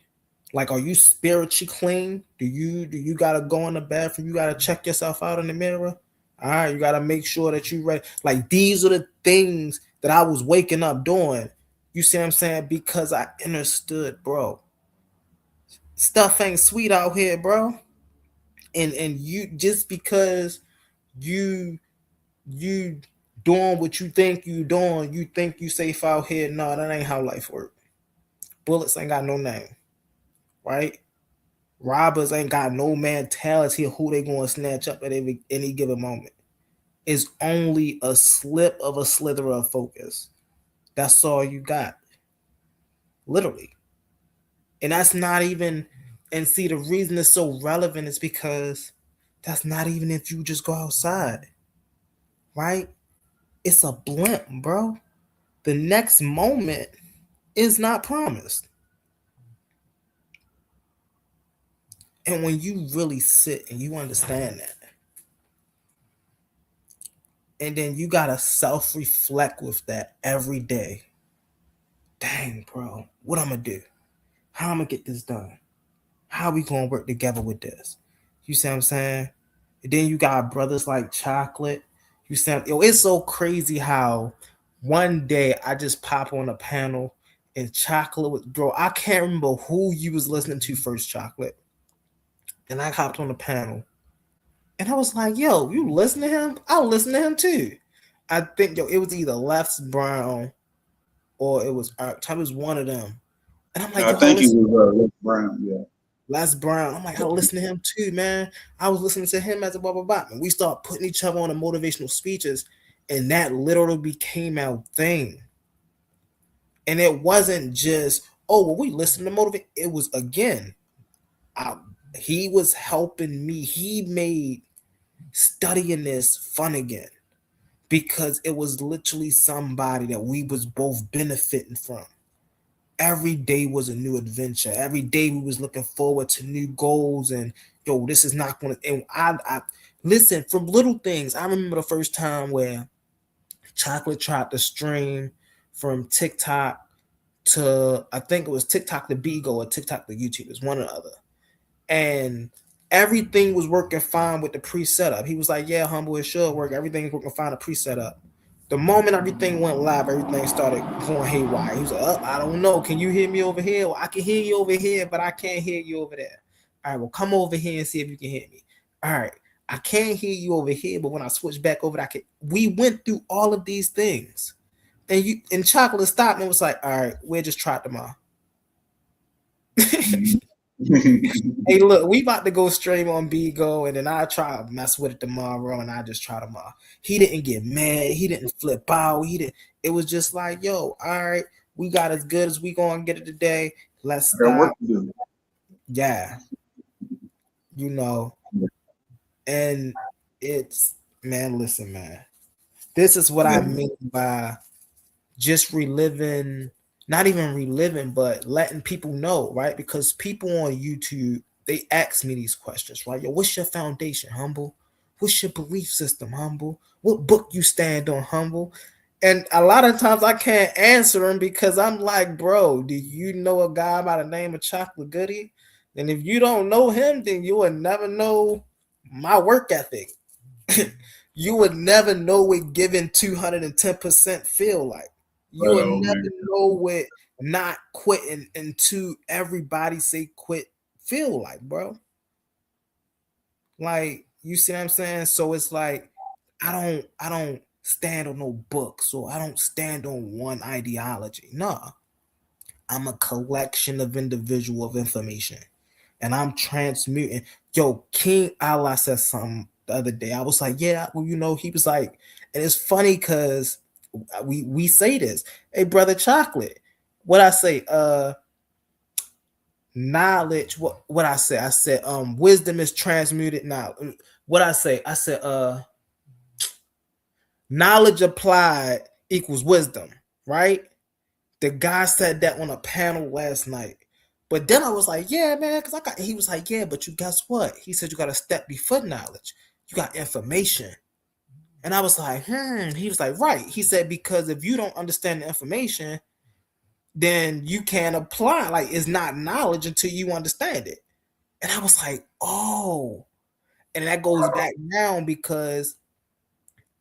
Like, are you spiritually clean? Do you gotta go in the bathroom? You gotta check yourself out in the mirror. All right, you gotta make sure that you ready. Like, these are the things that I was waking up doing. You see what I'm saying? Because I understood, bro. Stuff ain't sweet out here, bro. And you just because you you doing what you think you doing, you think you safe out here. No, that ain't how life work. Bullets ain't got no name, right? Robbers ain't got no mentality of who they gonna snatch up at any given moment. It's only a slip of a slither of focus. That's all you got. Literally. And that's not even, and see, the reason it's so relevant is because that's not even if you just go outside, right? it's a blimp, bro. The next moment is not promised. And when you really sit and you understand that, and then you gotta self-reflect with that every day. Dang, bro, what I'm gonna do? How I'm gonna get this done? How we gonna work together with this? You see what I'm saying? And then you got brothers like Chocolate. You see, yo, it's so crazy how one day I just pop on a panel and Chocolate was, bro, I can't remember who you was listening to first, Chocolate. And I hopped on the panel and I was like, yo, you listen to him? I'll listen to him too. I think, yo, it was either Les Brown or it was Arc. It was one of them. And I'm like, I yo, I think he listen was Rick Brown. Yeah. Les Brown. I'm like, I listen to him too, man. I was listening to him as a blah blah blah. And we start putting each other on the motivational speeches, and that literally became our thing. And it wasn't just, oh, well, we listen to motivate. It was again, he was helping me. He made studying this fun again because it was literally somebody that we was both benefiting from. Every day was a new adventure. Every day we was looking forward to new goals, and yo, this is not gonna. And I listen from little things. I remember the first time where Chocolate tried to stream from TikTok to, I think it was TikTok to BIGO or TikTok to YouTube. It's one or the other, and everything was working fine with the pre-setup. He was like, "Yeah, humble, it should work. Everything's working fine. The pre-setup." The moment everything went live, everything started going haywire. He was like, oh, I don't know. Can you hear me over here? Well, I can hear you over here, but I can't hear you over there. All right, well, come over here and see if you can hear me. All right, I can't hear you over here, but when I switch back over, I can. We went through all of these things, and Chocolate stopped and was like, all right, we'll just try it tomorrow. Hey, look, we about to go stream on BIGO, and then I try to mess with it tomorrow, and I just try tomorrow. He didn't get mad. He didn't flip out. He didn't. It was just like, yo, all right, we got as good as we gonna get it today. Let's stop. Yeah, you know, and it's, man. Listen, man. This is what I mean by just reliving, not even reliving, but letting people know, right? Because people on YouTube, they ask me these questions, right? Yo, what's your foundation, humble? What's your belief system, humble? What book you stand on, humble? And a lot of times I can't answer them because I'm like, bro, do you know a guy by the name of Chocolate Goody? And if you don't know him, then you will never know my work ethic. You would never know what giving 210% feel like. You will never know what not quitting until everybody say quit feel like, bro. Like, you see what I'm saying? So it's like I don't stand on no books, or I don't stand on one ideology. Nah. I'm a collection of individual of information. And I'm transmuting. Yo, King Allah said something the other day. I was like, yeah, well, you know, he was like, and it's funny because we say this. Hey, brother Chocolate, what I say, knowledge, what I say? I said, wisdom is transmuted knowledge. What I say? I said, knowledge applied equals wisdom, right? The guy said that on a panel last night. But then I was like, yeah, man, because he was like, yeah, but you guess what? He said you got a step before knowledge. You got information. And I was like, He was like, right. He said, because if you don't understand the information, then you can't apply. Like, it's not knowledge until you understand it. And I was like, oh. And that goes back now because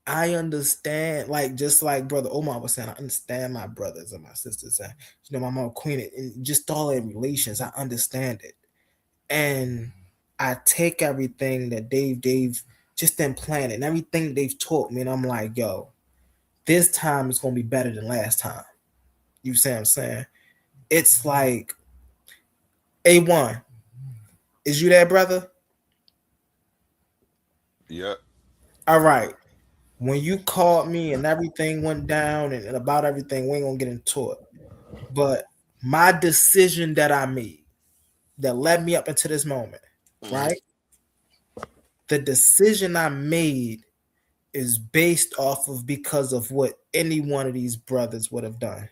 I understand, like, just like Brother Omar was saying, I understand my brothers and my sisters, and you know, my mom Queen, and just all their relations. I understand it, and I take everything that they've just implanted and everything they've taught me, and I'm like, yo, this time is gonna be better than last time. You see what I'm saying? It's like A1. Is you there, brother? Yeah. All right. When you called me and everything went down and about everything, we ain't gonna get into it. But my decision that I made that led me up into this moment, right? The decision I made is based off of because of what any one of these brothers would have done.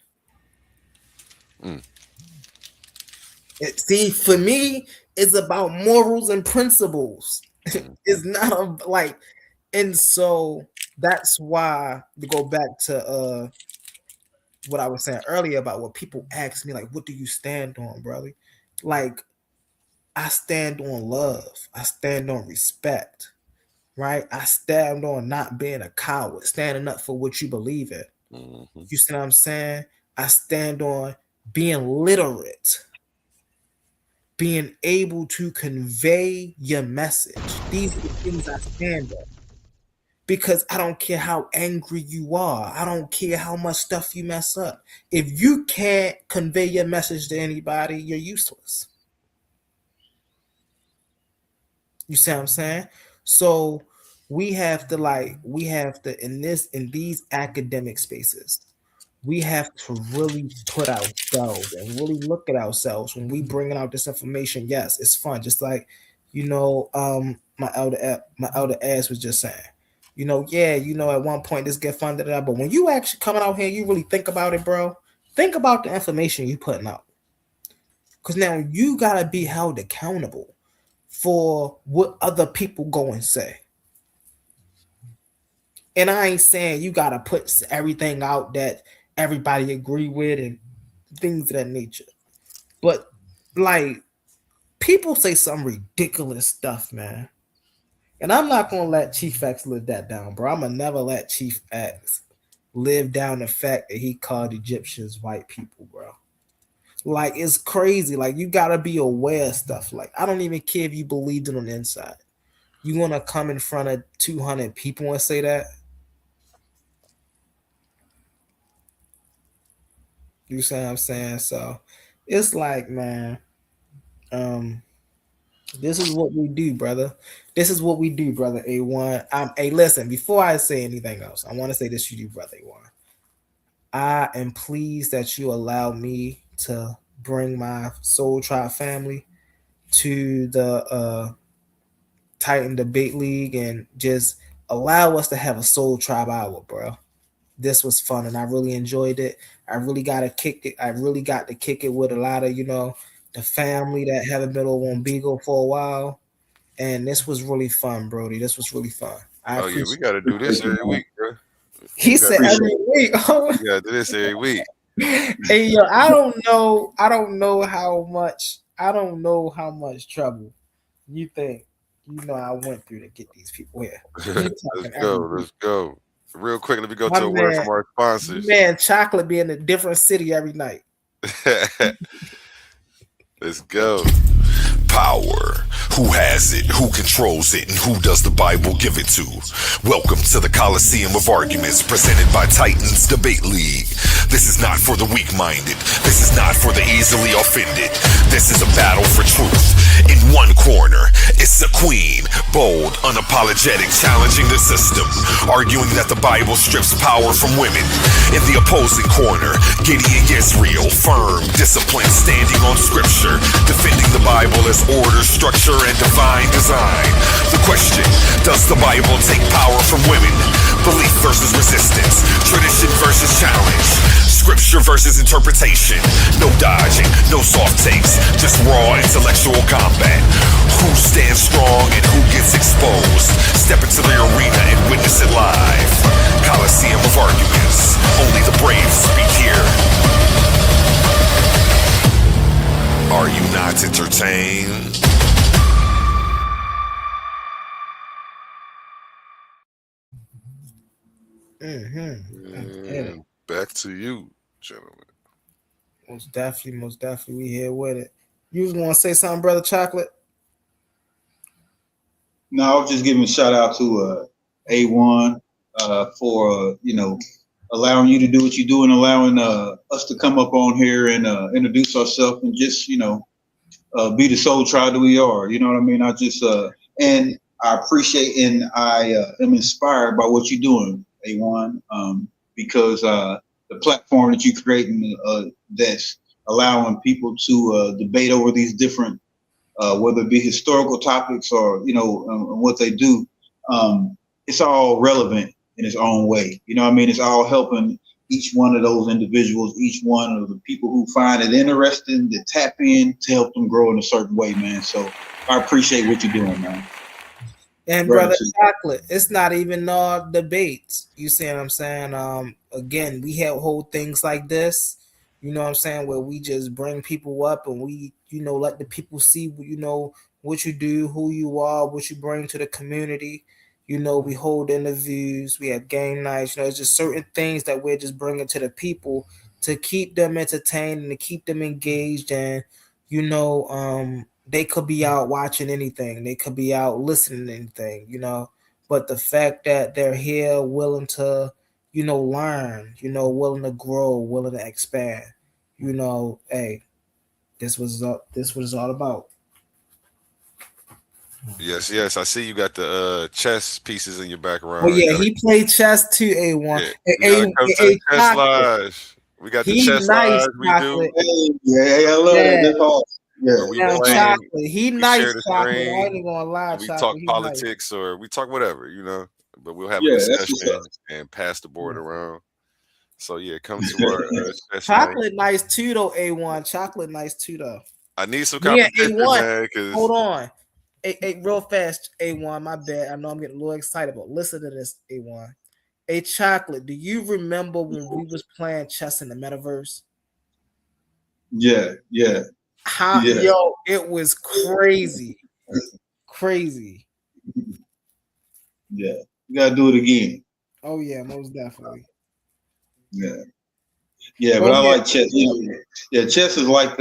See, for me, it's about morals and principles. It's not like, and so that's why to go back to what I was saying earlier about what people ask me, like, what do you stand on, brother? Like, I stand on love. I stand on respect, right? I stand on not being a coward, standing up for what you believe in. You see what I'm saying? I stand on being literate, being able to convey your message. These are the things I stand on. Because I don't care how angry you are. I don't care how much stuff you mess up. If you can't convey your message to anybody, you're useless. You see what I'm saying? So we have to in these academic spaces, we have to really put ourselves and really look at ourselves when we bringing out this information. Yes, it's fun. Just like, my elder ass was just saying, at one point this get fun, but when you actually coming out here, you really think about it, bro. Think about the information you putting out. Because now you gotta be held accountable for what other people go and say. And I ain't saying you gotta put everything out that everybody agree with and things of that nature. But like, people say some ridiculous stuff, man. And I'm not gonna let Chief X live that down, bro. I'm gonna never let Chief X live down the fact that he called Egyptians white people, bro. Like, it's crazy. Like, you gotta be aware of stuff. Like, I don't even care if you believed it on the inside. You wanna come in front of 200 people and say that? You see what I'm saying? So it's like, man, this is what we do, brother. This is what we do, brother A1. Hey, listen, before I say anything else, I want to say this to you, brother A1. I am pleased that you allow me to bring my SoulTribe family to the Titan Debate League and just allow us to have a SoulTribe Hour, bro. This was fun and I really enjoyed it. I really got to kick it with a lot of, the family that haven't been over on BIGO for a while. And this was really fun, Brody. This was really fun. I Oh yeah, we appreciate got to do this every week, bro. He said every week. We got to do this every week. Hey, yo, I don't know how much trouble you think I went through to get these people here. Let's go. Real quick, let me go My to a word from our sponsors. Man, Chocolate be in a different city every night. Let's go. Power. Who has it? Who controls it? And who does the Bible give it to? Welcome to the Coliseum of Arguments presented by Titans Debate League. This is not for the weak-minded. This is not for the easily offended. This is a battle for truth. In one corner, it's a queen, bold, unapologetic, challenging the system, arguing that the Bible strips power from women. In the opposing corner, Gideon gets real, firm, disciplined, standing on scripture, defending the Bible as order, structure, and divine design. The question, does the Bible take power from women? Belief versus resistance, tradition versus challenge, scripture versus interpretation. No dodging, no soft takes, just raw intellectual combat. Who stands strong and who gets exposed? Step into the arena and witness it live. Coliseum of Arguments, only the brave speak here. Are you not entertained? Back to you, gentlemen. Most definitely, we here with it. You was gonna say something, brother Chocolate? No, I was just giving a shout out to A1 for allowing you to do what you do and allowing us to come up on here and introduce ourselves and just be the SoulTribe that we are. You know what I mean? I just and I appreciate and I am inspired by what you're doing, A1, because the platform that you're creating that's allowing people to debate over these different whether it be historical topics or what they do. it's all relevant in its own way. You know what I mean? It's all helping each one of those individuals, each one of the people who find it interesting to tap in to help them grow in a certain way, man. So I appreciate what you're doing, man. And brother Chocolate, it's not even debates. You see what I'm saying? Again, we have whole things like this, you know what I'm saying, where we just bring people up and we, let the people see, what you do, who you are, what you bring to the community. We hold interviews, we have game nights. It's just certain things that we're just bringing to the people to keep them entertained and to keep them engaged. And they could be out watching anything, they could be out listening to anything, but the fact that they're here willing to, learn, willing to grow, willing to expand, hey, this was what it's all about. Yes. I see you got the chess pieces in your background. Oh yeah, he played chess too. A1. We gotta come to the chess live. We got the chess live. We do. Yeah, I love it. That's awesome. Yeah, we Chocolate. He nice, Chocolate. I ain't even gonna lie. We Chocolate, talk he politics nice. or we talk whatever, but we'll have a discussion and pass the board around. So yeah, come to our Chocolate nice too though. A1. Chocolate nice too though. I need some competition, man. Hold on. Real fast, A1. My bad. I know I'm getting a little excited, but listen to this, A1. Chocolate. Do you remember when we was playing chess in the metaverse? Yeah. Yo, it was crazy. Crazy. Yeah. You gotta do it again. Oh yeah, most definitely. Yeah, but I like chess. Chess is like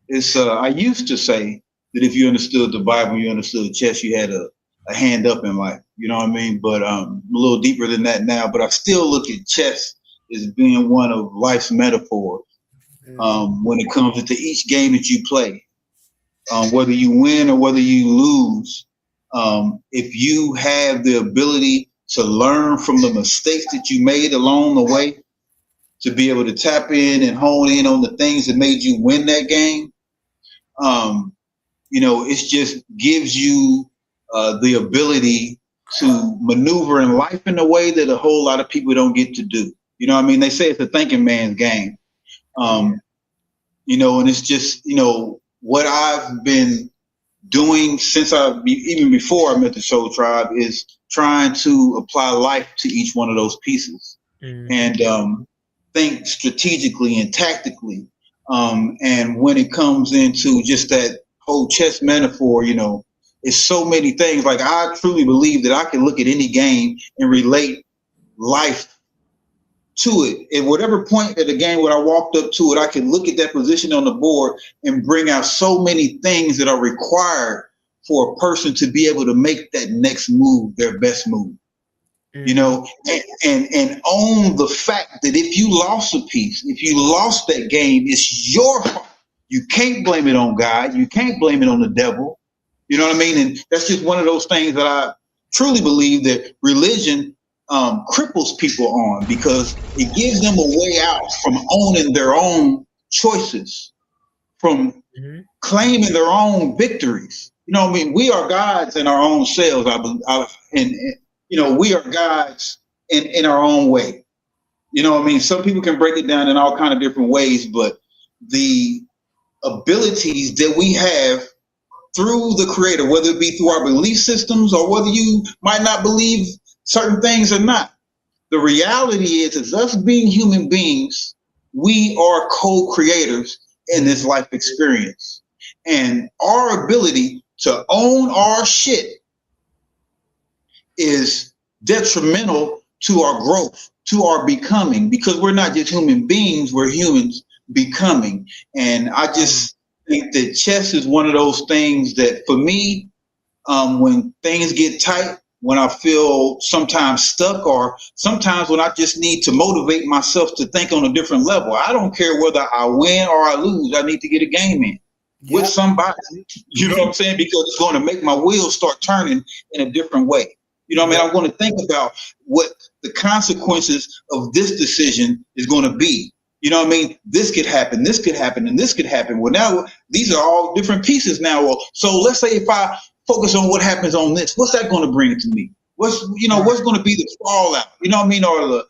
it's I used to say that if you understood the Bible, you understood chess, you had a hand up in life. You know what I mean? But I'm a little deeper than that now. But I still look at chess as being one of life's metaphors. When it comes into each game that you play, whether you win or whether you lose, if you have the ability to learn from the mistakes that you made along the way, to be able to tap in and hone in on the things that made you win that game, it just gives you the ability to maneuver in life in a way that a whole lot of people don't get to do. You know what I mean? They say it's a thinking man's game. And it's just, what I've been doing since even before I met the SoulTribe is trying to apply life to each one of those pieces and think strategically and tactically. And when it comes into just that whole chess metaphor, it's so many things. Like I truly believe that I can look at any game and relate life to it. At whatever point of the game when I walked up to it, I can look at that position on the board and bring out so many things that are required for a person to be able to make that next move their best move. And own the fact that if you lost a piece, if you lost that game, it's your fault. You can't blame it on God. You can't blame it on the devil. You know what I mean? And that's just one of those things that I truly believe that religion cripples people on, because it gives them a way out from owning their own choices, from claiming their own victories. You know what I mean? We are gods in our own selves, and we are gods in our own way. You know what I mean? Some people can break it down in all kind of different ways, but the abilities that we have through the Creator, whether it be through our belief systems or whether you might not believe certain things or not, the reality is us being human beings, we are co-creators in this life experience. And our ability to own our shit is detrimental to our growth, to our becoming, because we're not just human beings, we're humans becoming. And I just think that chess is one of those things that for me, when things get tight, when I feel sometimes stuck, or sometimes when I just need to motivate myself to think on a different level, I don't care whether I win or I lose, I need to get a game in with somebody, you know what I'm saying? Because it's going to make my wheels start turning in a different way. You know what I mean? I'm going to think about what the consequences of this decision is going to be. You know what I mean? This could happen, this could happen, and this could happen. Well, now these are all different pieces now. Well, so let's say if I focus on what happens on this, what's that going to bring to me? What's going to be the fallout? You know what I mean? Or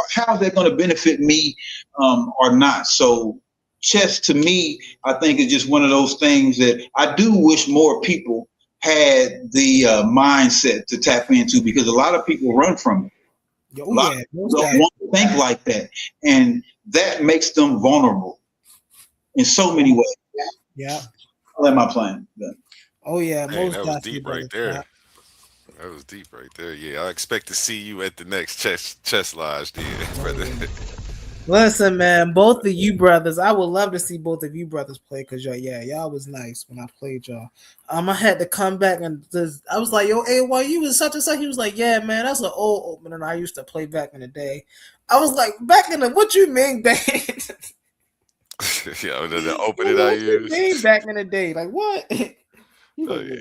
how's that going to benefit me or not? So chess to me, I think, is just one of those things that I do wish more people had the mindset to tap into, because a lot of people run from it. Oh, a lot yeah, of people don't want to think like that, and that makes them vulnerable in so many ways. Yeah. I'll let my plan. Yeah. Oh yeah, Dang, most that was definitely, deep right brother. there. That was deep right there. Yeah, I expect to see you at the next chess lodge, then, brother. Listen, man, both of you brothers, I would love to see both of you brothers play, because y'all was nice when I played y'all. I had to come back and I was like, yo, AY, you was such and such. He was like, yeah, man, that's an old opener I used to play back in the day. I was like, back in the, what you mean, back? Yeah, the opening I What you used. mean back in the day? Like what? Oh yeah.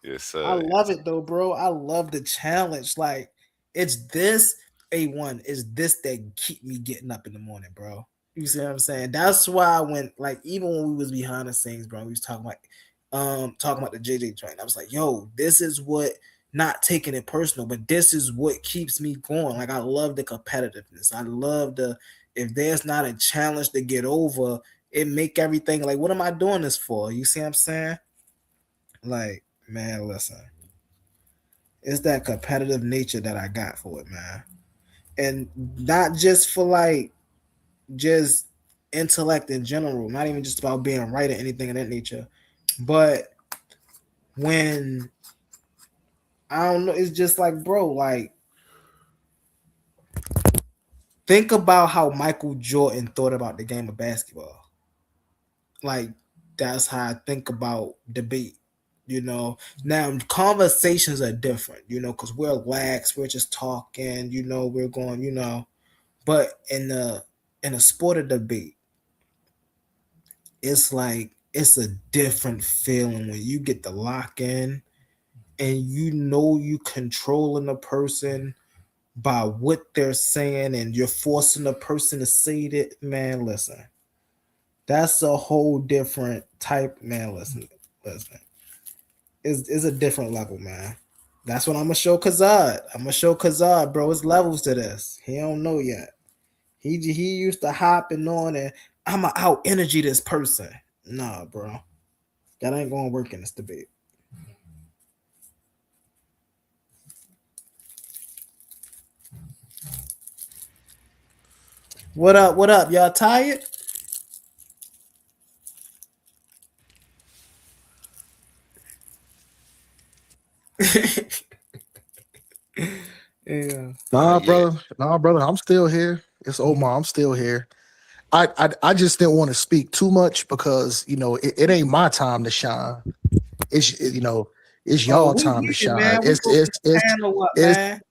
Yes, I yes. love it though, bro. I love the challenge. Like, it's this A1 is this that keep me getting up in the morning, bro. You see what I'm saying? That's why I went, like, even when we was behind the scenes, bro, we was talking about the JJ joint. I was like, yo, this is what, not taking it personal, but this is what keeps me going. Like, I love the competitiveness. I love if there's not a challenge to get over, it make everything like, what am I doing this for? You see what I'm saying? Like, man, listen. It's that competitive nature that I got for it, man. And not just for like just intellect in general, not even just about being right or anything of that nature. But when I don't know, it's just like, bro, like, think about how Michael Jordan thought about the game of basketball. Like, that's how I think about debate. Now conversations are different, because we're lax, we're just talking, we're going, but in a sport of debate, it's like it's a different feeling when you get to lock in and you controlling the person by what they're saying, and you're forcing the person to say it. Man, listen, that's a whole different type. Man, listen, it's a different level, man. That's what I'm gonna show Kazad. I'm gonna show Kazad, bro. It's levels to this. He don't know yet. He used to hopping on and I'ma out energy this person. Nah, bro. That ain't gonna work in this debate. What up? What up? Y'all tired? Yeah. Nah, Yeah. brother. Nah, brother. I'm still here. It's Omar. I'm still here. I just didn't want to speak too much because it ain't my time to shine. It's it's Oh, y'all we time to get it, shine. man. We go get the panel up, It's man.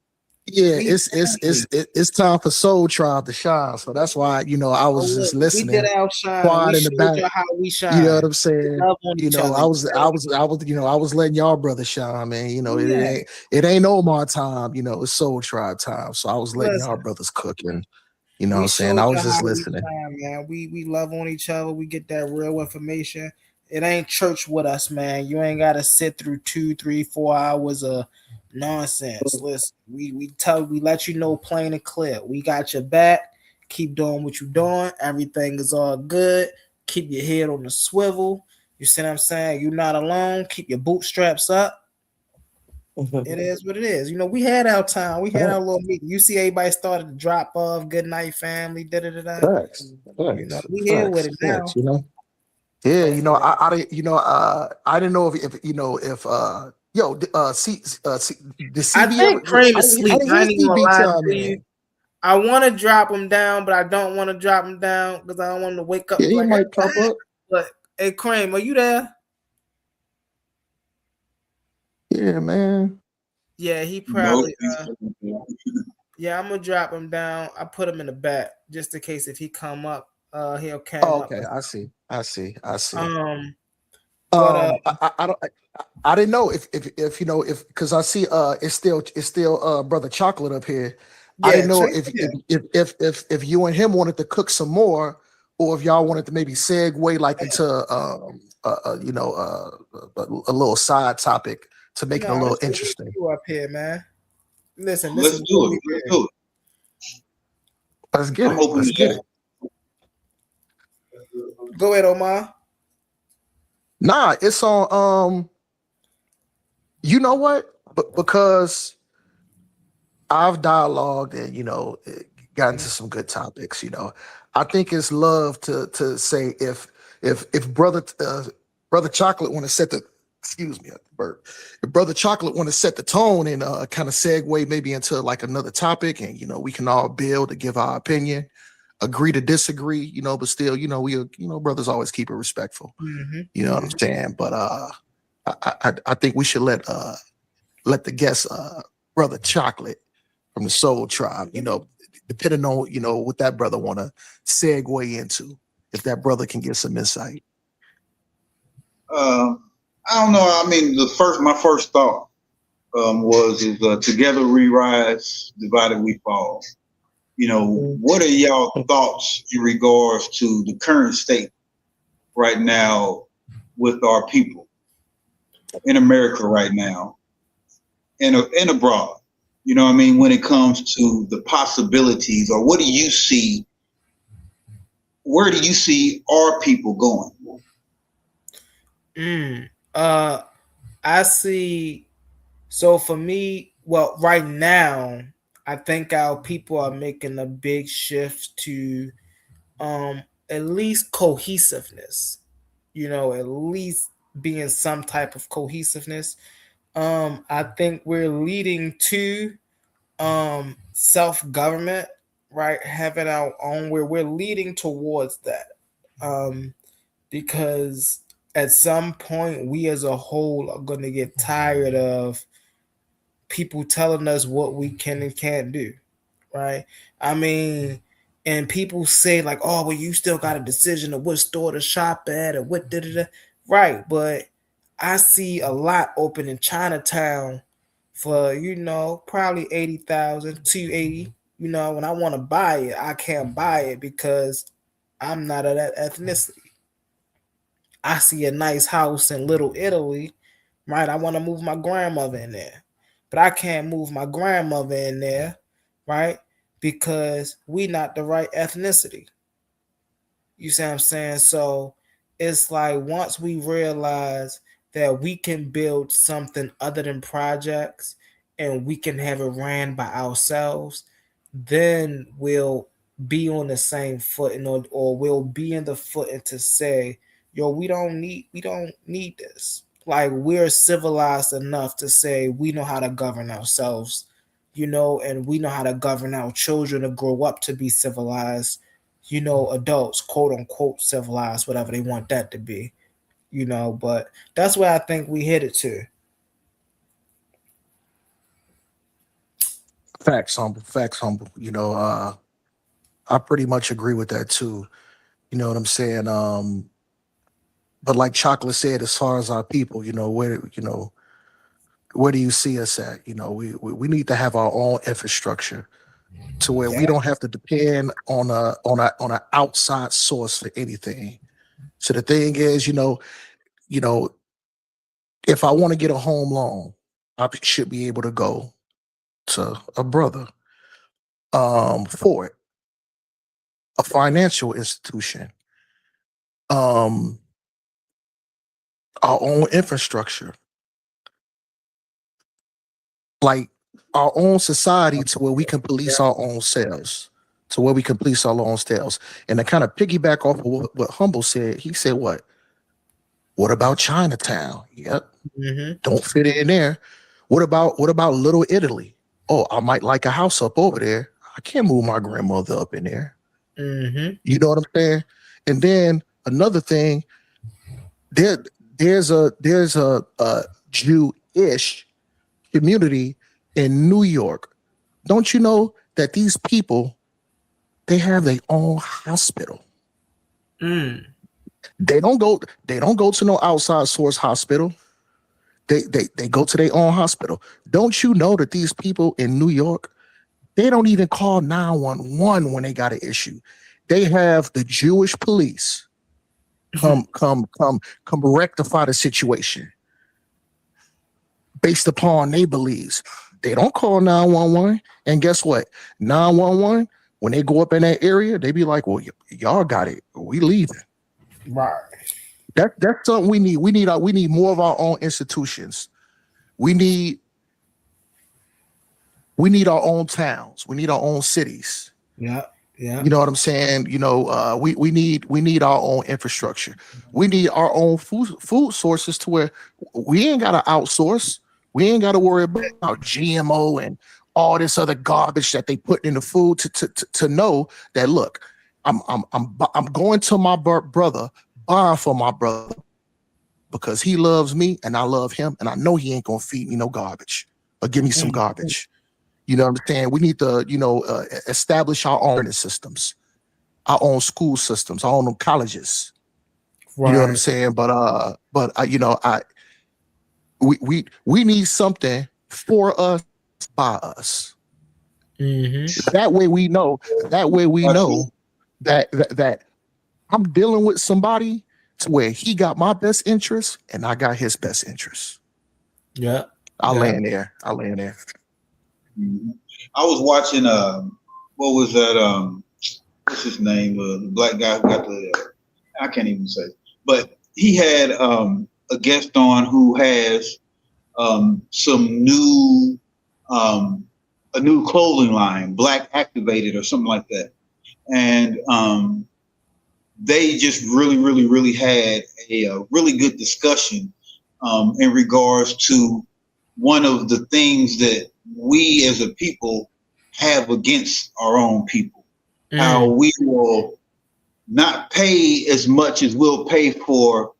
yeah, We family. it's time for Soul Tribe to shine. So that's why I Oh, was look, just we did listening, our shine. We quiet in the showed back. y'all how we You know what shine. I'm saying? Love on each other. I was letting y'all brothers shine, man. Yeah. It ain't Omar time. It's Soul Tribe time. So I was letting y'all Listen. brothers cook, and you know what We I'm saying? showed I you was how just we listening. shine, man. We love on each other. We get that real information. It ain't church with us, man. You ain't gotta sit through 2, 3, 4 hours of nonsense. Listen, we let you know plain and clear. We got your back. Keep doing what you're doing. Everything is all good. Keep your head on the swivel. You see what I'm saying? You're not alone. Keep your bootstraps up. It is what it is. We had our time. We had our little meeting. You see, everybody started to drop off. Good night, family. Da da da da. Facts, We here with it now. Yeah, I didn't know did I CB think ever? Cream I is didn't, I asleep. didn't I hear ain't even gonna CB lie chime to you. in. I want to drop him down, but I don't want to drop him down because I don't want him to wake up Yeah, and be he like, might pop up. but hey, Cream, are you there? Yeah, man. Yeah, he No. probably yeah, I'm gonna drop him down. I put him in the back just in case if he come up, he'll Oh, cam up. okay, I see. But I didn't know if because I see it's still brother Chocolate up here. I yeah, didn't know check if it. if you and him wanted to cook some more, or if y'all wanted to maybe segue like into a little side topic to make it a No, little it's good interesting. you up here, man. Listen, this Let's is do what it. we Let's do. do it. Let's get I'm it. open Let's to get that. it. Go ahead, Omar. Nah, it's on. You know what? But because I've dialogued and got into some good topics. I think it's love to say if brother Chocolate want to set the excuse me burp, if brother Chocolate want to set the tone and kind of segue maybe into like another topic, and we can all build to give our opinion, agree to disagree, but still we brothers always keep it respectful. Mm-hmm. You know what I'm saying? But I think we should let the guest brother Chocolate from the Soul Tribe, depending on what that brother want to segue into, if that brother can give some insight. I don't know. I mean, my first thought was together we rise, divided we fall. What are y'all thoughts in regards to the current state right now with our people in America right now and abroad? You know what I mean? When it comes to the possibilities, or what do you see? Where do you see our people going? I see. So for me, well, right now, I think our people are making a big shift to at least cohesiveness. At least being some type of cohesiveness. I think we're leading to self-government, right? Having our own, where we're leading towards that. Because at some point we as a whole are going to get tired of people telling us what we can and can't do, right? I mean, and people say like, "Oh, well, you still got a decision of what store to shop at or what da da da." Right, but I see a lot open in Chinatown for probably 80,000, 280. When I want to buy it, I can't buy it because I'm not of that ethnicity. I see a nice house in Little Italy, right? I want to move my grandmother in there, but I can't move my grandmother in there, right? Because we not the right ethnicity. You see what I'm saying? So it's like once we realize that we can build something other than projects and we can have it ran by ourselves, then we'll be on the same footing, or we'll be in the footing to say, yo, we don't need this. Like we're civilized enough to say we know how to govern ourselves, and we know how to govern our children to grow up to be civilized, adults, quote unquote civilized, whatever they want that to be, but that's where I think we hit it to. Facts, humble. Facts, humble. I pretty much agree with that too. You know what I'm saying? But like Chocolate said, as far as our people, where do you see us at? We need to have our own infrastructure to where we don't have to depend on an outside source for anything. So the thing is, you know, if I want to get a home loan, I should be able to go to a brother for it, a financial institution, um, our own infrastructure, like our own society to where we can police our own selves, to where we can police our own selves. And to kind of piggyback off of what Humble said, he said, what about Chinatown? Yep. Mm-hmm. Don't fit in there. What about Little Italy? Oh, I might like a house up over there. I can't move my grandmother up in there. Mm-hmm. You know what I'm saying? And then another thing, there there's a Jewish community in New York. Don't you know that these people, they have their own hospital? They don't go to no outside source hospital. They go to their own hospital. Don't you know that these people in New York, they don't even call 911 when they got an issue. They have the Jewish police come rectify the situation. based upon their beliefs. They don't call 911. And guess what? 911, when they go up in that area, they be like, well, y'all got it. We leaving. Right. That's something we need. We need more of our own institutions. We need our own towns. We need our own cities. Yeah. Yeah. You know what I'm saying? You know, we need our own infrastructure. We need our own food sources to where we ain't got to outsource. We ain't got to worry about GMO and all this other garbage that they put in the food to know that, look, I'm going to my brother, buying for my brother because he loves me and I love him, and I know he ain't gonna feed me no garbage or give me some garbage. You know what I'm saying? We need to, establish our own systems, our own school systems, our own colleges. Right. You know what I'm saying? But we need something for us, by us. Mm-hmm. That way we know that I'm dealing with somebody to where he got my best interest and I got his best interest. Yeah. I'll land there. Mm-hmm. I was watching what was that what's his name, the black guy who got the I can't even say, but he had a guest on who has some new a new clothing line, Black Activated or something like that, and they just really had a really good discussion in regards to one of the things that we as a people have against our own people. How we will not pay as much as we'll pay for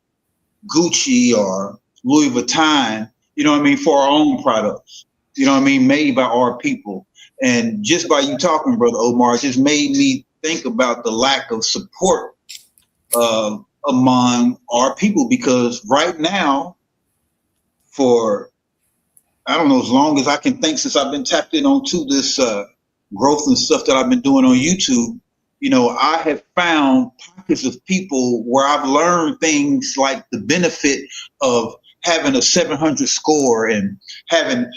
Gucci or Louis Vuitton, you know what I mean, for our own products, you know what I mean, made by our people. And just by you talking, Brother Omar, it just made me think about the lack of support among our people, because right now, for I don't know, as long as I can think, since I've been tapped in onto this growth and stuff that I've been doing on YouTube, you know, I have found pockets of people where I've learned things like the benefit of having a 700 score and having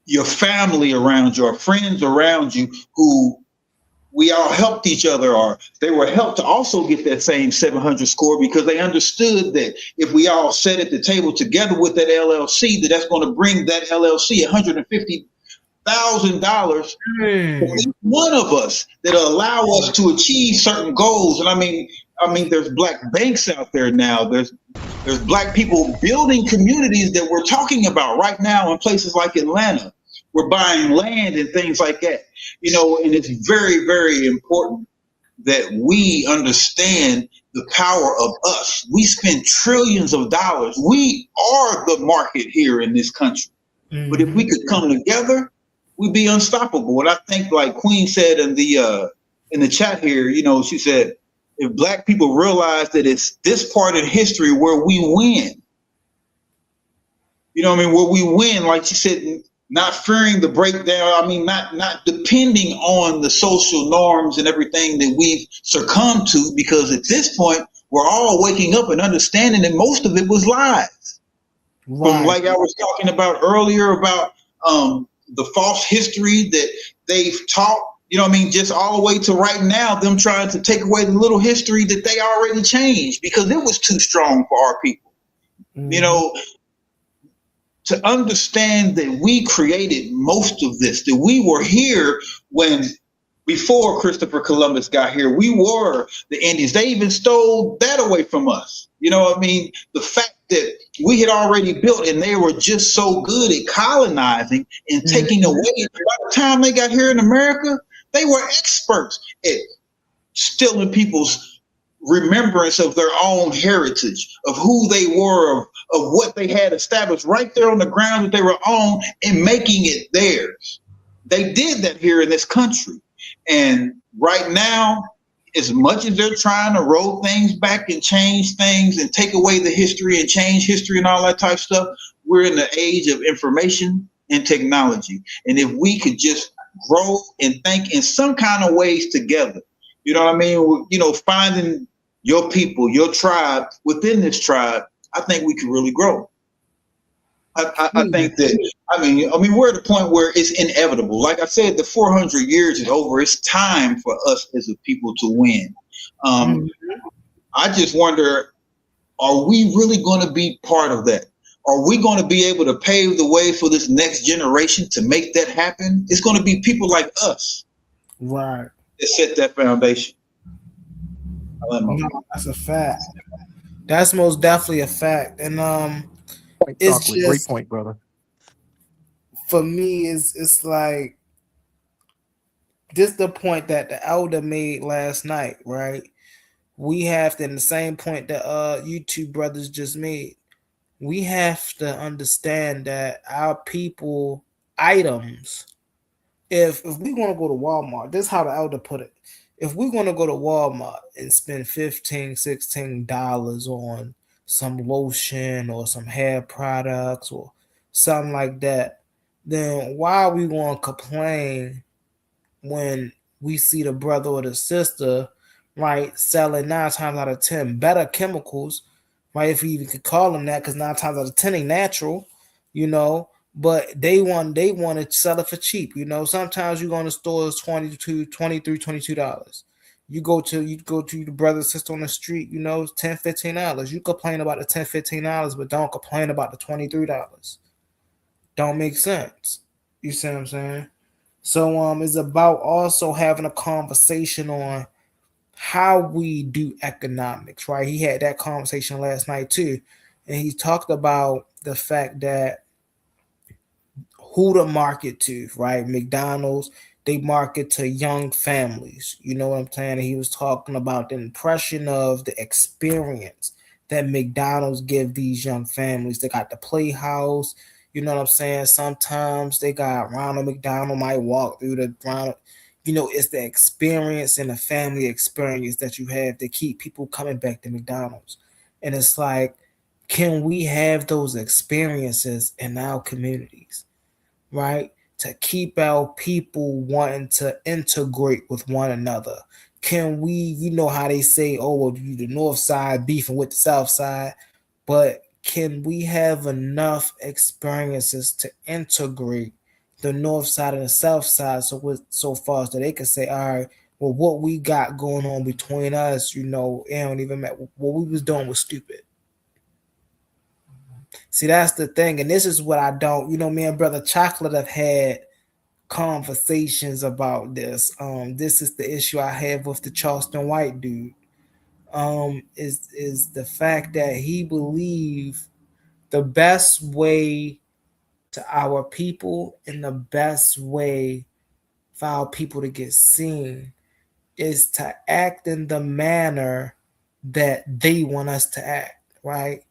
your family around you or friends around you who we all helped each other, or they were helped to also get that same 700 score, because they understood that if we all sat at the table together with that LLC, that's going to bring that LLC $150,000 for each one of us, that'll allow us to achieve certain goals. And I mean, there's black banks out there now. There's black people building communities that we're talking about right now in places like Atlanta. We're buying land and things like that, you know, and it's very, very important that we understand the power of us. We spend trillions of dollars. We are the market here in this country. Mm-hmm. But if we could come together, we'd be unstoppable. And I think, like Queen said in the chat here, you know, she said, if black people realize that it's this part in history where we win, you know what I mean, where we win, like she said, not fearing the breakdown. I mean, not depending on the social norms and everything that we've succumbed to, because at this point, we're all waking up and understanding that most of it was lies. Right. From, like I was talking about earlier, about the false history that they've taught, you know what I mean, just all the way to right now, them trying to take away the little history that they already changed because it was too strong for our people. Mm-hmm. You know, to understand that we created most of this, that we were here when, before Christopher Columbus got here, we were the Indians. They even stole that away from us. You know what I mean? The fact that we had already built, and they were just so good at colonizing and taking away. By the time they got here in America, they were experts at stealing people's remembrance of their own heritage, of who they were, of what they had established right there on the ground that they were on, and making it theirs. They did that here in this country. And right now, as much as they're trying to roll things back and change things and take away the history and change history and all that type of stuff, we're in the age of information and technology. And if we could just grow and think in some kind of ways together, you know what I mean? You know, finding your people, your tribe within this tribe, I think we could really grow. I think that I mean we're at a point where it's inevitable. Like I said, the 400 years is over. It's time for us as a people to win. I just wonder, are we really going to be part of that? Are we going to be able to pave the way for this next generation to make that happen? It's going to be people like us, right, that set that foundation. No, that's a fact. That's most definitely a fact, and it's Chocolate, great just point, brother. for me, it's like just the point that the elder made last night, right? We have to, in the same point that you two brothers just made, we have to understand that our people items, if we want to go to Walmart, this is how the elder put it. If we're going to go to Walmart and spend $15, $16 on some lotion or some hair products or something like that, then why are we going to complain when we see the brother or the sister, right, selling 9 times out of 10 better chemicals, right? If you even could call them that, because 9 times out of 10 ain't natural, you know. But they want to sell it for cheap, you know. Sometimes you go in the store, it's $22. You go to the brother or sister on the street, you know, it's $10, $15. You complain about the $10, $15, but don't complain about the $23. Don't make sense. You see what I'm saying? So it's about also having a conversation on how we do economics, right? He had that conversation last night too. And he talked about the fact that who to market to, right? McDonald's, they market to young families. You know what I'm saying? And he was talking about the impression of the experience that McDonald's give these young families. They got the playhouse, you know what I'm saying? Sometimes they got Ronald McDonald might walk through the Ronald, you know, it's the experience and the family experience that you have to keep people coming back to McDonald's. And it's like, can we have those experiences in our communities? Right? To keep our people wanting to integrate with one another. Can we, you know how they say, oh, well, the north side beefing with the south side, but can we have enough experiences to integrate the north side and the south side so far so they can say, all right, well, what we got going on between us, you know, it don't even matter. What we was doing was stupid. See, that's the thing, and this is what I don't. You know, me and Brother Chocolate have had conversations about this. This is the issue I have with the Charleston White dude. Is the fact that he believed the best way to our people and the best way for our people to get seen is to act in the manner that they want us to act, right?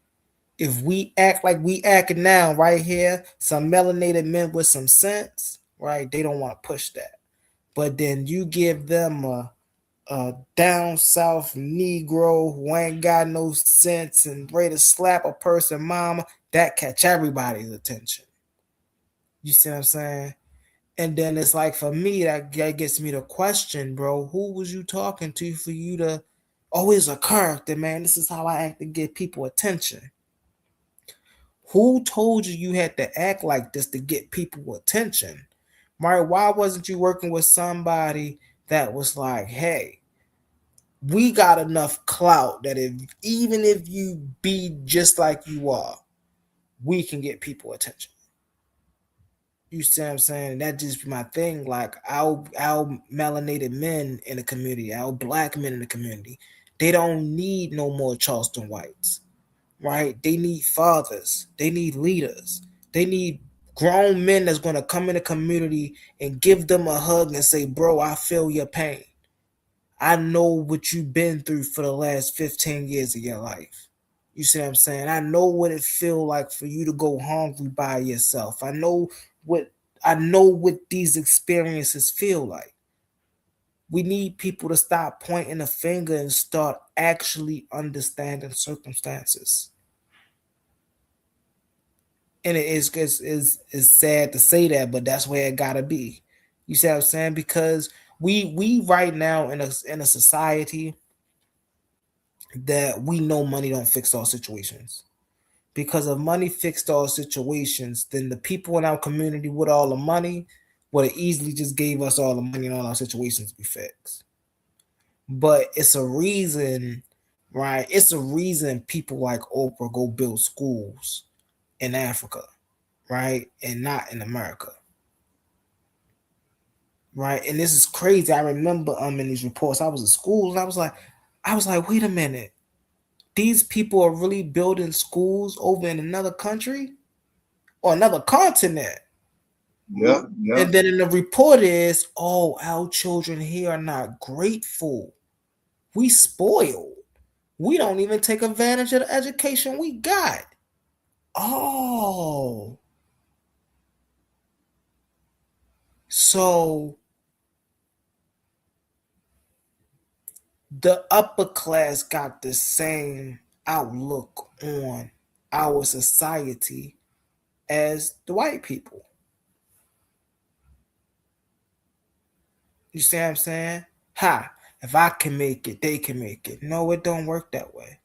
If we act like we acting now, right here, some melanated men with some sense, right? They don't want to push that. But then you give them a down south Negro who ain't got no sense and ready to slap a person, mama, that catch everybody's attention. You see what I'm saying? And then it's like for me, that gets me to question, bro, who was you talking to for you to always a character, man? This is how I act to get people attention. Who told you you had to act like this to get people attention? Right? Why wasn't you working with somebody that was like, hey, we got enough clout that even if you be just like you are, we can get people attention. You see what I'm saying? That just be my thing. Like our melanated men in the community, our black men in the community, they don't need no more Charleston Whites. Right? They need fathers. They need leaders. They need grown men that's going to come in the community and give them a hug and say, bro, I feel your pain. I know what you've been through for the last 15 years of your life. You see what I'm saying? I know what it feel like for you to go hungry by yourself. What I know what these experiences feel like. We need people to stop pointing a finger and start actually understanding circumstances. And it's sad to say that, but that's where it gotta be. You see what I'm saying? Because we right now in a society that we know money don't fix all situations. Because if money fixed all situations, then the people in our community with all the money would have easily just gave us all the money and all our situations be fixed. But it's a reason, right? It's a reason people like Oprah go build schools in Africa, right? And not in America. Right. And this is crazy. I remember in these reports, I was in school and I was like, wait a minute. These people are really building schools over in another country or another continent. Yeah, yeah. And then in the report is, oh, our children here are not grateful. We spoiled. We don't even take advantage of the education we got. Oh. So the upper class got the same outlook on our society as the white people. You see what I'm saying? Ha, if I can make it, they can make it. No, it don't work that way.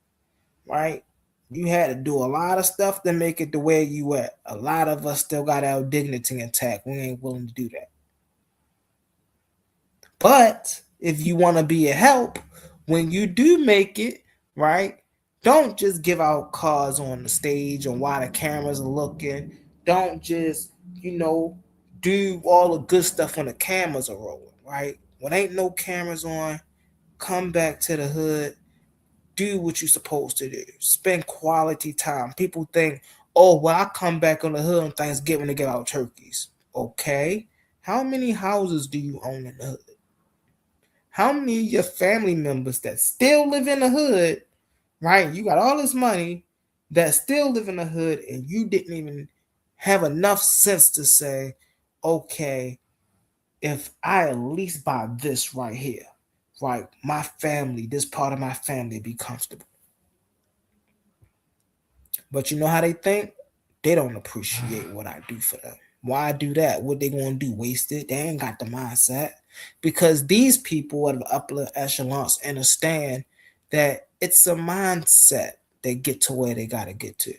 Right? You had to do a lot of stuff to make it the way you at. A lot of us still got our dignity intact. We ain't willing to do that. But if you want to be a help, when you do make it, right, don't just give out cards on the stage and while the cameras are looking. Don't just, do all the good stuff when the cameras are rolling, right? When ain't no cameras on, come back to the hood, do what you're supposed to do. Spend quality time. People think, oh, well, I come back on the hood on Thanksgiving to give out turkeys. Okay. How many houses do you own in the hood? How many of your family members that still live in the hood, right? You got all this money that still live in the hood and you didn't even have enough sense to say, okay, if I at least buy this right here, right, my family, this part of my family be comfortable. But you know how they think? They don't appreciate what I do for them. Why do that? What they gonna do? Waste it? They ain't got the mindset. Because these people at the upper echelons understand that it's a mindset they get to where they gotta get to.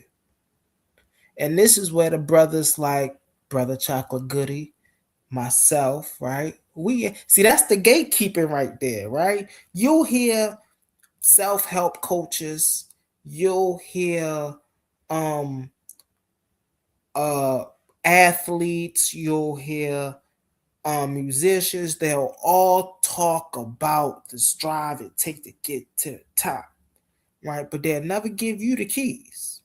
And this is where the brothers like Brother Chocolate Goody, myself, right? We see that's the gatekeeping right there, right? You'll hear self-help coaches, you'll hear um athletes, you'll hear musicians, they'll all talk about the strive it takes to get to the top, right? But they'll never give you the keys.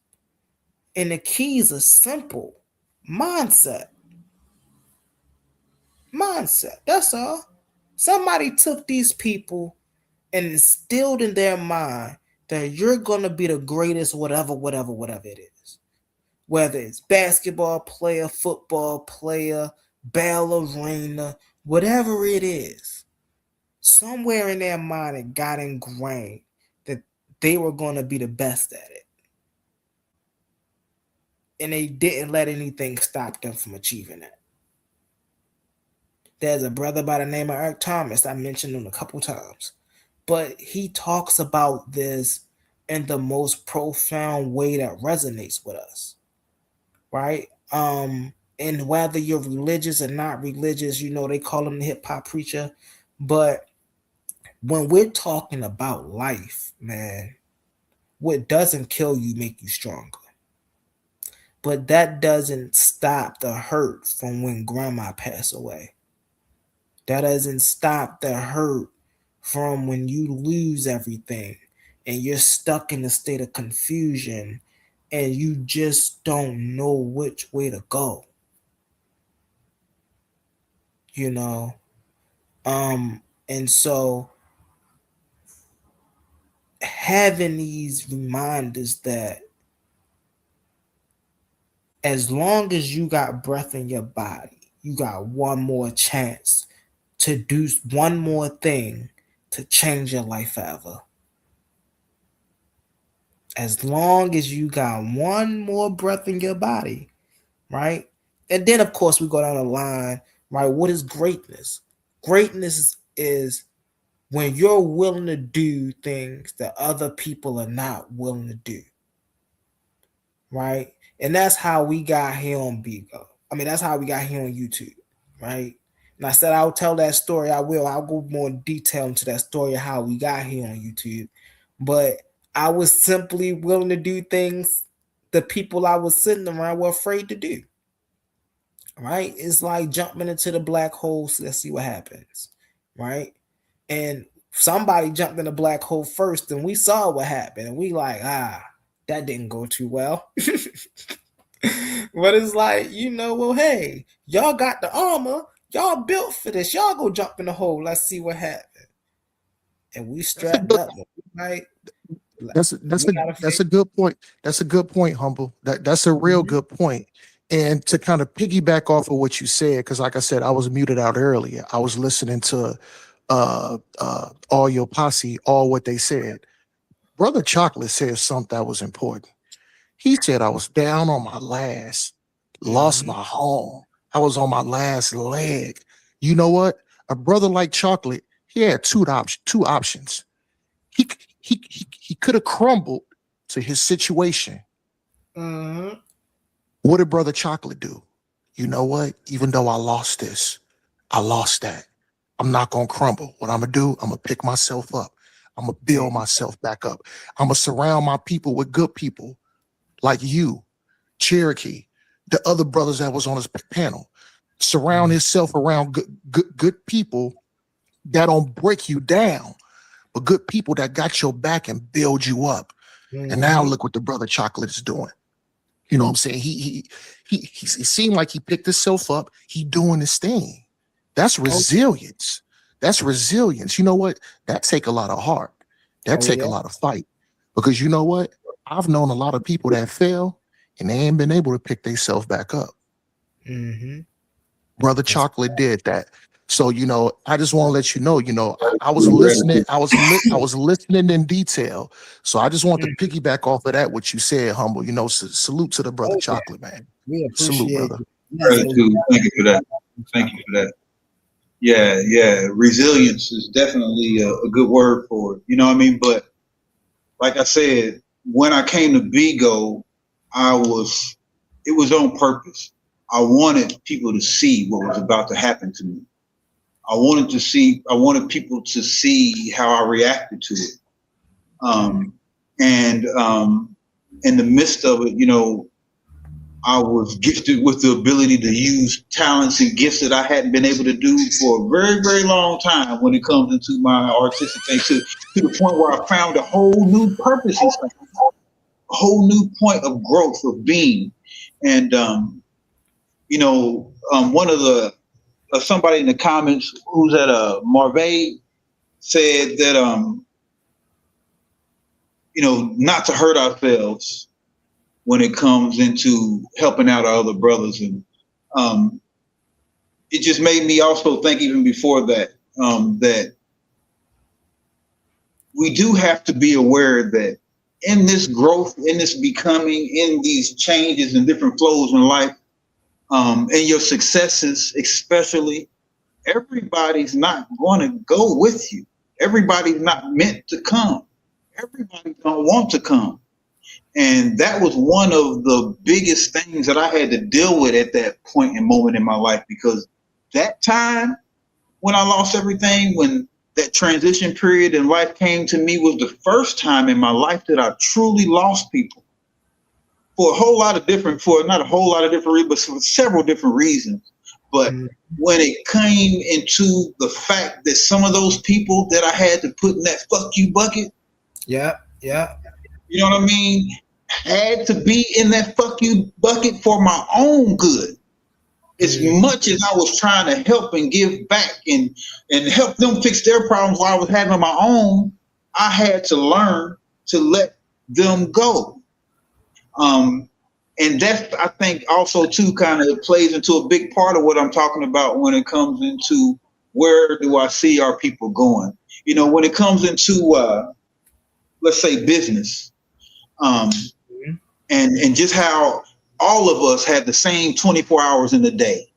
And the keys are simple. Mindset. Mindset. That's all. Somebody took these people and instilled in their mind that you're gonna be the greatest, whatever it is. Whether it's basketball player, football player, ballerina, whatever it is, somewhere in their mind it got ingrained that they were going to be the best at it. And they didn't let anything stop them from achieving that. There's a brother by the name of Eric Thomas. I mentioned him a couple times. But he talks about this in the most profound way that resonates with us. Right? And whether you're religious or not religious, they call him the hip hop preacher. But when we're talking about life, man, what doesn't kill you make you stronger. But that doesn't stop the hurt from when grandma passed away. That doesn't stop the hurt from when you lose everything and you're stuck in a state of confusion and you just don't know which way to go. And so having these reminders that as long as you got breath in your body, you got one more chance to do one more thing to change your life forever. As long as you got one more breath in your body, right? And then, of course, we go down the line, right? What is greatness? Greatness is when you're willing to do things that other people are not willing to do. right? And that's how we got here on BIGO. I mean, that's how we got here on YouTube, right? And I said I'll tell that story. I'll go more detail into that story of how we got here on YouTube. But I was simply willing to do things the people I was sitting around were afraid to do. Right? It's like jumping into the black hole. So let's see what happens. Right? And somebody jumped in the black hole first, and we saw what happened, and we like, that didn't go too well. But it's like, well, hey, y'all got the armor, y'all built for this, y'all go jump in the hole, let's see what happened. And we strapped up, right? That's a good point. That's a good point, Humble. That's a real good point. And to kind of piggyback off of what you said, because like I said, I was muted out earlier. I was listening to all your posse, all what they said. Brother Chocolate said something that was important. He said, I was down on my last, lost my home. I was on my last leg. You know what? A brother like Chocolate, he had two options. He could have crumbled to his situation. What did Brother Chocolate do? You know what? Even though I lost this, I lost that. I'm not going to crumble. What I'm going to do, I'm going to pick myself up. I'm going to build myself back up. I'm going to surround my people with good people like you, Cherokee, the other brothers that was on his panel. Surround himself around good people that don't break you down, but good people that got your back and build you up. And now look what the Brother Chocolate is doing. You know what I'm saying? He seemed like he picked himself up. He doing his thing. That's resilience. That's resilience. You know what? That take a lot of heart. That take a lot of fight. Because you know what? I've known a lot of people that fell and they ain't been able to pick themselves back up. Brother Chocolate did that. So, I just want to let you know, I was listening. I was listening in detail. So I just want to piggyback off of that, what you said, Humble. Salute to the Brother Chocolate, man. We Salute, brother. Gratitude. Thank you for that. Thank you for that. Yeah. Resilience is definitely a good word for it. You know what I mean? But like I said, when I came to BIGO, it was on purpose. I wanted people to see what was about to happen to me. I wanted people to see how I reacted to it. And in the midst of it, I was gifted with the ability to use talents and gifts that I hadn't been able to do for a very, very long time when it comes into my artistic thing, to the point where I found a whole new purpose in something, a whole new point of growth, of being. And, one of the, somebody in the comments who's at Marvay said that, not to hurt ourselves when it comes into helping out our other brothers. And it just made me also think, even before that, that we do have to be aware that in this growth, in this becoming, in these changes and different flows in life, and your successes especially, everybody's not going to go with you. Everybody's not meant to come. Everybody don't want to come. And that was one of the biggest things that I had to deal with at that point and moment in my life, because that time when I lost everything, when that transition period in life came to me, was the first time in my life that I truly lost people for not a whole lot of different reasons, but for several different reasons. But when it came into the fact that some of those people that I had to put in that fuck you bucket, yeah, you know what I mean, had to be in that fuck you bucket for my own good. As much as I was trying to help and give back and help them fix their problems while I was having my own, I had to learn to let them go. And that's, I think, also too kind of plays into a big part of what I'm talking about when it comes into where do I see our people going. When it comes into let's say business, and just how all of us have the same 24 hours in the day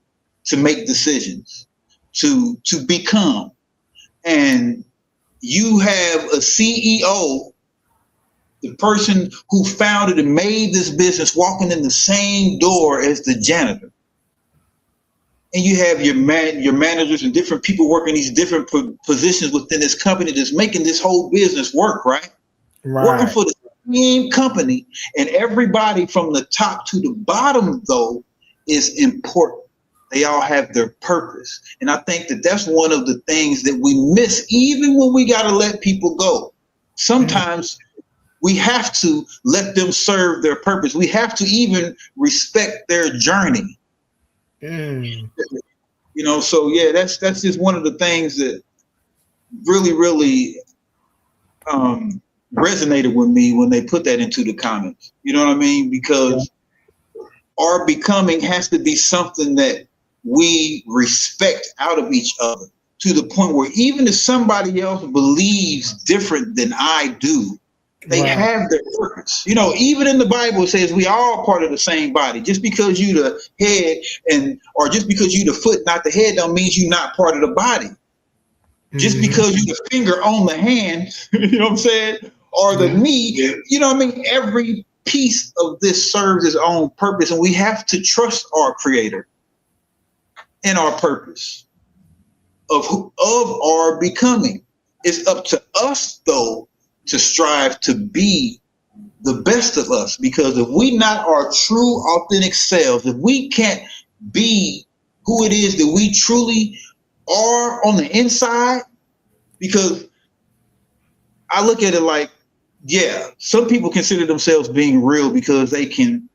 to make decisions, to become. And you have a CEO the person who founded and made this business walking in the same door as the janitor. And you have your managers and different people working these different positions within this company that's making this whole business work, right? Working for the same company, and everybody from the top to the bottom, though, is important. They all have their purpose. And I think that that's one of the things that we miss, even when we got to let people go. Sometimes we have to let them serve their purpose. We have to even respect their journey. You know, so yeah, that's just one of the things that really resonated with me when they put that into the comments. You know what I mean? Because our becoming has to be something that we respect out of each other, to the point where even if somebody else believes different than I do, they have their purpose. You know, even in the Bible it says we all part of the same body. Just because you the head or just because you the foot, not the head, don't mean you not part of the body. Just because you the finger on the hand, you know what I'm saying, or the knee, you know what I mean? Every piece of this serves its own purpose, and we have to trust our Creator and our purpose of our becoming. It's up to us, though, to strive to be the best of us, because if we not our true, authentic selves, if we can't be who it is that we truly are on the inside, because I look at it like, yeah, some people consider themselves being real because they can,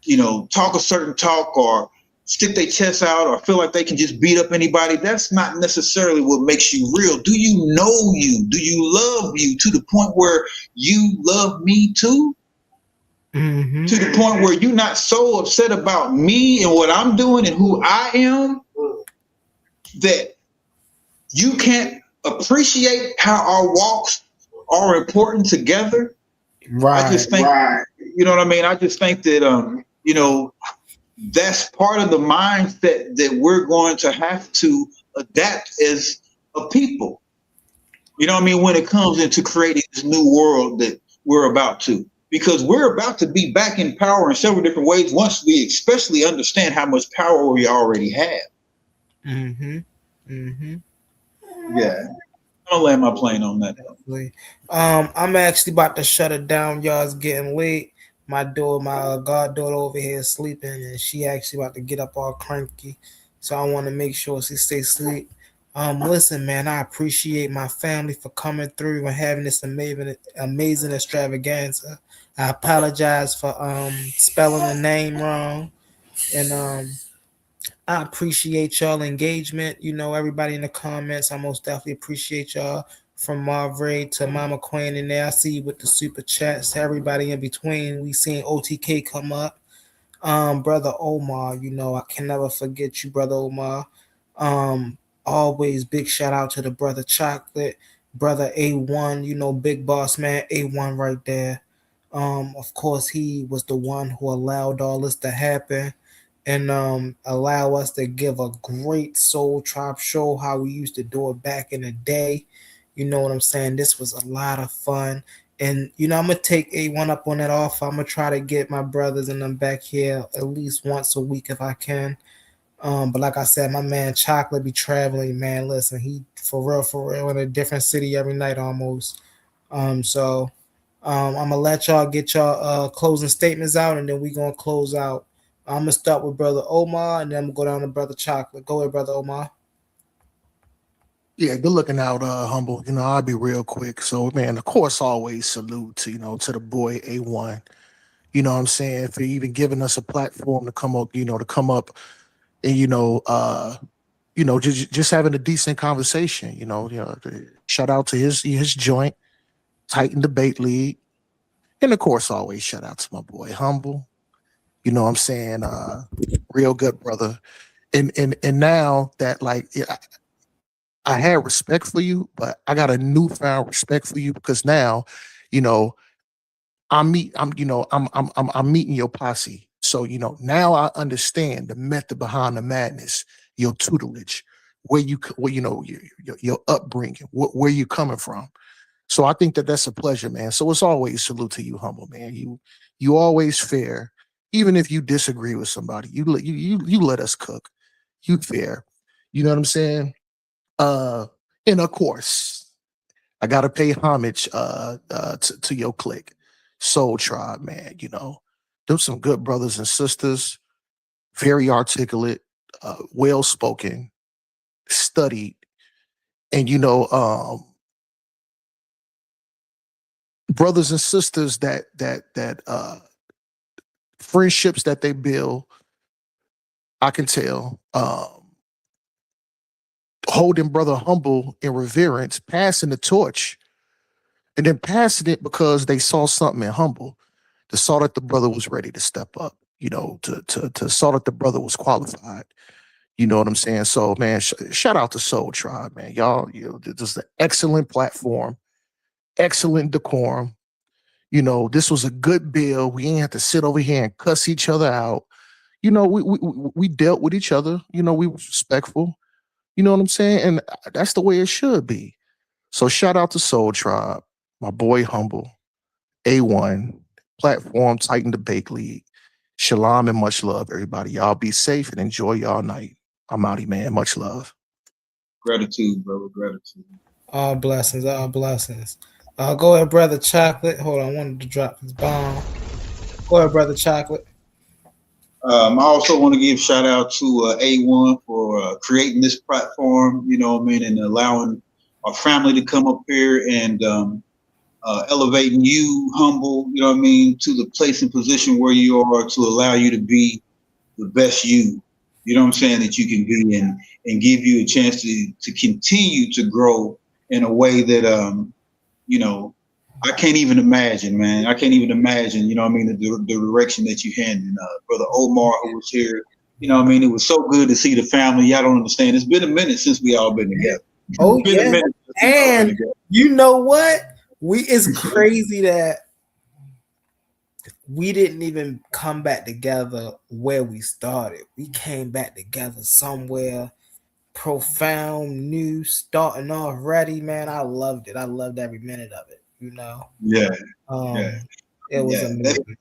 you know, talk a certain talk or stick their chest out or feel like they can just beat up anybody. That's not necessarily what makes you real. Do you know you? Do you love you to the point where you love me too? To the point where you're not so upset about me and what I'm doing and who I am that you can't appreciate how our walks are important together. I just think, you know what I mean? I just think that, you know, that's part of the mindset that we're going to have to adapt as a people. You know what I mean? When it comes into creating this new world that we're about to, because we're about to be back in power in several different ways once we especially understand how much power we already have. Yeah. I'll land my plane on that. I'm actually about to shut it down. Y'all, it's getting late. My goddaughter over here is sleeping, and she actually about to get up all cranky. So I want to make sure she stays asleep. Listen, man, I appreciate my family for coming through and having this amazing extravaganza. I apologize for spelling the name wrong, and I appreciate y'all engagement. You know, everybody in the comments, I most definitely appreciate y'all. From Marvray to Mama Queen in there. I see you with the super chats. Everybody in between. We seen OTK come up. Brother Omar, you know, I can never forget you, Brother Omar. Always big shout out to the Brother Chocolate, Brother A1, you know, big boss man, A1 right there. Of course, he was the one who allowed all this to happen and allow us to give a great Soul Tribe show how we used to do it back in the day. You know what I'm saying? This was a lot of fun. And, you know, I'm going to take A1 up on that offer. I'm going to try to get my brothers and them back here at least once a week if I can. But like I said, my man Chocolate be traveling, man. Listen, he for real in a different city every night almost. So I'm going to let y'all get y'all closing statements out, and then we going to close out. I'm going to start with Brother Omar, and then I'm going to go down to Brother Chocolate. Go ahead, Brother Omar. Yeah, good looking out, Humble. You know, I'll be real quick. So, man, of course, always salute to, you know, to the boy A1. You know what I'm saying? For even giving us a platform to come up, you know, and, just having a decent conversation, shout out to his joint, Titan Debate League. And of course, always shout out to my boy Humble. You know what I'm saying? Real good brother. And now that I had respect for you, but I got a newfound respect for you because now, you know, I'm meeting your posse. So, you know, now I understand the method behind the madness, your tutelage, your upbringing, where you coming from. So I think that that's a pleasure, man. So it's always salute to you, Humble, man. You always fair, even if you disagree with somebody. You let us cook. You fair. You know what I'm saying? And of course, I gotta pay homage to your clique, SoulTribe, man. You know, them some good brothers and sisters, very articulate, well spoken, studied, and brothers and sisters that friendships that they build, I can tell. Holding brother humble in reverence, passing the torch, and then passing it because they saw something in humble. They saw that the brother was ready to step up, to saw that the brother was qualified. You know what I'm saying? So, man, shout out to SoulTribe, man. Y'all, this is an excellent platform, excellent decorum. This was a good bill. We ain't have to sit over here and cuss each other out. We dealt with each other. We were respectful. You know what I'm saying? And that's the way it should be. So shout out to SoulTribe, my boy Humble, A1, Platform Titan Debate League. Shalom and much love, everybody. Y'all be safe and enjoy y'all night. I'm outie, man. Much love. Gratitude, brother. Gratitude. All blessings. All blessings. Go ahead, brother Chocolate. Hold on, I wanted to drop this bomb. Go ahead, brother Chocolate. I also want to give shout out to A1 for creating this platform, and allowing our family to come up here and elevating you, Humble, to the place and position where you are, to allow you to be the best you, that you can be, and give you a chance to continue to grow in a way that, I can't even imagine, man. I can't even imagine, the direction that you handed. Brother Omar, who was here, it was so good to see the family. Y'all don't understand. It's been a minute since we all been together. Oh, yeah. And you know what? It's crazy that we didn't even come back together where we started. We came back together somewhere profound, new, starting off ready, man. I loved it. I loved every minute of it. Yeah. It was amazing.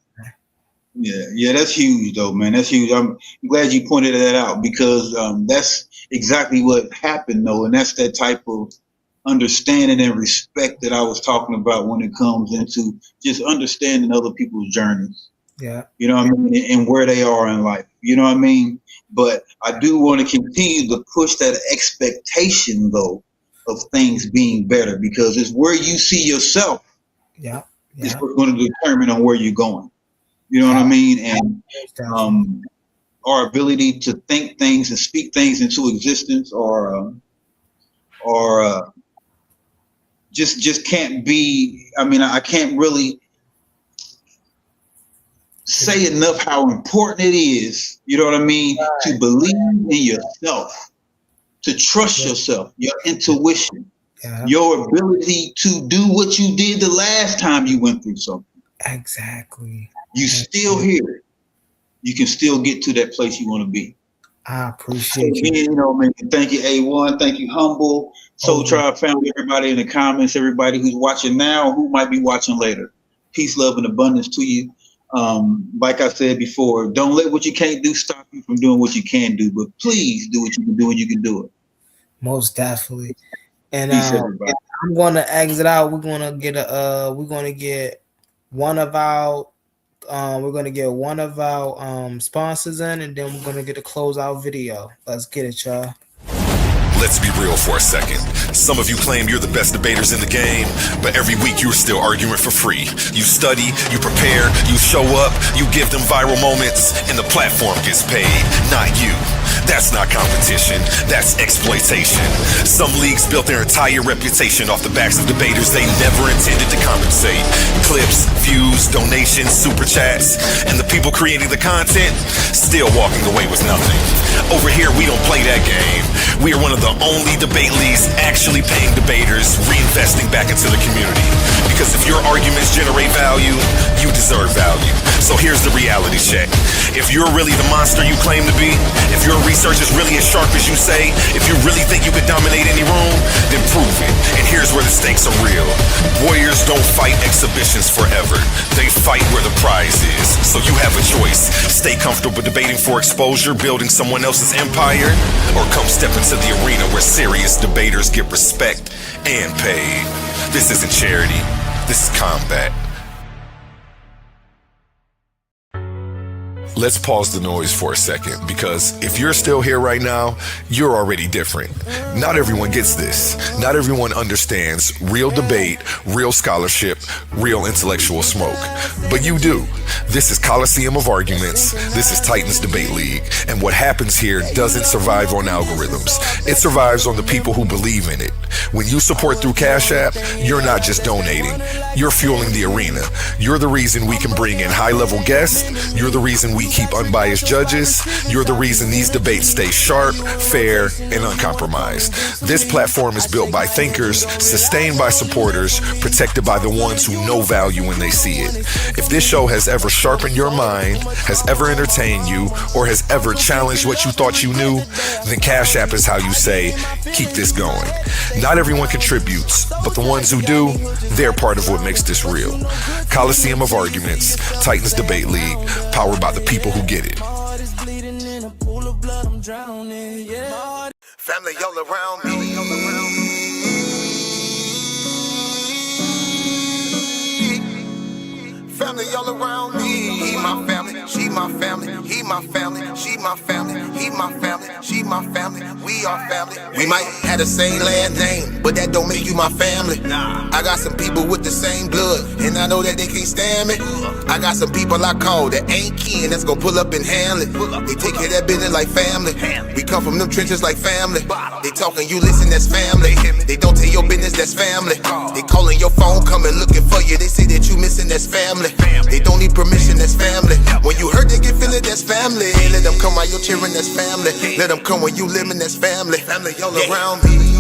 That's huge though, man. That's huge. I'm glad you pointed that out, because that's exactly what happened though, and that's that type of understanding and respect that I was talking about when it comes into just understanding other people's journeys. Yeah. And where they are in life. But I do want to continue to push that expectation though of things being better, because it's where you see yourself. Yeah. Is what's going to determine on where you're going. You know what I mean? And our ability to think things and speak things into existence, or just can't be. I can't really say enough how important it is. You know what I mean? Right. To believe in yourself, to trust yourself, your intuition, your ability to do what you did the last time you went through something. Exactly. You still here. You can still get to that place you want to be. I appreciate you. Thank you, A1. Thank you, Humble. SoulTribe family, everybody in the comments, everybody who's watching now, who might be watching later. Peace, love, and abundance to you. Like I said before, don't let what you can't do stop you from doing what you can do, but please do what you can do when you can do it. Most definitely. And I'm going to exit out. We're going to get one of our sponsors in, and then we're going to get a closeout video. Let's get it, y'all. Let's be real for a second. Some of you claim you're the best debaters in the game, but every week you're still arguing for free. You study, you prepare, you show up, you give them viral moments, and the platform gets paid, not you. That's not competition, that's exploitation. Some leagues built their entire reputation off the backs of debaters they never intended to compensate. Clips, views, donations, super chats, and the people creating the content still walking away with nothing. Over here, we don't play that game. We are one of the only debate leagues actually paying debaters, reinvesting back into the community. Because if your arguments generate value, you deserve value. So So here's the reality check. If you're really the monster you claim to be, if your research is really as sharp as you say, if you really think you could dominate any room, then prove it. And here's where the stakes are real. Warriors don't fight exhibitions forever. They fight where the prize is. So you have a choice. Stay comfortable debating for exposure, building someone else's empire, or come step into the arena where serious debaters get respect and paid. This isn't charity. This is combat. Let's pause the noise for a second, because if you're still here right now, you're already different. Not everyone gets this. Not everyone understands real debate, real scholarship, real intellectual smoke. But you do. This is Coliseum of Arguments. This is Titans Debate League. And what happens here doesn't survive on algorithms. It survives on the people who believe in it. When you support through Cash App, you're not just donating. You're fueling the arena. You're the reason we can bring in high-level guests. You're the reason we keep unbiased judges. You're the reason these debates stay sharp, fair, and uncompromised. This platform is built by thinkers, sustained by supporters, protected by the ones who know value when they see it. If this show has ever sharpened your mind, has ever entertained you, or has ever challenged what you thought you knew, then Cash App is how you say, keep this going. Not everyone contributes, but the ones who do, they're part of what makes this real. Coliseum of Arguments, Titans Debate League, powered by the people who get it. Family all around me. Family all around me. He my family, she my family. He my family, she my family. He my family, she my family. We are family. We might have the same last name, but that don't make you my family. I got some people with the same blood, and I know that they can't stand me. I got some people I call that ain't kin, that's gonna pull up and handle it. They take care of that business like family. We come from them trenches like family. They talking, you listen, that's family. They don't tell your business, that's family. They calling your phone, coming looking for you. They say that you missing, that's family. They don't need permission, that's family. When you hurt, they get feeling, that's family. Let them come while you're cheering, that's family. Let them come when you living, that's family. Family all around me.